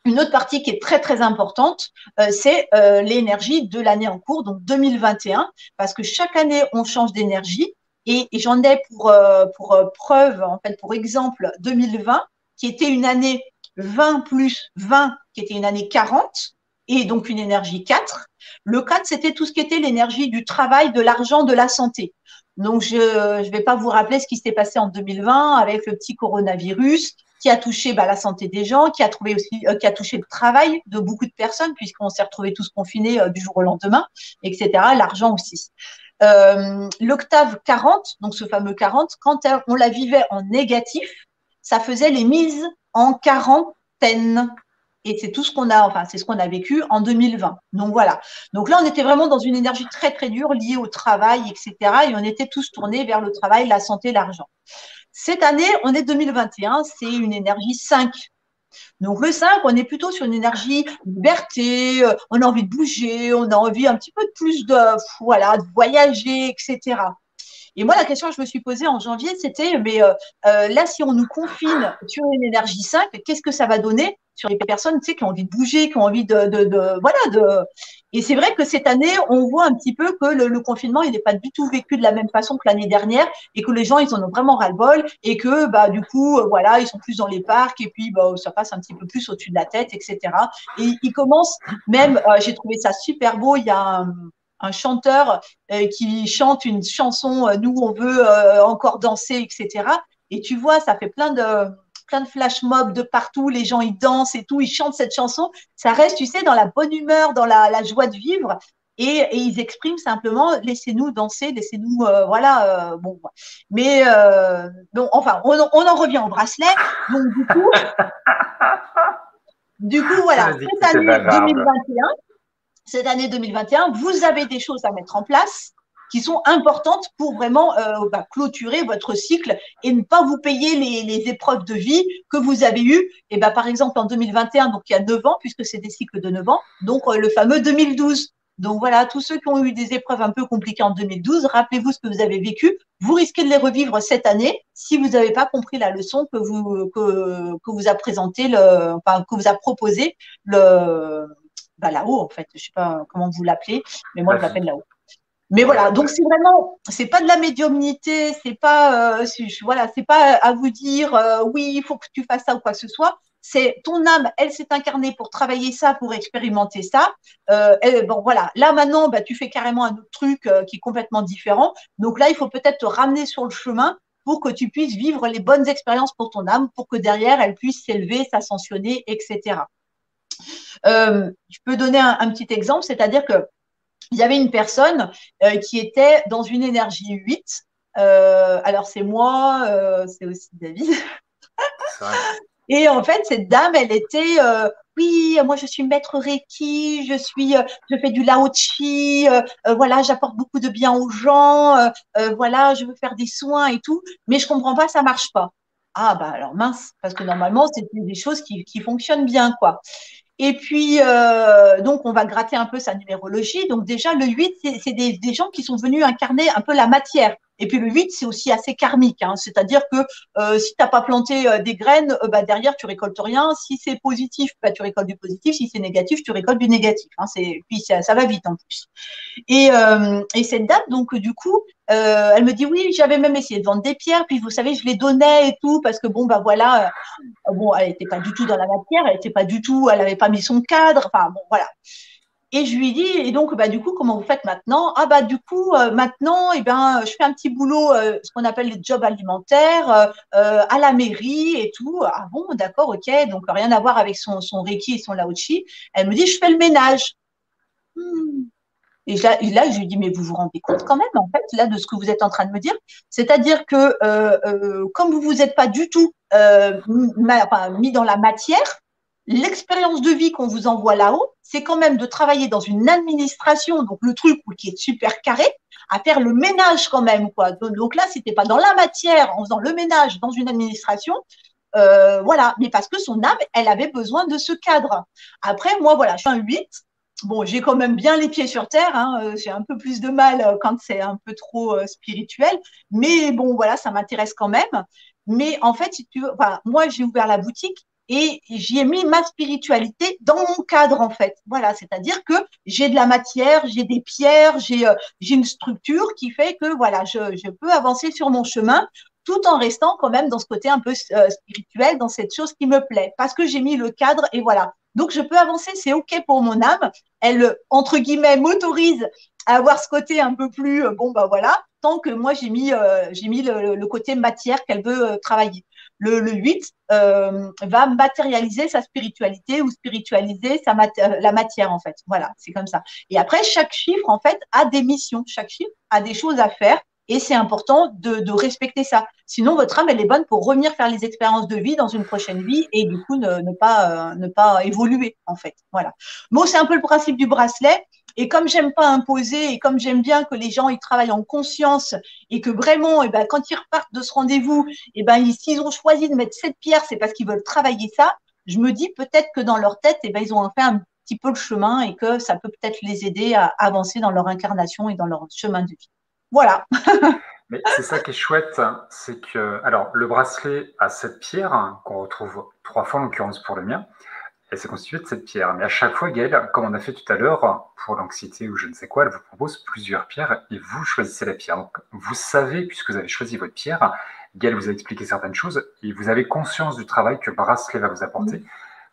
une autre partie qui est très très importante, c'est l'énergie de l'année en cours, donc 2021, parce que chaque année on change d'énergie et j'en ai pour preuve, en fait, pour exemple 2020, qui était une année 20 plus 20, qui était une année 40, et donc une énergie 4. Le 4, c'était tout ce qui était l'énergie du travail, de l'argent, de la santé. Donc, je ne vais pas vous rappeler ce qui s'est passé en 2020 avec le petit coronavirus qui a touché la santé des gens, qui a touché le travail de beaucoup de personnes, puisqu'on s'est retrouvés tous confinés du jour au lendemain, etc. L'argent aussi. L'octave 40, donc ce fameux 40, quand on la vivait en négatif, ça faisait les mises en quarantaine. Et c'est tout ce qu'on a, enfin, c'est ce qu'on a vécu en 2020. Donc voilà. Donc là, on était vraiment dans une énergie très, très dure liée au travail, etc. Et on était tous tournés vers le travail, la santé, l'argent. Cette année, on est 2021, c'est une énergie 5. Donc le 5, on est plutôt sur une énergie liberté, on a envie de bouger, on a envie un petit peu de plus de voyager, etc. Et moi, la question que je me suis posée en janvier, c'était, mais là, si on nous confine sur une énergie 5, qu'est-ce que ça va donner sur les personnes, tu sais, qui ont envie de bouger, qui ont envie de. Et c'est vrai que cette année, on voit un petit peu que le confinement, il n'est pas du tout vécu de la même façon que l'année dernière et que les gens, ils en ont vraiment ras-le-bol et que, du coup, voilà, ils sont plus dans les parcs et puis, ça passe un petit peu plus au-dessus de la tête, etc. Et ils commencent même, j'ai trouvé ça super beau, il y a un chanteur qui chante une chanson Nous on veut encore danser, etc. Et tu vois, ça fait plein de flash mobs de partout, les gens ils dansent et tout, ils chantent cette chanson. Ça reste, tu sais, dans la bonne humeur, dans la joie de vivre. Et ils expriment simplement laissez-nous danser, laissez-nous bon. Mais bon, enfin, on en revient au bracelet. Donc du coup voilà, Je dis que c'est bavarde. cette année 2021, vous avez des choses à mettre en place qui sont importantes pour vraiment clôturer votre cycle et ne pas vous payer les épreuves de vie que vous avez eues. Et par exemple, en 2021, donc il y a 9 ans, puisque c'est des cycles de 9 ans, donc le fameux 2012. Donc voilà, tous ceux qui ont eu des épreuves un peu compliquées en 2012, rappelez-vous ce que vous avez vécu. Vous risquez de les revivre cette année si vous n'avez pas compris la leçon que vous a présenté que vous a proposé là-haut, en fait. Je ne sais pas comment vous l'appelez, mais moi, La je l'appelle vie. là-haut. Mais voilà, donc c'est pas de la médiumnité, c'est pas, c'est pas à vous dire, oui, il faut que tu fasses ça ou quoi que ce soit. C'est ton âme, elle s'est incarnée pour travailler ça, pour expérimenter ça. Bon, voilà. Là, maintenant, tu fais carrément un autre truc qui est complètement différent. Donc là, il faut peut-être te ramener sur le chemin pour que tu puisses vivre les bonnes expériences pour ton âme, pour que derrière, elle puisse s'élever, s'ascensionner, etc. Je peux donner un petit exemple, c'est-à-dire que il y avait une personne qui était dans une énergie 8. Alors, c'est moi, c'est aussi David. C'est vrai. Et en fait, cette dame, elle était, oui, moi, je suis maître Reiki, je fais du Lao Chi, voilà, j'apporte beaucoup de bien aux gens, voilà, je veux faire des soins et tout, mais je comprends pas, ça marche pas. Ah, alors mince, parce que normalement, c'est des choses qui fonctionnent bien, quoi. Et puis, donc, on va gratter un peu sa numérologie. Donc, déjà, le 8, c'est des gens qui sont venus incarner un peu la matière. Et puis, le 8, c'est aussi assez karmique. Hein. C'est-à-dire que si tu n'as pas planté des graines, derrière, tu récoltes rien. Si c'est positif, tu récoltes du positif. Si c'est négatif, tu récoltes du négatif. Hein. Puis, ça va vite en plus. Et cette dame, donc, du coup, elle me dit, oui, j'avais même essayé de vendre des pierres. Puis, vous savez, je les donnais et tout parce que, bon, voilà, bon, elle n'était pas du tout dans la matière, elle n'avait pas mis son cadre, enfin bon, voilà. Et je lui dis, et donc, du coup, comment vous faites maintenant? Ah, du coup, maintenant, je fais un petit boulot, ce qu'on appelle les jobs alimentaires, à la mairie et tout. Ah bon, d'accord, ok, donc rien à voir avec son Reiki et son Lao-Chi. Elle me dit, je fais le ménage. Hmm. Et là, je lui dis, mais vous vous rendez compte quand même, en fait, là, de ce que vous êtes en train de me dire? C'est-à-dire que, comme vous vous êtes pas du tout mis dans la matière, l'expérience de vie qu'on vous envoie là-haut, c'est quand même de travailler dans une administration, donc le truc qui est super carré, à faire le ménage quand même, quoi. Donc là, si t'es pas dans la matière, en faisant le ménage dans une administration, voilà, mais parce que son âme, elle avait besoin de ce cadre. Après, moi, voilà, je suis un 8. Bon, j'ai quand même bien les pieds sur terre, hein, j'ai un peu plus de mal quand c'est un peu trop spirituel, mais bon, voilà, ça m'intéresse quand même. Mais en fait, si tu veux, enfin, moi, j'ai ouvert la boutique et j'y ai mis ma spiritualité dans mon cadre, en fait. Voilà, c'est-à-dire que j'ai de la matière, j'ai des pierres, j'ai une structure qui fait que, voilà, je peux avancer sur mon chemin tout en restant quand même dans ce côté un peu spirituel, dans cette chose qui me plaît, parce que j'ai mis le cadre et voilà. Donc, je peux avancer, c'est OK pour mon âme. Elle, entre guillemets, m'autorise à avoir ce côté un peu plus, bon, bah voilà, tant que moi, j'ai mis le côté matière qu'elle veut travailler. Le 8 va matérialiser sa spiritualité ou spiritualiser la matière, en fait. Voilà, c'est comme ça. Et après, chaque chiffre, en fait, a des missions. Chaque chiffre a des choses à faire. Et c'est important de respecter ça. Sinon, votre âme, elle est bonne pour revenir faire les expériences de vie dans une prochaine vie et du coup, ne pas évoluer, en fait. Voilà. Bon, c'est un peu le principe du bracelet. Et comme j'aime pas imposer et comme j'aime bien que les gens ils travaillent en conscience et que vraiment, eh ben, quand ils repartent de ce rendez-vous, eh ben, s'ils ont choisi de mettre cette pierre, c'est parce qu'ils veulent travailler ça. Je me dis peut-être que dans leur tête, eh ben, ils ont fait un petit peu le chemin et que ça peut peut-être les aider à avancer dans leur incarnation et dans leur chemin de vie. Voilà. Mais c'est ça qui est chouette, c'est que, alors, le bracelet a cette pierre, qu'on retrouve 3 fois en l'occurrence pour le mien, elle s'est constituée de cette pierre. Mais à chaque fois, Gaëlle, comme on a fait tout à l'heure, pour l'anxiété ou je ne sais quoi, elle vous propose plusieurs pierres et vous choisissez la pierre. Donc, vous savez, puisque vous avez choisi votre pierre, Gaëlle vous a expliqué certaines choses et vous avez conscience du travail que le bracelet va vous apporter,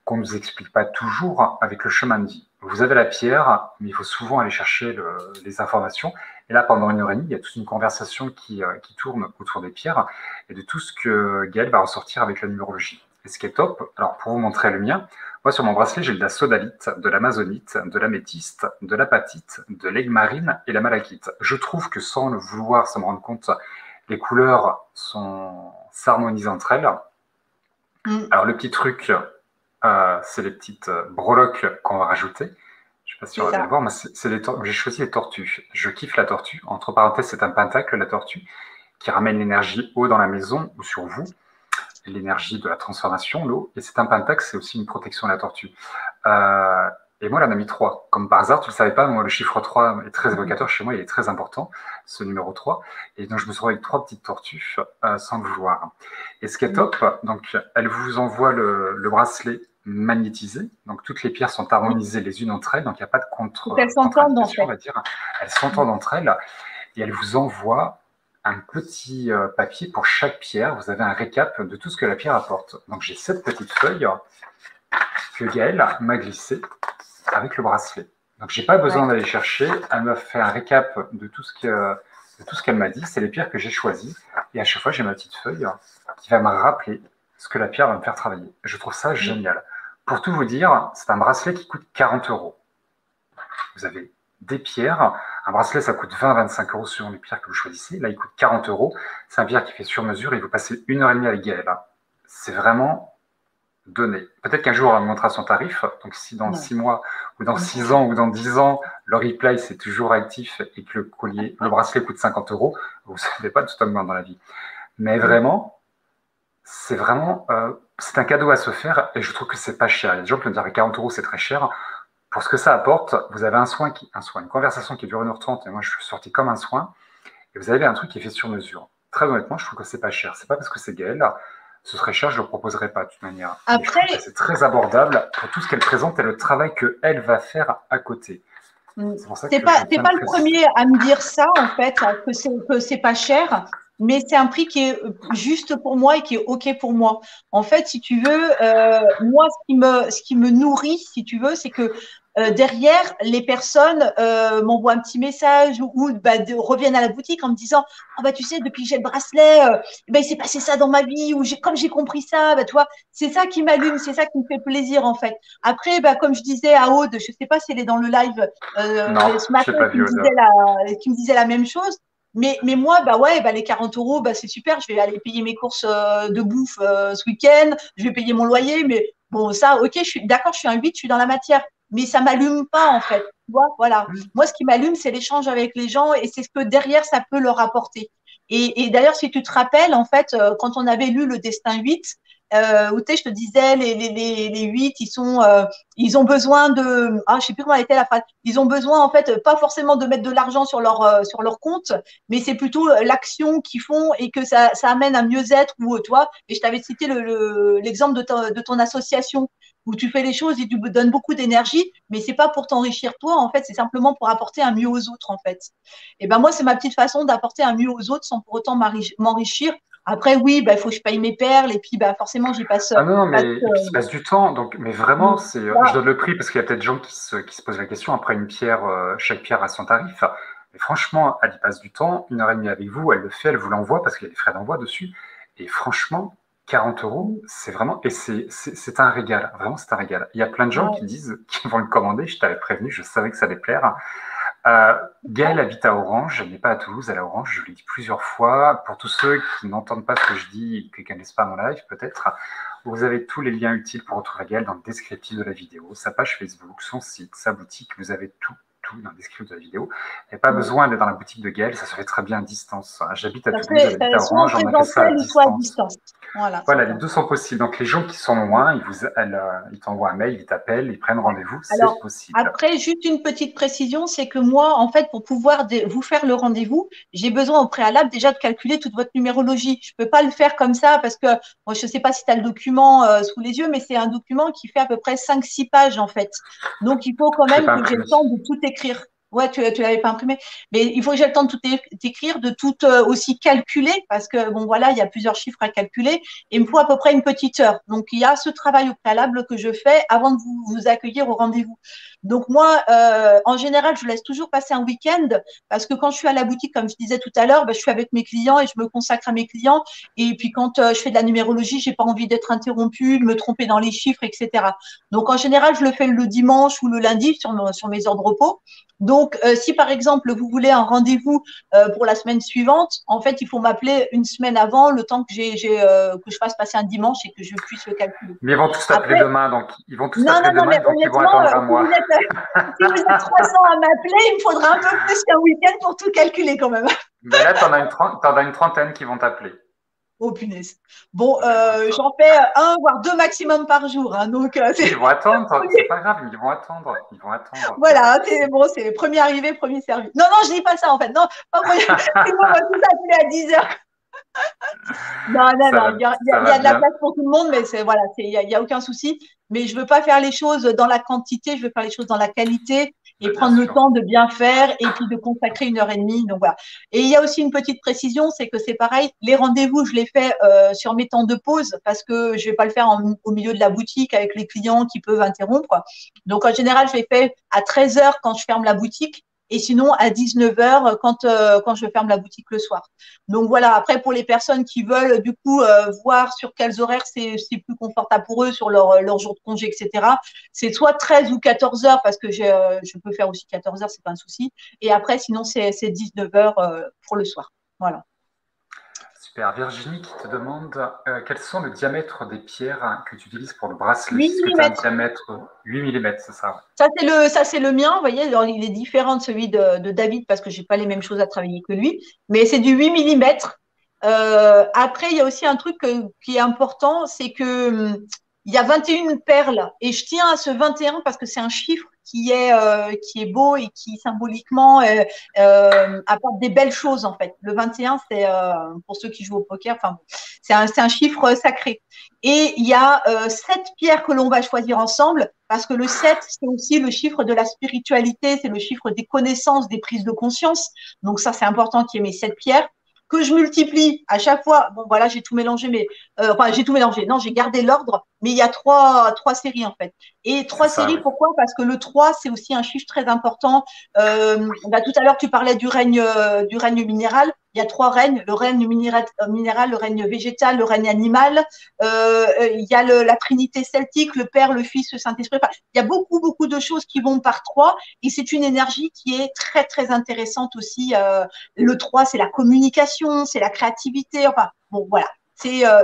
qu'on ne nous explique pas toujours avec le chemin de vie. Vous avez la pierre, mais il faut souvent aller chercher les informations. Et là, pendant 1 heure et demie, il y a toute une conversation qui tourne autour des pierres et de tout ce que Gaëlle va ressortir avec la numérologie. Et ce qui est top, alors pour vous montrer le mien, moi sur mon bracelet, j'ai de la sodalite, de l'amazonite, de l'améthyste, de l'apatite, de l'aigle marine et la malachite. Je trouve que sans le vouloir, sans me rendre compte, les couleurs s'harmonisent entre elles. Alors le petit truc, c'est les petites breloques qu'on va rajouter. Je ne sais pas si on va bien le voir, mais j'ai choisi les tortues. Je kiffe la tortue. Entre parenthèses, c'est un pentacle, la tortue, qui ramène l'énergie eau dans la maison ou sur vous, l'énergie de la transformation, l'eau. Et c'est un pentacle, c'est aussi une protection de la tortue. Et moi, elle en a mis 3. Comme par hasard, tu ne le savais pas, moi, le chiffre 3 est très évocateur chez moi, il est très important, ce numéro 3. Et donc, je me suis retrouvé avec 3 petites tortues sans le vouloir. Et ce qui est top, donc, elle vous envoie le bracelet magnétisé. Donc, toutes les pierres sont harmonisées les unes entre elles. Donc, il n'y a pas de contre-indication, on va dire. Elles s'entendent entre elles. Et elle vous envoie un petit papier pour chaque pierre. Vous avez un récap de tout ce que la pierre apporte. Donc, j'ai cette petite feuille que Gaëlle m'a glissée avec le bracelet. Donc, j'ai pas besoin d'aller chercher. Elle m'a fait un récap de tout ce qu'elle m'a dit. C'est les pierres que j'ai choisies. Et à chaque fois, j'ai ma petite feuille qui va me rappeler ce que la pierre va me faire travailler. Je trouve ça génial. Pour tout vous dire, c'est un bracelet qui coûte 40 €. Vous avez des pierres. Un bracelet, ça coûte 20-25 € selon les pierres que vous choisissez. Là, il coûte 40 €. C'est un pierre qui fait sur mesure et vous passez 1 heure et demie avec Gaëlle. C'est vraiment donné. Peut-être qu'un jour, on montrera son tarif. Donc, si dans 6 mois, ou dans 6 ans, ou dans 10 ans, le replay, c'est toujours actif et que le bracelet coûte 50 €, vous ne savez pas, tout augmente dans la vie. Mais vraiment, c'est un cadeau à se faire et je trouve que c'est pas cher. Il y a des gens qui vont dire 40 € c'est très cher. Pour ce que ça apporte, vous avez une conversation qui dure 1 h 30 et moi je suis sorti comme un soin et vous avez un truc qui est fait sur mesure. Très honnêtement, je trouve que c'est pas cher. C'est pas parce que c'est Gaëlle, ce serait cher, je le proposerais pas de toute manière. Après, c'est très abordable pour tout ce qu'elle présente et le travail qu'elle va faire à côté. T'es pas le premier à me dire ça en fait, que c'est pas cher. Mais c'est un prix qui est juste pour moi et qui est OK pour moi. En fait, si tu veux, moi, ce qui me nourrit, si tu veux, c'est que derrière, les personnes m'envoient un petit message ou reviennent à la boutique en me disant « Ah bah tu sais, depuis que j'ai le bracelet, il s'est passé ça dans ma vie ou comme j'ai compris ça, tu vois, c'est ça qui m'allume, c'est ça qui me fait plaisir en fait. » Après, comme je disais à Aude, je sais pas si elle est dans le live ce matin, qui me disait la même chose. Mais moi, les 40 €, c'est super. Je vais aller payer mes courses de bouffe ce week-end. Je vais payer mon loyer. Mais bon, ça, OK, je suis d'accord, je suis un 8, je suis dans la matière. Mais ça m'allume pas, en fait. Tu vois, voilà. Moi, ce qui m'allume, c'est l'échange avec les gens et c'est ce que derrière, ça peut leur apporter. Et d'ailleurs, si tu te rappelles, en fait, quand on avait lu le Destin 8, où tu sais, je te disais, les 8, ils ont besoin de, je sais plus comment était la phrase, ils ont besoin, en fait, pas forcément de mettre de l'argent sur leur compte, mais c'est plutôt l'action qu'ils font et que ça amène un mieux-être ou, toi, et je t'avais cité l'exemple de ton association où tu fais les choses et tu donnes beaucoup d'énergie, mais c'est pas pour t'enrichir toi, en fait, c'est simplement pour apporter un mieux aux autres, en fait. Et ben moi, c'est ma petite façon d'apporter un mieux aux autres sans pour autant m'enrichir. Après, oui, il faut que je paye mes perles et puis forcément, j'y passe. Ah non, non, mais et puis il se passe du temps. Donc, mais vraiment, je Là, donne le prix parce qu'il y a peut-être des gens qui se posent la question. Après une pierre, chaque pierre a son tarif. Mais franchement, elle y passe du temps, 1 heure et demie avec vous, elle le fait, elle vous l'envoie parce qu'il y a des frais d'envoi dessus. Et franchement, 40 €, c'est vraiment, et c'est un régal. Vraiment, c'est un régal. Il y a plein de gens qui disent qu'ils vont le commander. Je t'avais prévenu, je savais que ça allait plaire. Gaëlle habite à Orange, elle n'est pas à Toulouse, elle est à Orange, je l'ai dit plusieurs fois. Pour tous ceux qui n'entendent pas ce que je dis et qui ne connaissent pas mon live, peut-être, vous avez tous les liens utiles pour retrouver Gaëlle dans le descriptif de la vidéo, sa page Facebook, son site, sa boutique, vous avez tout dans le descriptif de la vidéo. Il n'y a pas besoin d'être dans la boutique de Gaëlle, ça se fait très bien à distance. J'habite à Toulouse, elle habite à soit en Orange, on a fait ça à présentiel ou soit à distance. distance. Voilà, Voilà, les deux sont possibles. Donc les gens qui sont loin, ils t'envoient un mail, ils t'appellent, ils prennent rendez-vous, c'est Alors, possible. après, juste une petite précision, c'est que moi, en fait, pour pouvoir vous faire le rendez-vous, j'ai besoin au préalable déjà de calculer toute votre numérologie. Je ne peux pas le faire comme ça parce que moi, je ne sais pas si tu as le document sous les yeux, mais c'est un document qui fait à peu près 5-6 pages, en fait. Donc, il faut quand même que j'ai le temps de tout écrire. Ouais, tu l'avais pas imprimé. Mais il faut que j'ai le temps de tout écrire, de tout aussi calculer, parce que, bon, voilà, il y a plusieurs chiffres à calculer. Et il me faut à peu près une petite heure. Donc, il y a ce travail au préalable que je fais avant de vous accueillir au rendez-vous. Donc, moi, en général, je laisse toujours passer un week-end parce que quand je suis à la boutique, comme je disais tout à l'heure, je suis avec mes clients et je me consacre à mes clients. Et puis, quand je fais de la numérologie, j'ai pas envie d'être interrompue, de me tromper dans les chiffres, etc. Donc, en général, je le fais le dimanche ou le lundi sur mes heures de repos. Donc, si par exemple, vous voulez un rendez-vous pour la semaine suivante, en fait, il faut m'appeler une semaine avant, le temps que que je fasse passer un dimanche et que je puisse le calculer. Mais ils vont tous t'appeler Après, demain, donc ils vont tous non, t'appeler non, non, demain, mais donc ils vont honnêtement, attendre un mois. si vous êtes 300 à m'appeler, il me faudra un peu plus qu'un week-end pour tout calculer quand même. Mais là, t'en as une trentaine qui vont t'appeler. Oh punaise. Bon, j'en fais un, voire deux maximum par jour. Hein, donc, ils vont attendre, c'est pas grave, ils vont attendre. Ils vont attendre. Voilà, c'est bon, c'est premier arrivé, premier servi. Non, non, je dis pas ça en fait. Non, pas premier. Sinon, on va tous appeler à 10 heures. Non, non, non, il y a de la place pour tout le monde, mais voilà, il y a aucun souci. Mais je veux pas faire les choses dans la quantité, je veux faire les choses dans la qualité et prendre le temps de bien faire et puis de consacrer 1 heure et demie. Donc voilà. Et il y a aussi une petite précision, c'est que c'est pareil, les rendez-vous, je les fais sur mes temps de pause parce que je vais pas le faire au milieu de la boutique avec les clients qui peuvent interrompre. Donc en général, je les fais à 13 heures quand je ferme la boutique. Et sinon, à 19 heures quand je ferme la boutique le soir. Donc voilà, après pour les personnes qui veulent du coup voir sur quels horaires c'est plus confortable pour eux, sur leur jour de congé, etc. C'est soit 13 ou 14 heures parce que je peux faire aussi 14 heures, c'est pas un souci. Et après, sinon, c'est 19 heures pour le soir. Voilà. Super. Virginie qui te demande quels sont le diamètre des pierres que tu utilises pour le bracelet. 8 Est-ce que tu as un mm. diamètre 8 mm, c'est ça? Ça, c'est le mien. Vous voyez, alors, il est différent de celui de David parce que j'ai pas les mêmes choses à travailler que lui. Mais c'est du 8 mm. Après, il y a aussi un truc qui est important, c'est que il y a 21 perles et je tiens à ce 21 parce que c'est un chiffre qui est beau et qui symboliquement apporte des belles choses en fait. Le 21, c'est pour ceux qui jouent au poker, enfin, c'est un chiffre sacré. Et il y a 7 pierres que l'on va choisir ensemble parce que le 7, c'est aussi le chiffre de la spiritualité, c'est le chiffre des connaissances, des prises de conscience. Donc ça, c'est important qu'il y ait mes 7 pierres que je multiplie à chaque fois. Bon, voilà, j'ai tout mélangé, mais enfin, j'ai tout mélangé. Non, j'ai gardé l'ordre, mais il y a trois séries en fait. Et 3 séries, oui. Pourquoi? Parce que le 3, c'est aussi un chiffre très important. Tout à l'heure, tu parlais du règne minéral. Il y a 3 règnes, le règne minéral, le règne végétal, le règne animal. Il y a la Trinité celtique, le Père, le Fils, le Saint-Esprit. Enfin, il y a beaucoup, beaucoup de choses qui vont par 3 et c'est une énergie qui est très, très intéressante aussi. Le 3, c'est la communication, c'est la créativité. Enfin, bon, voilà.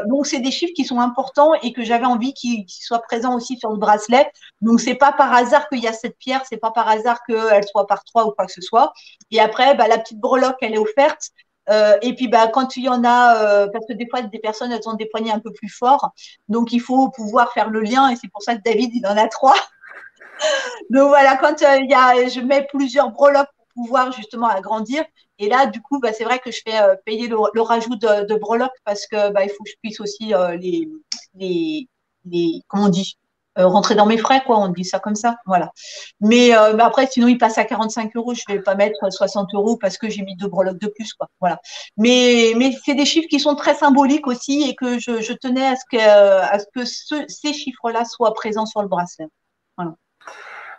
Donc, c'est des chiffres qui sont importants et que j'avais envie qu'ils soient présents aussi sur le bracelet. Donc, c'est pas par hasard qu'il y a cette pierre, c'est pas par hasard qu'elle soit par 3 ou quoi que ce soit. Et après, la petite breloque, elle est offerte. Et puis, bah, quand il y en a, parce que des fois, des personnes, elles ont des poignets un peu plus forts. Donc, il faut pouvoir faire le lien. Et c'est pour ça que David, il en a trois. Donc, voilà, quand je mets plusieurs breloques pour pouvoir justement agrandir. Et là, du coup, bah, c'est vrai que je fais payer le rajout de breloques parce que bah, il faut que je puisse aussi comment on dit, rentrer dans mes frais, quoi. On dit ça comme ça. Voilà. Mais après, sinon, il passe à 45 euros. Je vais pas mettre 60 euros parce que j'ai mis deux breloques de plus, quoi. Voilà. Mais c'est des chiffres qui sont très symboliques aussi et que je tenais à ce que ces chiffres-là soient présents sur le bracelet. Voilà.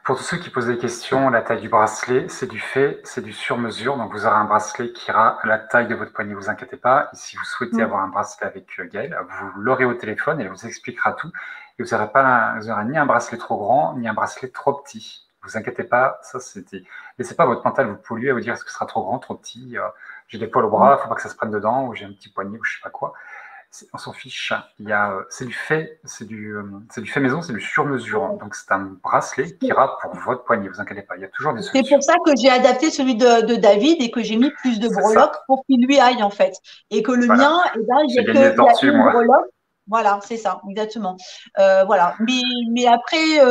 Pour tous ceux qui posent des questions, la taille du bracelet, c'est du sur-mesure. Donc, vous aurez un bracelet qui ira à la taille de votre poignet, ne vous inquiétez pas. Et si vous souhaitez avoir un bracelet avec Gaëlle, vous l'aurez au téléphone et elle vous expliquera tout. Et vous n'aurez ni un bracelet trop grand, ni un bracelet trop petit. Ne vous inquiétez pas, ça c'était. Laissez pas votre mental vous polluer à vous dire est-ce que ce sera trop grand, trop petit. J'ai des poils au bras, il ne faut pas que ça se prenne dedans, ou j'ai un petit poignet, ou je ne sais pas quoi. On s'en fiche. C'est du fait maison, c'est du sur-mesure. Donc c'est un bracelet qui ira pour votre poignet. Vous inquiétez pas, il y a toujours des C'est solutions. pour ça que j'ai adapté celui de David et que j'ai mis plus de breloques pour qu'il lui aille en fait. Et que le mien, eh ben, j'ai gagné des tortues, moi. breloque. Voilà, c'est ça, exactement. Voilà. Mais après,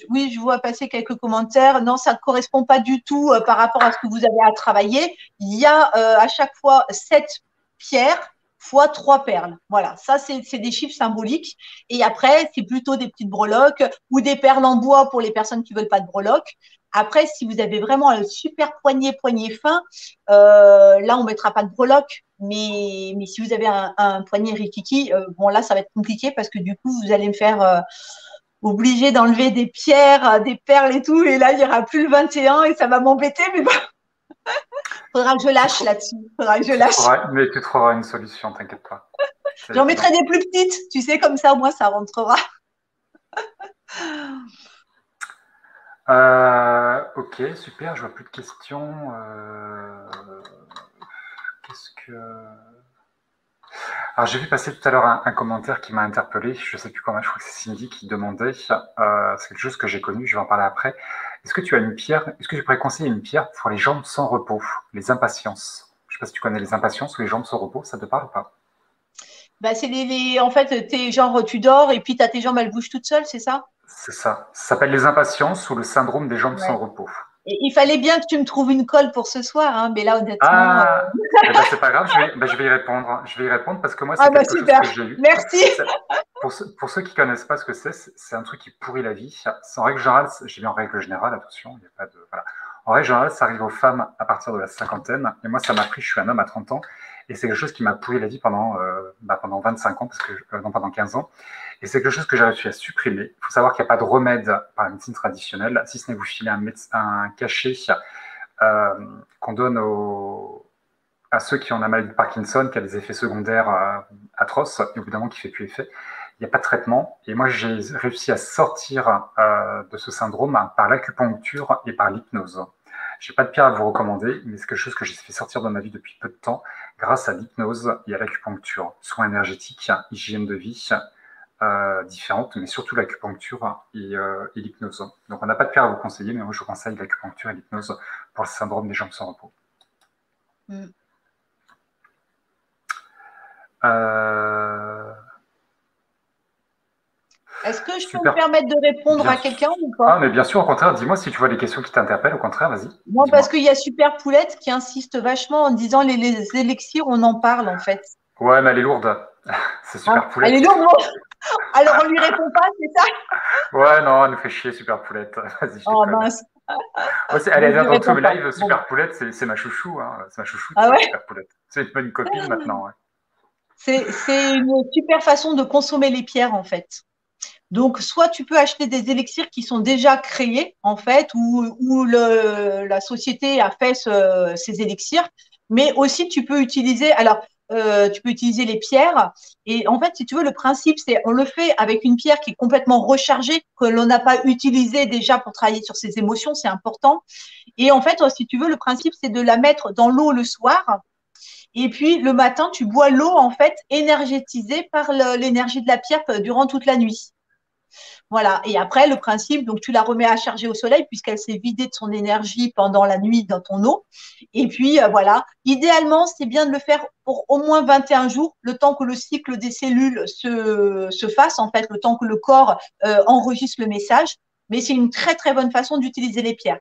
oui, je vois passer quelques commentaires. Non, ça ne correspond pas du tout par rapport à ce que vous avez à travailler. Il y a à chaque fois 7 pierres fois 3 perles. Voilà, ça, c'est des chiffres symboliques. Et après, c'est plutôt des petites breloques ou des perles en bois pour les personnes qui ne veulent pas de breloques. Après, si vous avez vraiment un super poignet fin, là, on ne mettra pas de breloques. Mais si vous avez un poignet rikiki, bon, là, ça va être compliqué parce que du coup, vous allez me faire obligé d'enlever des pierres, des perles et tout. Et là, il n'y aura plus le 21 et ça va m'embêter. Mais bon, faudra que je lâche là-dessus. Faudra que je lâche. Mais tu trouveras une solution, t'inquiète pas. J'en mettrai des plus petites, tu sais, comme ça, au moins, ça rentrera. Ok, super, je vois plus de questions. Qu'est-ce que... Alors j'ai vu passer tout à l'heure un commentaire qui m'a interpellé, je ne sais plus comment, je crois que c'est Cindy qui demandait, c'est quelque chose que j'ai connu, je vais en parler après. Est-ce que tu as une pierre, est-ce que tu pourrais conseiller une pierre pour les jambes sans repos, les impatiences? Je ne sais pas si tu connais les impatiences ou les jambes sans repos, ça te parle ou pas? Bah, c'est en fait, genre, tu dors et puis tu as tes jambes, elles bougent toutes seules, c'est ça? C'est ça, ça s'appelle les impatiences ou le syndrome des jambes Ouais. sans repos. Et il fallait bien que tu me trouves une colle pour ce soir, hein, mais là, honnêtement. Ah, eh ben c'est pas grave, je vais y répondre. Je vais y répondre parce que moi, c'est Ah, bah, quelque chose super. que j'ai eu. Merci. Pour ceux qui connaissent pas ce que c'est un truc qui pourrit la vie. En règle générale, j'ai mis en règle générale, attention, il y a pas de. Voilà. En règle générale, ça arrive aux femmes à partir de la cinquantaine. Et moi, ça m'a pris, je suis un homme à 30 ans. Et c'est quelque chose qui m'a pourri la vie pendant 25 ans, non, pendant 15 ans. Et c'est quelque chose que j'ai réussi à supprimer. Il faut savoir qu'il n'y a pas de remède par la médecine traditionnelle, si ce n'est vous filer un cachet qu'on donne à ceux qui ont la maladie de Parkinson, qui a des effets secondaires atroces, et évidemment qui ne fait plus effet. Il n'y a pas de traitement. Et moi, j'ai réussi à sortir de ce syndrome par l'acupuncture et par l'hypnose. Je n'ai pas de pierre à vous recommander, mais c'est quelque chose que j'ai fait sortir de ma vie depuis peu de temps grâce à l'hypnose et à l'acupuncture. Soins énergétiques, hygiène de vie différentes, mais surtout l'acupuncture et l'hypnose. Donc on n'a pas de pierre à vous conseiller, mais moi je vous conseille l'acupuncture et l'hypnose pour le syndrome des jambes sans repos. Est-ce que je peux me permettre de répondre à quelqu'un ou pas? Ah, mais bien sûr, au contraire, dis-moi si tu vois des questions qui t'interpellent, au contraire, vas-y. Non, parce qu'il y a Super Poulette qui insiste vachement en disant les élixirs, on en parle en fait. Ouais, mais elle est lourde. C'est Super Poulette. Elle est lourde. Alors on lui répond pas, c'est ça? Ouais, non, elle nous fait chier, Super Poulette. Vas-y, je Oh mince. Elle est là dans tous mes lives. Super Poulette, c'est ma chouchou. Hein. C'est ma chouchou, Super Poulette. C'est une bonne copine maintenant. Ouais. C'est une super façon de consommer les pierres en fait. Donc, soit tu peux acheter des élixirs qui sont déjà créés, en fait, où la société a fait ces élixirs, mais aussi tu peux utiliser, tu peux utiliser les pierres. Et en fait, si tu veux, le principe, c'est on le fait avec une pierre qui est complètement rechargée, que l'on n'a pas utilisée déjà pour travailler sur ses émotions, c'est important. Et en fait, si tu veux, le principe, c'est de la mettre dans l'eau le soir. Et puis, le matin, tu bois l'eau, en fait, énergétisée par l'énergie de la pierre durant toute la nuit. Voilà. Et après, le principe, donc tu la remets à charger au soleil puisqu'elle s'est vidée de son énergie pendant la nuit dans ton eau. Et puis, voilà. Idéalement, c'est bien de le faire pour au moins 21 jours, le temps que le cycle des cellules se fasse, en fait, le temps que le corps enregistre le message. Mais c'est une très, très bonne façon d'utiliser les pierres.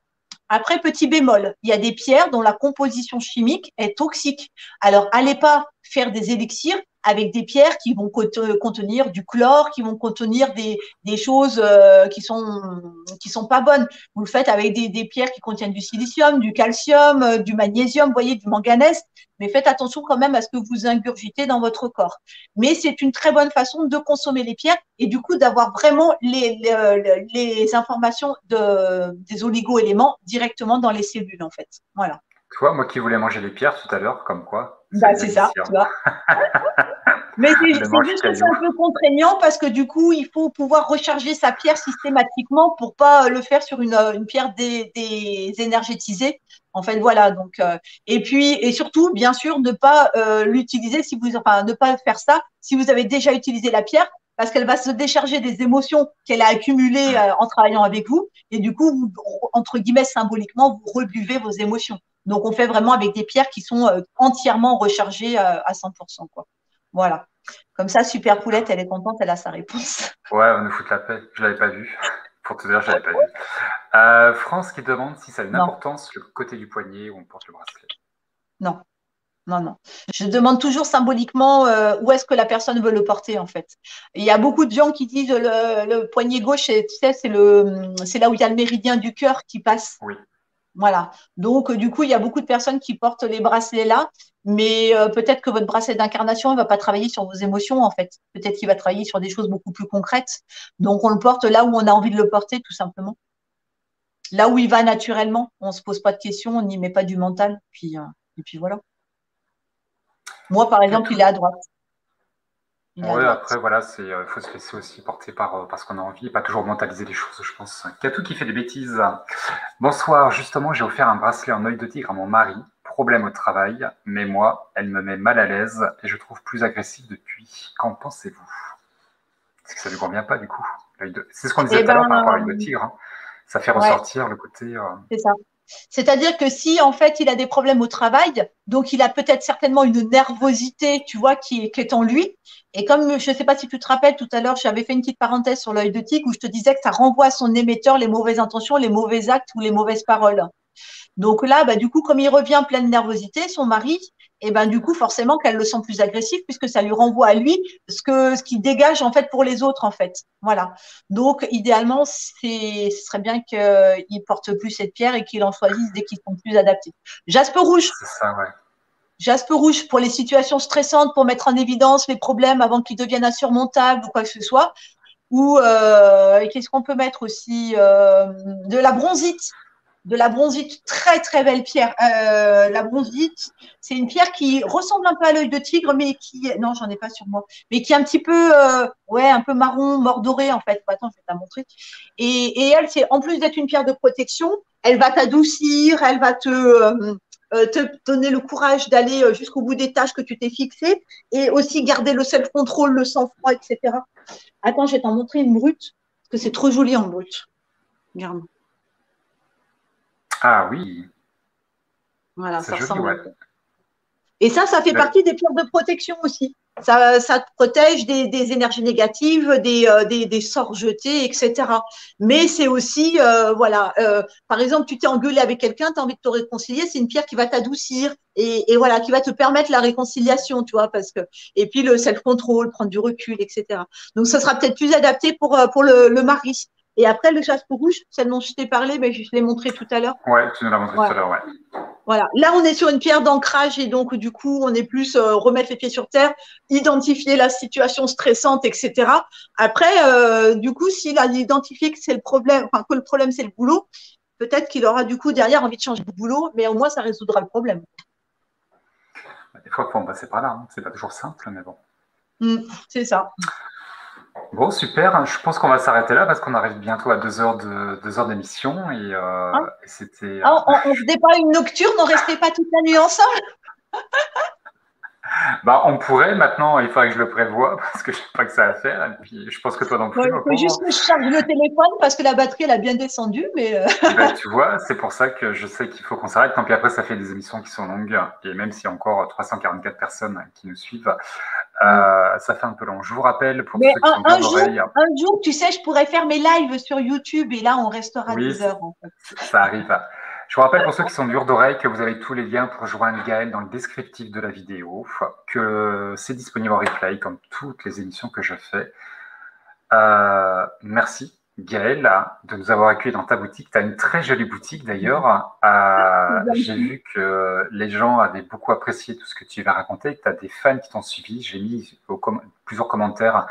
Après, petit bémol, il y a des pierres dont la composition chimique est toxique. Alors, allez pas faire des élixirs avec des pierres qui vont contenir du chlore, qui vont contenir des choses qui sont pas bonnes. Vous le faites avec des pierres qui contiennent du silicium, du calcium, du magnésium, vous voyez, du manganèse, mais faites attention quand même à ce que vous ingurgitez dans votre corps. Mais c'est une très bonne façon de consommer les pierres et du coup d'avoir vraiment les informations des oligo-éléments directement dans les cellules, en fait. Voilà. Tu vois, moi qui voulais manger les pierres tout à l'heure, comme quoi, Bah, c'est c'est ça, délicieux. tu vois. Mais c'est juste que c'est un peu contraignant parce que du coup, il faut pouvoir recharger sa pierre systématiquement pour pas le faire sur une pierre désénergétisée. En fait, voilà. Donc, et puis, et surtout, bien sûr, ne pas l'utiliser si vous, enfin, ne pas faire ça si vous avez déjà utilisé la pierre parce qu'elle va se décharger des émotions qu'elle a accumulées en travaillant avec vous. Et du coup, vous, entre guillemets, symboliquement, vous rebuvez vos émotions. Donc, on fait vraiment avec des pierres qui sont entièrement rechargées à 100%, quoi. Voilà. Comme ça, Super Poulette, elle est contente, elle a sa réponse. Ouais, on nous fout la paix. Je l'avais pas vu. Pour te dire, je l'avais pas vu. France qui demande si ça a une Non, importance le côté du poignet où on porte le bracelet. non, non, non. Je demande toujours symboliquement où est-ce que la personne veut le porter, en fait. Il y a beaucoup de gens qui disent le poignet gauche, tu sais, c'est là où il y a le méridien du cœur qui passe. Oui. Voilà. Donc, du coup, il y a beaucoup de personnes qui portent les bracelets là, mais peut-être que votre bracelet d'incarnation ne va pas travailler sur vos émotions, en fait. Peut-être qu'il va travailler sur des choses beaucoup plus concrètes. Donc, on le porte là où on a envie de le porter, tout simplement. Là où il va naturellement. On ne se pose pas de questions, on n'y met pas du mental. Et puis voilà. Moi, par exemple, Katou. il est à droite. Il est à Ouais, droite. après, voilà, faut se laisser aussi porter par ce qu'on a envie et pas toujours mentaliser les choses, je pense. Katou qui fait des bêtises. Bonsoir, justement, j'ai offert un bracelet en œil de tigre à mon mari. Problème au travail, mais moi, elle me met mal à l'aise et je trouve plus agressif depuis. Qu'en pensez-vous? Est-ce que ça ne lui convient pas, du coup? C'est ce qu'on disait Eh tout à ben, l'heure par rapport à l'œil de tigre, hein. Ça fait ouais, ressortir le côté. c'est ça. C'est-à-dire que si en fait il a des problèmes au travail, donc il a peut-être certainement une nervosité, tu vois, qui est en lui. Et comme je ne sais pas si tu te rappelles tout à l'heure, j'avais fait une petite parenthèse sur l'œil de tigre où je te disais que ça renvoie à son émetteur les mauvaises intentions, les mauvais actes ou les mauvaises paroles. Donc là, bah, du coup, comme il revient plein de nervosité, son mari, et ben du coup, forcément qu'elle le sent plus agressif puisque ça lui renvoie à lui ce qu'il dégage en fait pour les autres en fait. Voilà. Donc idéalement, ce serait bien qu'il porte plus cette pierre et qu'il en choisisse dès qu'ils sont plus adaptés. Jaspe rouge. C'est ça, ouais. Jaspe rouge pour les situations stressantes, pour mettre en évidence les problèmes avant qu'ils deviennent insurmontables ou quoi que ce soit. Ou qu'est-ce qu'on peut mettre aussi de la bronzite. De la bronzite, très très belle pierre. La bronzite, c'est une pierre qui ressemble un peu à l'œil de tigre, mais qui, non, j'en ai pas sur moi, mais qui est un petit peu, ouais, un peu marron, mordoré en fait. Attends, je vais te la montrer. Et elle, c'est en plus d'être une pierre de protection, elle va t'adoucir, elle va te donner le courage d'aller jusqu'au bout des tâches que tu t'es fixées et aussi garder le self-control, le sang-froid, etc. Attends, je vais t'en montrer une brute, parce que c'est trop joli en brute. Regarde. Ah oui, Voilà, c'est ça joli, ressemble un ouais. peu. Et ça fait partie des pierres de protection aussi. Ça te protège des énergies négatives, des sorts jetés, etc. Mais c'est aussi, voilà, par exemple, tu t'es engueulé avec quelqu'un, tu as envie de te réconcilier, c'est une pierre qui va t'adoucir et voilà, qui va te permettre la réconciliation, tu vois, parce que, et puis le self-control, prendre du recul, etc. Donc, ça sera peut-être plus adapté pour le mari. Et après, le jaspe rouge, celle dont je t'ai parlé, mais je l'ai montré tout à l'heure. Ouais, tu nous l'as montré Ouais. tout à l'heure, ouais. Voilà. Là, on est sur une pierre d'ancrage et donc, du coup, on est plus remettre les pieds sur terre, identifier la situation stressante, etc. Après, du coup, s'il a identifié que c'est le problème, enfin, que le problème, c'est le boulot, peut-être qu'il aura, du coup, derrière envie de changer de boulot, mais au moins, ça résoudra le problème. Des fois, il faut en passer par là, hein. C'est pas toujours simple, mais bon. C'est ça. Bon, super. Je pense qu'on va s'arrêter là parce qu'on arrive bientôt à 2 heures d'émission Hein, et c'était. on ne faisait pas une nocturne, on ne restait pas toute la nuit ensemble. Bah, on pourrait maintenant, il faudrait que je le prévoie parce que je sais pas que ça à faire. Et puis, je pense que toi non Bon, plus, il ma faut juste pauvre. que je charge le téléphone parce que la batterie, elle a bien descendu, mais Ben, tu vois, c'est pour ça que je sais qu'il faut qu'on s'arrête. Tant pis après, ça fait des émissions qui sont longues. Et même s'il y a encore 344 personnes qui nous suivent, ça fait un peu long. Je vous rappelle, pour tous mais ceux qui sont durs d'oreille, un jour, tu sais, je pourrais faire mes lives sur YouTube et là, on restera oui, des heures, en fait. ça arrive. Je vous rappelle pour ceux qui sont durs d'oreille que vous avez tous les liens pour rejoindre Gaël dans le descriptif de la vidéo, que c'est disponible en replay comme toutes les émissions que je fais. Merci Gaël de nous avoir accueillis dans ta boutique. Tu as une très jolie boutique d'ailleurs. J'ai vu que les gens avaient beaucoup apprécié tout ce que tu vas raconter, que tu as des fans qui t'ont suivi. J'ai mis plusieurs commentaires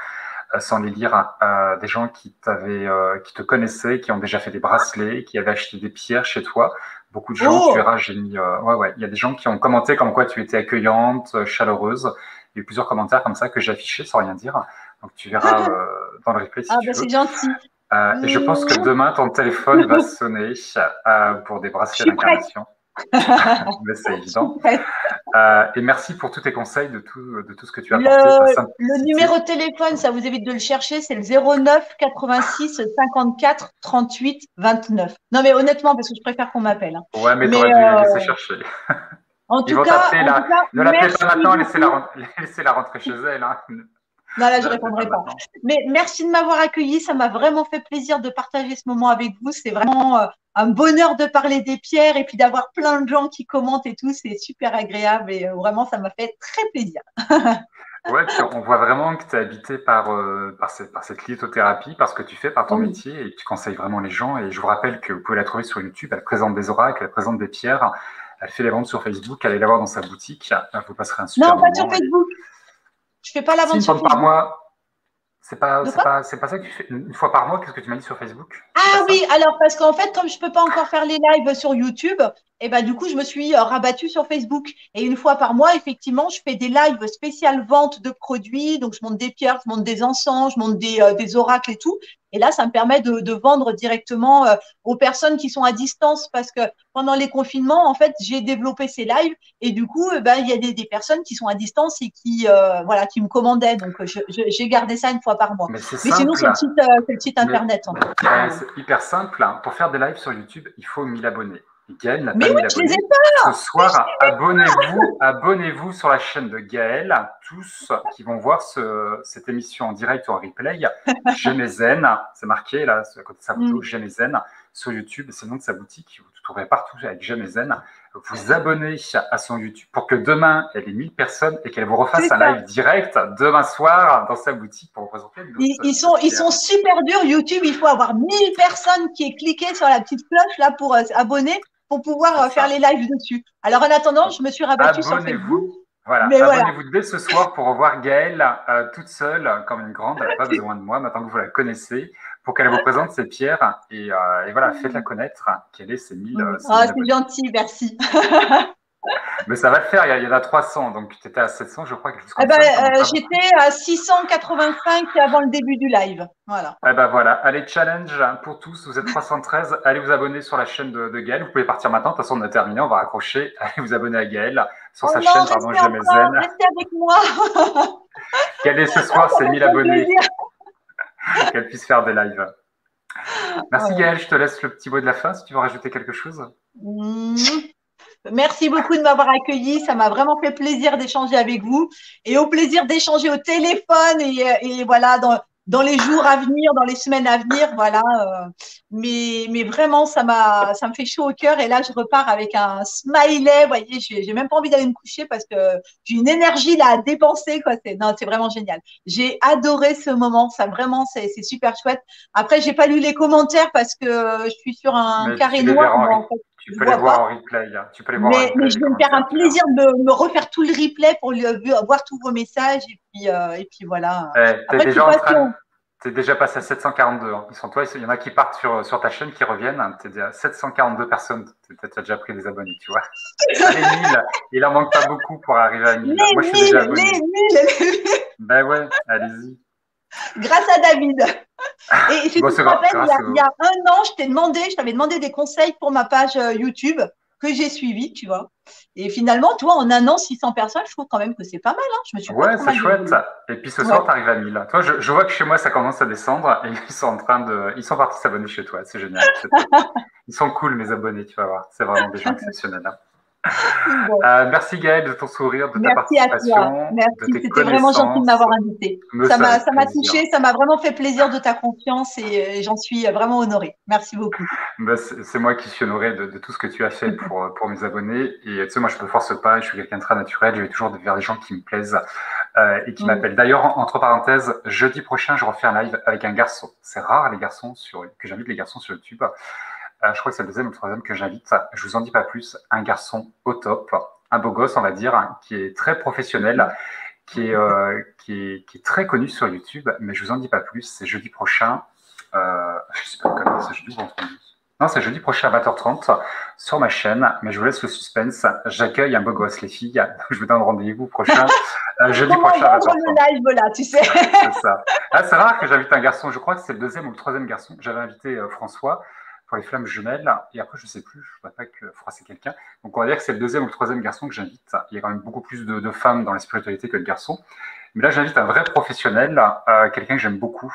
sans les lire, des gens qui qui te connaissaient, qui ont déjà fait des bracelets, qui avaient acheté des pierres chez toi. Beaucoup de gens, tu Oh! verras, j'ai mis, ouais, il y a des gens qui ont commenté comme quoi tu étais accueillante, chaleureuse. Il y a eu plusieurs commentaires comme ça que j'ai affichés sans rien dire. Donc tu verras dans le replay si Ah, tu ben, c'est veux. gentil. Et je pense que demain, ton téléphone va sonner pour des Je bracelets suis prête. d'incarnation. Mais c'est Je suis évident. prête. Et merci pour tous tes conseils, de tout ce que tu as apporté, ta Le simplicité. numéro de téléphone, ça vous évite de le chercher, c'est le 09 86 54 38 29. Non, mais honnêtement, parce que je préfère qu'on m'appelle, hein. Ouais, mais tu Mais aurais dû les laisser chercher. Ils vont t'appeler en tout là. cas, Ne l'appelez pas merci maintenant, beaucoup. laissez-la rentrer chez elle. Hein. Non, là, Ne je l'appelez pas répondrai pas. maintenant. Mais merci de m'avoir accueilli. Ça m'a vraiment fait plaisir de partager ce moment avec vous. C'est vraiment un bonheur de parler des pierres et puis d'avoir plein de gens qui commentent et tout. C'est super agréable et vraiment, ça m'a fait très plaisir. Ouais, puis on voit vraiment que tu es habité par cette lithothérapie, par ce que tu fais, par ton Oui. métier, et tu conseilles vraiment les gens. Et je vous rappelle que vous pouvez la trouver sur YouTube. Elle présente des oracles, elle présente des pierres, elle fait les ventes sur Facebook. Allez la voir dans sa boutique. Vous passerez un super Non, pas sur moment. Et Facebook. Je fais pas la si vente une sur vente par Facebook. mois, De quoi? c'est pas ça que tu fais une fois par mois. Qu'est-ce que tu m'as dit sur Facebook? C'est pas Ah oui, ça? alors parce qu'en fait, comme je peux pas encore faire les lives sur YouTube, et ben du coup, je me suis rabattue sur Facebook. Et une fois par mois, effectivement, je fais des lives spéciales vente de produits. Donc, je monte des pierres, je monte des encens, je monte des oracles et tout. Et là, ça me permet de vendre directement aux personnes qui sont à distance parce que pendant les confinements, en fait, j'ai développé ces lives et du coup, ben, il y a des personnes qui sont à distance et qui, voilà, qui me commandaient. Donc, j'ai gardé ça une fois par mois. Mais c'est Mais sinon, simple. c'est le site Mais internet, en fait. c'est hyper simple. Pour faire des lives sur YouTube, il faut 1000 abonnés. Gaël n'a Mais pas oui, 1000 je les ai abonnés. Ce pas. soir, abonnez-vous sur la chaîne de Gaël. Tous qui vont voir cette émission en direct ou en replay. Gémézen, c'est marqué là, à côté de sa photo, Hmm. Gémézen sur YouTube. C'est le nom de sa boutique. Vous trouverez partout avec Gémézen. Vous abonnez à son YouTube pour que demain, elle ait 1000 personnes et qu'elle vous refasse C'est un ça. live direct demain soir dans sa boutique pour vous présenter d'autres Ils sont pierres. super durs. YouTube, il faut avoir 1000 personnes qui aient cliqué sur la petite cloche là pour s'abonner pour pouvoir C'est faire ça. les lives dessus. Alors en attendant, Donc, je me suis rabattue sur Facebook. abonnez-vous. Voilà, Mais voilà, abonnez-vous dès ce soir pour revoir Gaëlle toute seule, comme une grande. Elle n'a pas besoin de moi, maintenant que vous la connaissez, pour qu'elle vous présente ses pierres. Et voilà, faites-la connaître, qu'elle ait ses ah, 1000 c'est abonnés. gentil, merci. Mais ça va le faire, il y en a 300, donc tu étais à 700, je crois, quelque chose Eh comme ben, ça. T'en manques pas beaucoup. j'étais à 685 avant le début du live. Voilà. Eh ben voilà, allez, challenge pour tous, vous êtes 313, allez vous abonner sur la chaîne de Gaël. Vous pouvez partir maintenant, de toute façon on a terminé, on va raccrocher. Allez vous abonner à Gaël sur Oh sa non, chaîne, pardon, restez Jamais encore, Zen. restez avec moi. Qu'elle ait ce Ah, soir ça ses me 1000 fait abonnés, plaisir. qu'elle puisse faire des lives. Merci Voilà. Gaël, je te laisse le petit mot de la fin si tu veux rajouter quelque chose. Mmh. Merci beaucoup de m'avoir accueilli. Ça m'a vraiment fait plaisir d'échanger avec vous et au plaisir d'échanger au téléphone et voilà dans les jours à venir, dans les semaines à venir, voilà. Mais vraiment, ça me fait chaud au cœur et là, je repars avec un smiley. Vous voyez, j'ai même pas envie d'aller me coucher parce que j'ai une énergie là à dépenser, quoi. Non, c'est vraiment génial. J'ai adoré ce moment. Ça vraiment, c'est super chouette. Après, j'ai pas lu les commentaires parce que je suis sur un Mais carré tu les noir, verras moi, en fait, tu je peux les vois voir pas. en replay. Hein. Tu peux les voir en Mais replay, je les vais me faire un commentaires, tu verras. plaisir de me refaire tout le replay pour voir tous vos messages et puis voilà. T'es Après, je suis déjà en train, patiente. t'es déjà passé à 742. Hein. Il y en a qui partent sur ta chaîne, qui reviennent. Hein. T'es déjà à 742 personnes. T'as déjà pris des abonnés, tu vois. Allez, 1000. Il en manque pas beaucoup pour arriver à 1000. Moi, je suis déjà abonné. Ben ouais, allez-y. Grâce à David. Et si Bon, tu c'est te rappelles, grâce il y a un an, je t'avais demandé des conseils pour ma page YouTube. que j'ai suivis, tu vois. Et finalement, toi, en un an, 600 personnes, je trouve quand même que c'est pas mal. Hein. Je me suis pas Ouais, trop c'est mal chouette. débrouillée. Et puis ce Ouais. soir, tu arrives à 1000. Toi, je vois que chez moi, ça commence à descendre et ils sont en train de, ils sont partis s'abonner chez toi. C'est génial, c'est top. Ils sont cool, mes abonnés, tu vas voir. C'est vraiment des gens exceptionnels, hein. Bon. Merci Gaël de ton sourire, de ta Merci à toi. participation, de Merci. tes C'était vraiment gentil de connaissances. m'avoir invité. Mais c'est avec Ça m'a plaisir. touchée, ça m'a vraiment fait plaisir de ta confiance et j'en suis vraiment honorée. Merci beaucoup. Ben, c'est moi qui suis honoré de tout ce que tu as fait pour mes abonnés. Et tu sais, moi, je ne me force pas, je suis quelqu'un de très naturel, je vais toujours vers les gens qui me plaisent et qui Mm. m'appellent. D'ailleurs, entre parenthèses, jeudi prochain, je refais un live avec un garçon. C'est rare, les garçons, que j'invite les garçons sur YouTube. Je crois que c'est le deuxième ou le troisième que j'invite. Je vous en dis pas plus. Un garçon au top, un beau gosse, on va dire, hein, qui est très professionnel, qui est très connu sur YouTube, mais je vous en dis pas plus. C'est jeudi prochain. Je sais pas quand c'est jeudi ou vendredi. Non, c'est jeudi prochain à 20h30 sur ma chaîne, mais je vous laisse le suspense. J'accueille un beau gosse, les filles. Je vous donne rendez-vous prochain, jeudi Comment prochain à vendre le 20h30. live là, tu sais? C'est ça. Ah, c'est rare que j'invite un garçon. Je crois que c'est le deuxième ou le troisième garçon. J'avais invité François pour les flammes jumelles. Et après, je sais plus. Je ne vois pas que froisser quelqu'un. Donc, on va dire que c'est le deuxième ou le troisième garçon que j'invite. Il y a quand même beaucoup plus de femmes dans la spiritualité que de garçons. Mais là, j'invite un vrai professionnel, quelqu'un que j'aime beaucoup,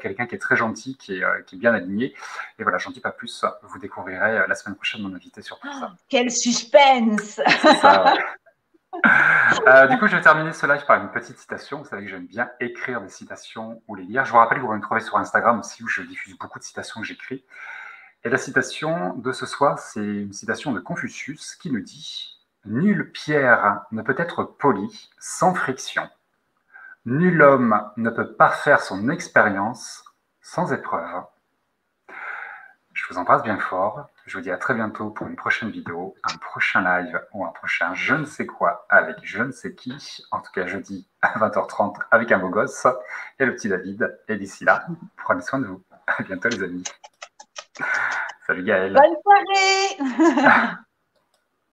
quelqu'un qui est très gentil, qui est bien aligné. Et voilà, j'en dis pas plus. Vous découvrirez la semaine prochaine mon invité sur tout ça. Quel suspense! C'est ça, ouais. Du coup, je vais terminer ce live par une petite citation. Vous savez que j'aime bien écrire des citations ou les lire. Je vous rappelle que vous pouvez me trouver sur Instagram aussi, où je diffuse beaucoup de citations que j'écris. Et la citation de ce soir, c'est une citation de Confucius qui nous dit « Nulle pierre ne peut être polie sans friction. Nul homme ne peut pas faire son expérience sans épreuve. » Je vous embrasse bien fort. Je vous dis à très bientôt pour une prochaine vidéo, un prochain live ou un prochain je ne sais quoi avec je ne sais qui. En tout cas, jeudi à 20h30 avec un beau gosse et le petit David. Et d'ici là, prenez soin de vous. À bientôt les amis. Salut Gaël. Bonne soirée!